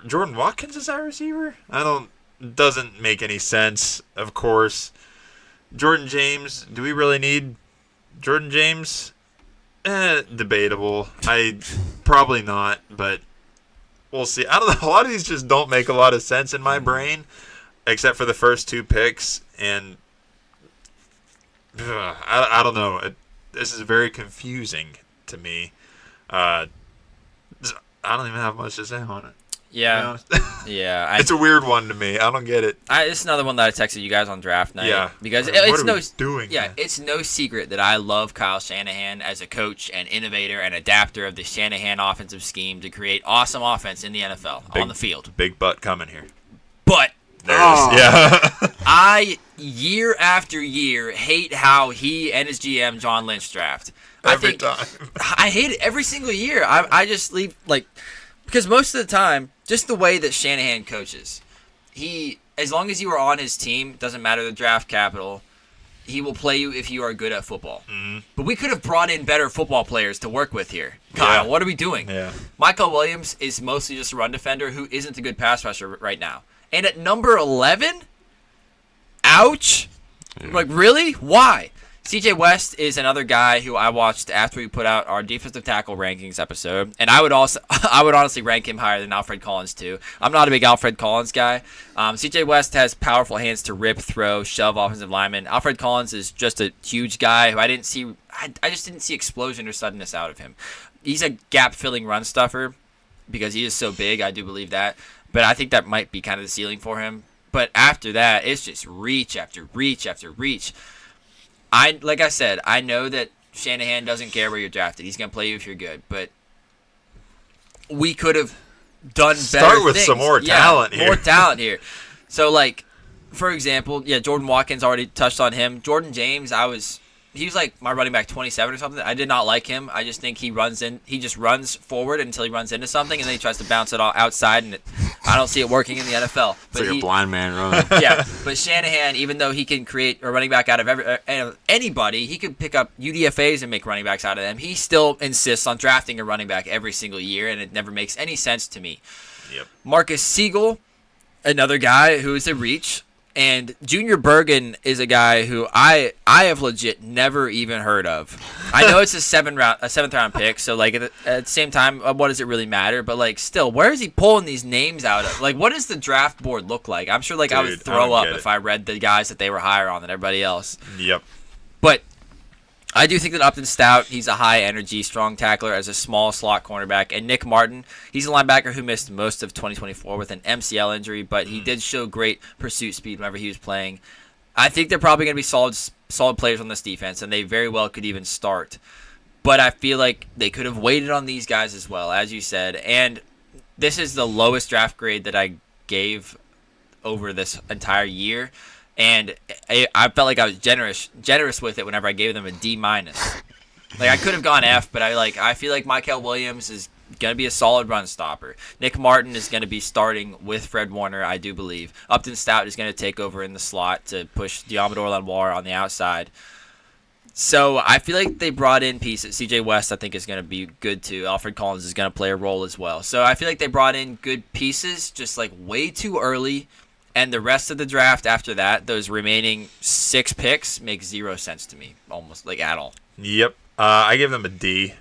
A: Jordan Watkins is that receiver? Doesn't make any sense, of course. Jordan James, do we really need Jordan James? Debatable. Probably not, but we'll see. I don't know. A lot of these just don't make a lot of sense in my brain, except for the first 2 picks, and I don't know. This is very confusing to me. I don't even have much to say on it.
B: Yeah. Yeah.
A: It's a weird one to me. I don't get it.
B: This is another one that I texted you guys on draft night.
A: Yeah.
B: Because it's no secret that I love Kyle Shanahan as a coach and innovator and adapter of the Shanahan offensive scheme to create awesome offense in the NFL on the field.
A: Big butt coming here.
B: But
A: there it is. Yeah.
B: I, year after year, hate how he and his GM, John Lynch, draft.
A: Every time.
B: I hate it every single year. I just leave, because most of the time, just the way that Shanahan coaches, as long as you are on his team, doesn't matter the draft capital, he will play you if you are good at football. Mm-hmm. But we could have brought in better football players to work with here. Kyle, what are we doing?
A: Yeah.
B: Michael Williams is mostly just a run defender who isn't a good pass rusher right now. And at number 11? Ouch. Yeah. Really? Why? CJ West is another guy who I watched after we put out our defensive tackle rankings episode, and I would honestly rank him higher than Alfred Collins too. I'm not a big Alfred Collins guy. CJ West has powerful hands to rip, throw, shove offensive linemen. Alfred Collins is just a huge guy who I just didn't see explosion or suddenness out of him. He's a gap-filling run stuffer because he is so big. I do believe that, but I think that might be kind of the ceiling for him. But after that, it's just reach after reach after reach. Like I said, I know that Shanahan doesn't care where you're drafted. He's going to play you if you're good. But we could have done better
A: Start with
B: things.
A: Some more talent here.
B: More talent here. So, for example, Jordan Watkins, already touched on him. Jordan James, he was my running back 27 or something. I did not like him. I just think he just runs forward until he runs into something, and then he tries to bounce it all outside, and I don't see it working in the NFL.
C: It's like a blind man running.
B: Yeah, but Shanahan, even though he can create a running back out of anybody, he could pick up UDFAs and make running backs out of them. He still insists on drafting a running back every single year, and it never makes any sense to me.
A: Yep.
B: Marcus Siegel, another guy who is a reach. And Junior Bergen is a guy who I have legit never even heard of. I know it's a 7th round pick, so at the same time, what does it really matter? But still, where is he pulling these names out of? What does the draft board look like? I'm sure I would throw up if I read the guys that they were higher on than everybody else.
A: Yep.
B: But I do think that Upton Stout, he's a high-energy, strong tackler as a small slot cornerback. And Nick Martin, he's a linebacker who missed most of 2024 with an MCL injury, but he did show great pursuit speed whenever he was playing. I think they're probably going to be solid players on this defense, and they very well could even start. But I feel like they could have waited on these guys as well, as you said. And this is the lowest draft grade that I gave over this entire year. And I felt like I was generous with it whenever I gave them a D-. I could have gone F, but I feel like Michael Williams is going to be a solid run stopper. Nick Martin is going to be starting with Fred Warner, I do believe. Upton Stout is going to take over in the slot to push Diamador Lenoir on the outside. So I feel like they brought in pieces. CJ West, I think, is going to be good too. Alfred Collins is going to play a role as well. So I feel like they brought in good pieces, just way too early. And the rest of the draft after that, those remaining 6 picks, make zero sense to me, almost at all.
A: Yep. I give them a D.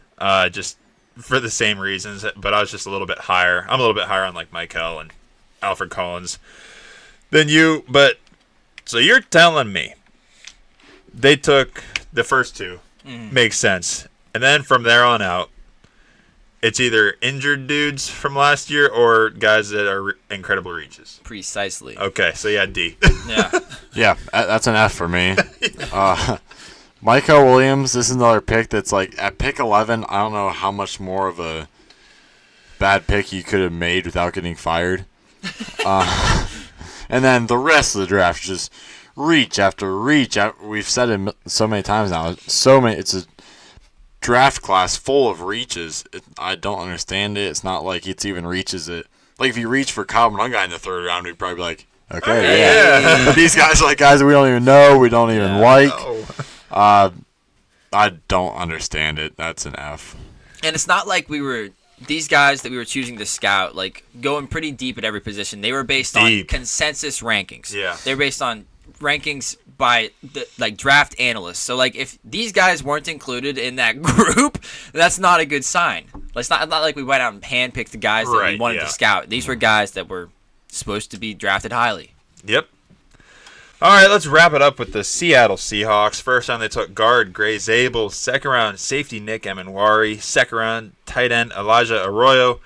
A: Just for the same reasons, but I was just a little bit higher. I'm a little bit higher on like Michael and Alfred Collins than you. But so you're telling me they took the first two, makes sense, and then from there on out, it's either injured dudes from last year or guys that are incredible reaches.
B: Precisely.
A: Okay, so yeah, D.
B: Yeah.
C: Yeah, that's an F for me. Michael Williams, this is another pick that's like, at pick 11, I don't know how much more of a bad pick you could have made without getting fired. And then the rest of the draft, just reach after reach. We've said it so many times now. It's a draft class full of reaches. I don't understand it. It's not like it's even reaches it. Like, if you reach for Kyle Monungai in the third round, we'd probably be like, okay, yeah. But these guys are like guys that we don't even know, we don't even like.
A: No.
C: I don't understand it. That's an F.
B: And it's not like these guys that we were choosing to scout, like, going pretty deep at every position. They were based on consensus rankings.
A: Yeah.
B: They're based on rankings by draft analysts. So like, if these guys weren't included in that group, that's not a good sign. It's not like we went out and handpicked the guys that we wanted to scout. These were guys that were supposed to be drafted highly.
A: Yep. All right, let's wrap it up with the Seattle Seahawks. First round, they took guard Gray Zabel. Second round, safety Nick Emenwari. Second round, tight end Elijah Arroyo.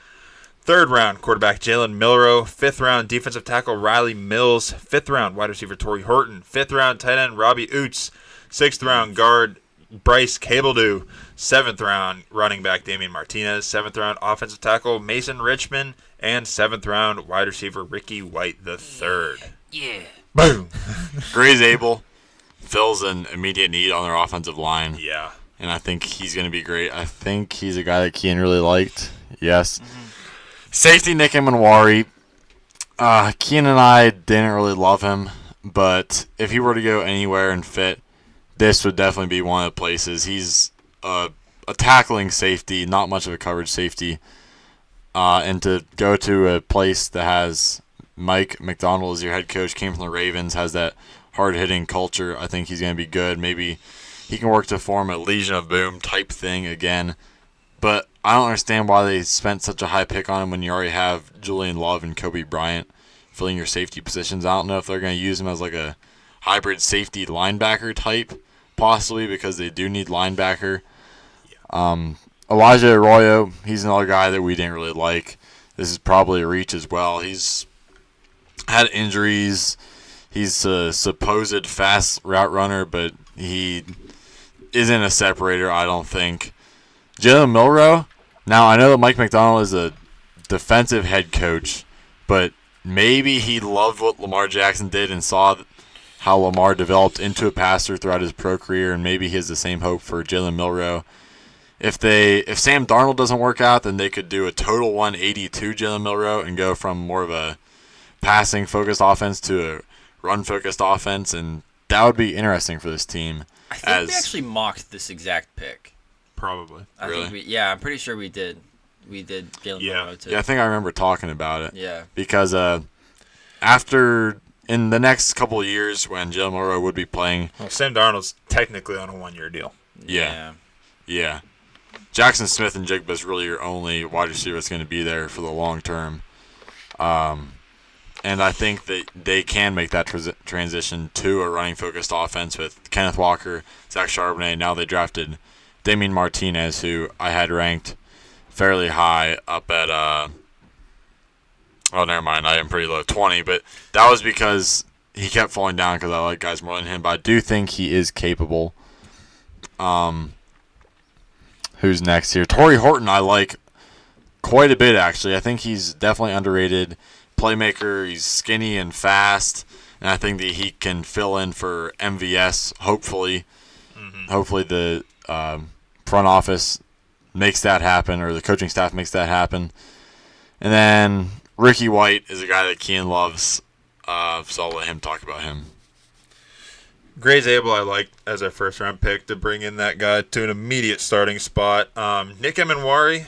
A: Third round, quarterback Jalen Milroe. Fifth round, defensive tackle Riley Mills. Fifth round, wide receiver Torrey Horton. Fifth round, tight end Robbie Oots. Sixth round, guard Bryce Cabledew. Seventh round, running back Damian Martinez. Seventh round, offensive tackle Mason Richmond. And seventh round, wide receiver Ricky White III.
B: Yeah.
A: Boom.
C: Gray Zabel fills an immediate need on their offensive line.
A: Yeah.
C: And I think he's going to be great. I think he's a guy that Kean really liked. Yes. Safety Nick Emenwari. Kean and I didn't really love him, but if he were to go anywhere and fit, this would definitely be one of the places. He's a tackling safety, not much of a coverage safety. And to go to a place that has Mike McDonald as your head coach, came from the Ravens, has that hard-hitting culture, I think he's going to be good. Maybe he can work to form a Legion of Boom type thing again. But I don't understand why they spent such a high pick on him when you already have Julian Love and Kobe Bryant filling your safety positions. I don't know if they're going to use him as like a hybrid safety linebacker type, possibly, because they do need linebacker. Elijah Arroyo, he's another guy that we didn't really like. This is probably a reach as well. He's had injuries. He's a supposed fast route runner, but he isn't a separator, I don't think. Jalen Milroe, now I know that Mike McDonald is a defensive head coach, but maybe he loved what Lamar Jackson did and saw how Lamar developed into a passer throughout his pro career, and maybe he has the same hope for Jalen Milroe. If Sam Darnold doesn't work out, then they could do a total 180 to Jalen Milroe and go from more of a passing-focused offense to a run-focused offense, and that would be interesting for this team.
B: I think we actually mocked this exact pick.
A: Probably.
B: I'm pretty sure we did. We did Jalen Milroe too.
C: Yeah, I think I remember talking about it.
B: Yeah.
C: Because in the next couple of years when Jalen Milroe would be playing.
A: Well, Sam Darnold's technically on a 1-year deal.
C: Yeah. Jackson Smith and Jigba is really your only wide receiver that's going to be there for the long term. And I think that they can make that transition to a running-focused offense with Kenneth Walker, Zach Charbonnet. Now they drafted Damian Martinez, who I had ranked fairly high up at never mind, I am pretty low, 20. But that was because he kept falling down because I like guys more than him. But I do think he is capable. Who's next here? Torrey Horton I like quite a bit, actually. I think he's definitely underrated. Playmaker, he's skinny and fast, and I think that he can fill in for MVS, hopefully. Hopefully the front office makes that happen, or the coaching staff makes that happen. And then Ricky White is a guy that Kean loves, so I'll let him talk about him.
A: Gray Zabel I liked as a first-round pick to bring in that guy to an immediate starting spot. Nick Emenwari,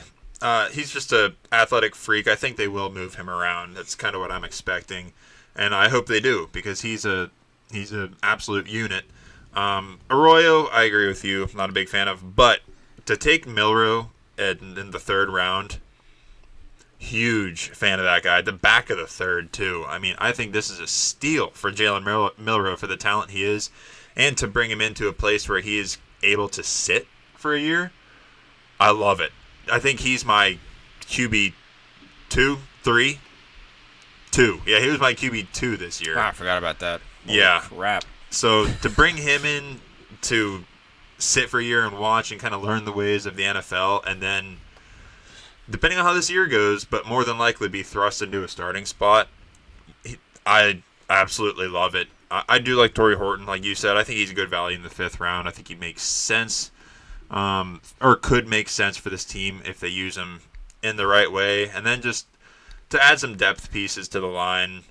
A: he's just an athletic freak. I think they will move him around. That's kind of what I'm expecting, and I hope they do because he's an absolute unit. Arroyo, I agree with you. I'm not a big fan of, but to take Milroe in the third round. Huge fan of that guy. The back of the third, too. I mean, I think this is a steal for Jalen Milroe for the talent he is, and to bring him into a place where he is able to sit for a year. I love it. I think he's my QB 2, 3, 2. Yeah, he was my QB 2 this year.
B: Oh, I forgot about that. Holy
A: yeah.
B: crap.
A: So to bring him in to sit for a year and watch and kind of learn the ways of the NFL, and then, depending on how this year goes, but more than likely be thrust into a starting spot, I absolutely love it. I do like Torrey Horton, like you said. I think he's a good value in the 5th round. I think he makes sense, or could make sense for this team if they use him in the right way. And then just to add some depth pieces to the line,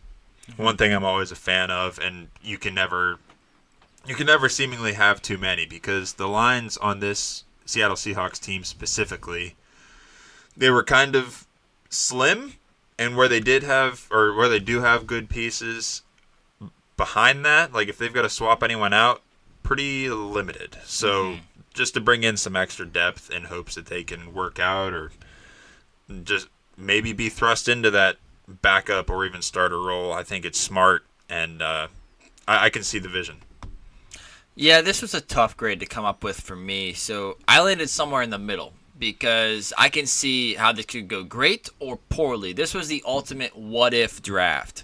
A: one thing I'm always a fan of, and you can never seemingly have too many, because the lines on this Seattle Seahawks team specifically, they were kind of slim, and where they do have good pieces behind that, like if they've got to swap anyone out, pretty limited. So just to bring in some extra depth in hopes that they can work out or just maybe be thrust into that backup or even starter role, I think it's smart, and I can see the vision.
B: Yeah, this was a tough grade to come up with for me, so I landed somewhere in the middle because I can see how this could go great or poorly. This was the ultimate what-if draft.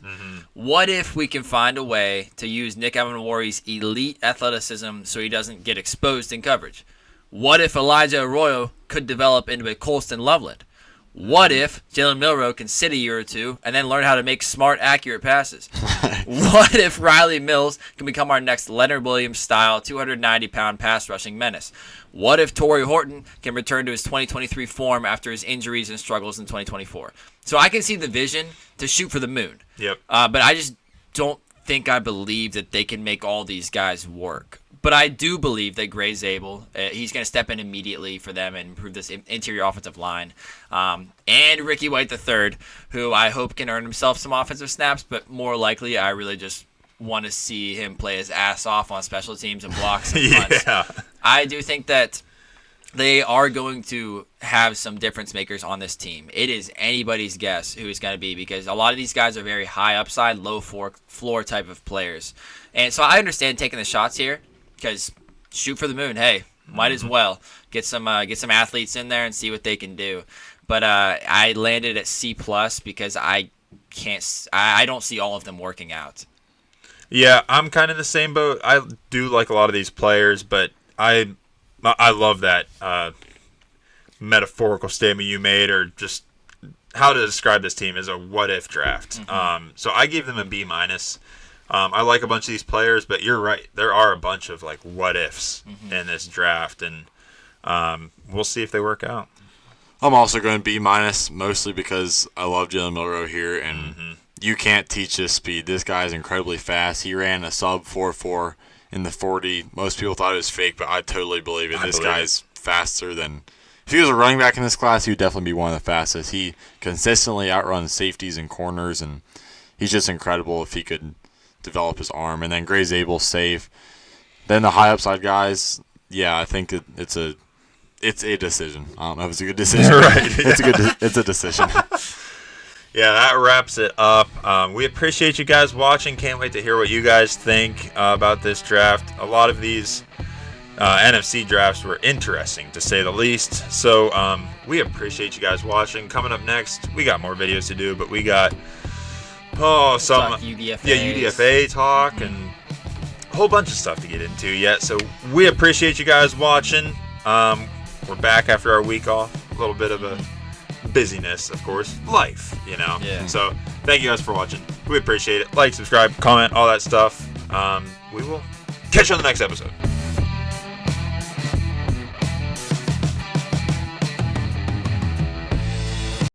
B: What if we can find a way to use Nick Evanwari's elite athleticism so he doesn't get exposed in coverage? What if Elijah Arroyo could develop into a Colston Loveland? What if Jalen Milroe can sit a year or two and then learn how to make smart, accurate passes? What if Riley Mills can become our next Leonard Williams-style 290-pound pass-rushing menace? What if Torrey Horton can return to his 2023 form after his injuries and struggles in 2024? So I can see the vision to shoot for the moon.
A: Yep.
B: But I just don't think I believe that they can make all these guys work. But I do believe that Gray's able. He's going to step in immediately for them and improve this interior offensive line. And Ricky White III, who I hope can earn himself some offensive snaps, but more likely I really just want to see him play his ass off on special teams and blocks and punts.
A: Yeah.
B: I do think that they are going to have some difference makers on this team. It is anybody's guess who it's going to be, because a lot of these guys are very high upside, low floor type of players. And so I understand taking the shots here, because shoot for the moon. Hey, might as well get some athletes in there and see what they can do. But I landed at C+ because I don't see all of them working out.
A: Yeah, I'm kind of in the same boat. I do like a lot of these players, but I love that metaphorical statement you made, or just how to describe this team as a what-if draft. So I gave them a B-. I like a bunch of these players, but you're right. There are a bunch of like what-ifs in this draft, and we'll see if they work out.
C: I'm also going B-, mostly because I love Jalen Milroe here, and you can't teach this speed. This guy is incredibly fast. He ran a sub 4.4 in the 40. Most people thought it was fake, but I totally believe it. This guy's faster than... If he was a running back in this class, he would definitely be one of the fastest. He consistently outruns safeties and corners, and he's just incredible if he could develop his arm. And then Gray's able, safe. Then the high upside guys, yeah, I think it's a decision. I don't know if it's a good decision.
A: Right.
C: It's a decision.
A: Yeah, that wraps it up. We appreciate you guys watching. Can't wait to hear what you guys think about this draft. A lot of these NFC drafts were interesting, to say the least. So we appreciate you guys watching. Coming up next, we got more videos to do, but we got some UDFA talk and a whole bunch of stuff to get into yet. So we appreciate you guys watching. We're back after our week off. A little bit of a busyness, of course. Life, you know.
B: Yeah.
A: So thank you guys for watching. We appreciate it. Like, subscribe, comment, all that stuff. We will catch you on the next episode.